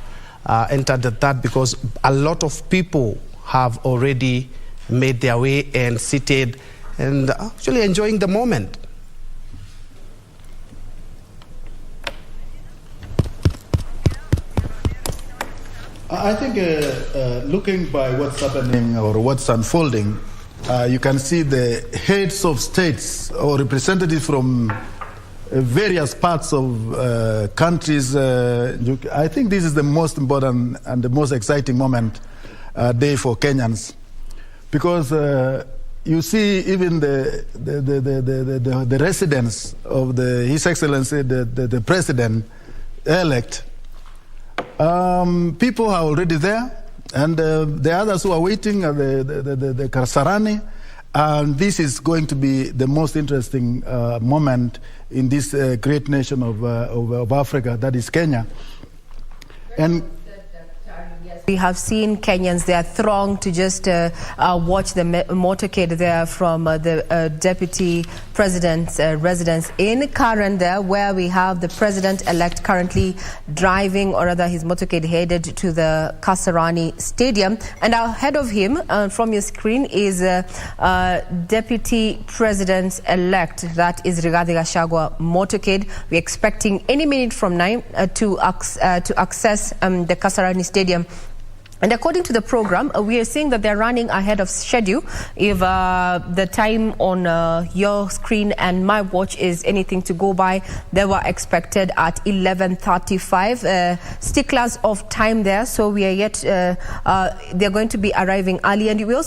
entered that, because a lot of people have already made their way and seated and actually enjoying the moment. I think looking by what's happening or what's unfolding, you can see the heads of states or representatives from various parts of countries. I think this is the most important and the most exciting day for Kenyans, because you see even the residents of His Excellency, the President-elect, people are already there, and the others who are waiting are the Kasarari, and this is going to be the most interesting moment in this great nation of Africa, that is Kenya. And we have seen Kenyans, they are thronged to just watch the motorcade there from the Deputy President's residence in Karen there, where we have the President-elect currently driving, or rather his motorcade headed to the Kasarari Stadium. And ahead of him, from your screen, is Deputy President-elect, that is Rigathi Gachagua motorcade. We're expecting any minute from now to access the Kasarani Stadium. And according to the program, we are seeing that they're running ahead of schedule. If the time on your screen and my watch is anything to go by, they were expected at 11:35. Sticklers of time there, so we are yet, they're going to be arriving early. And we also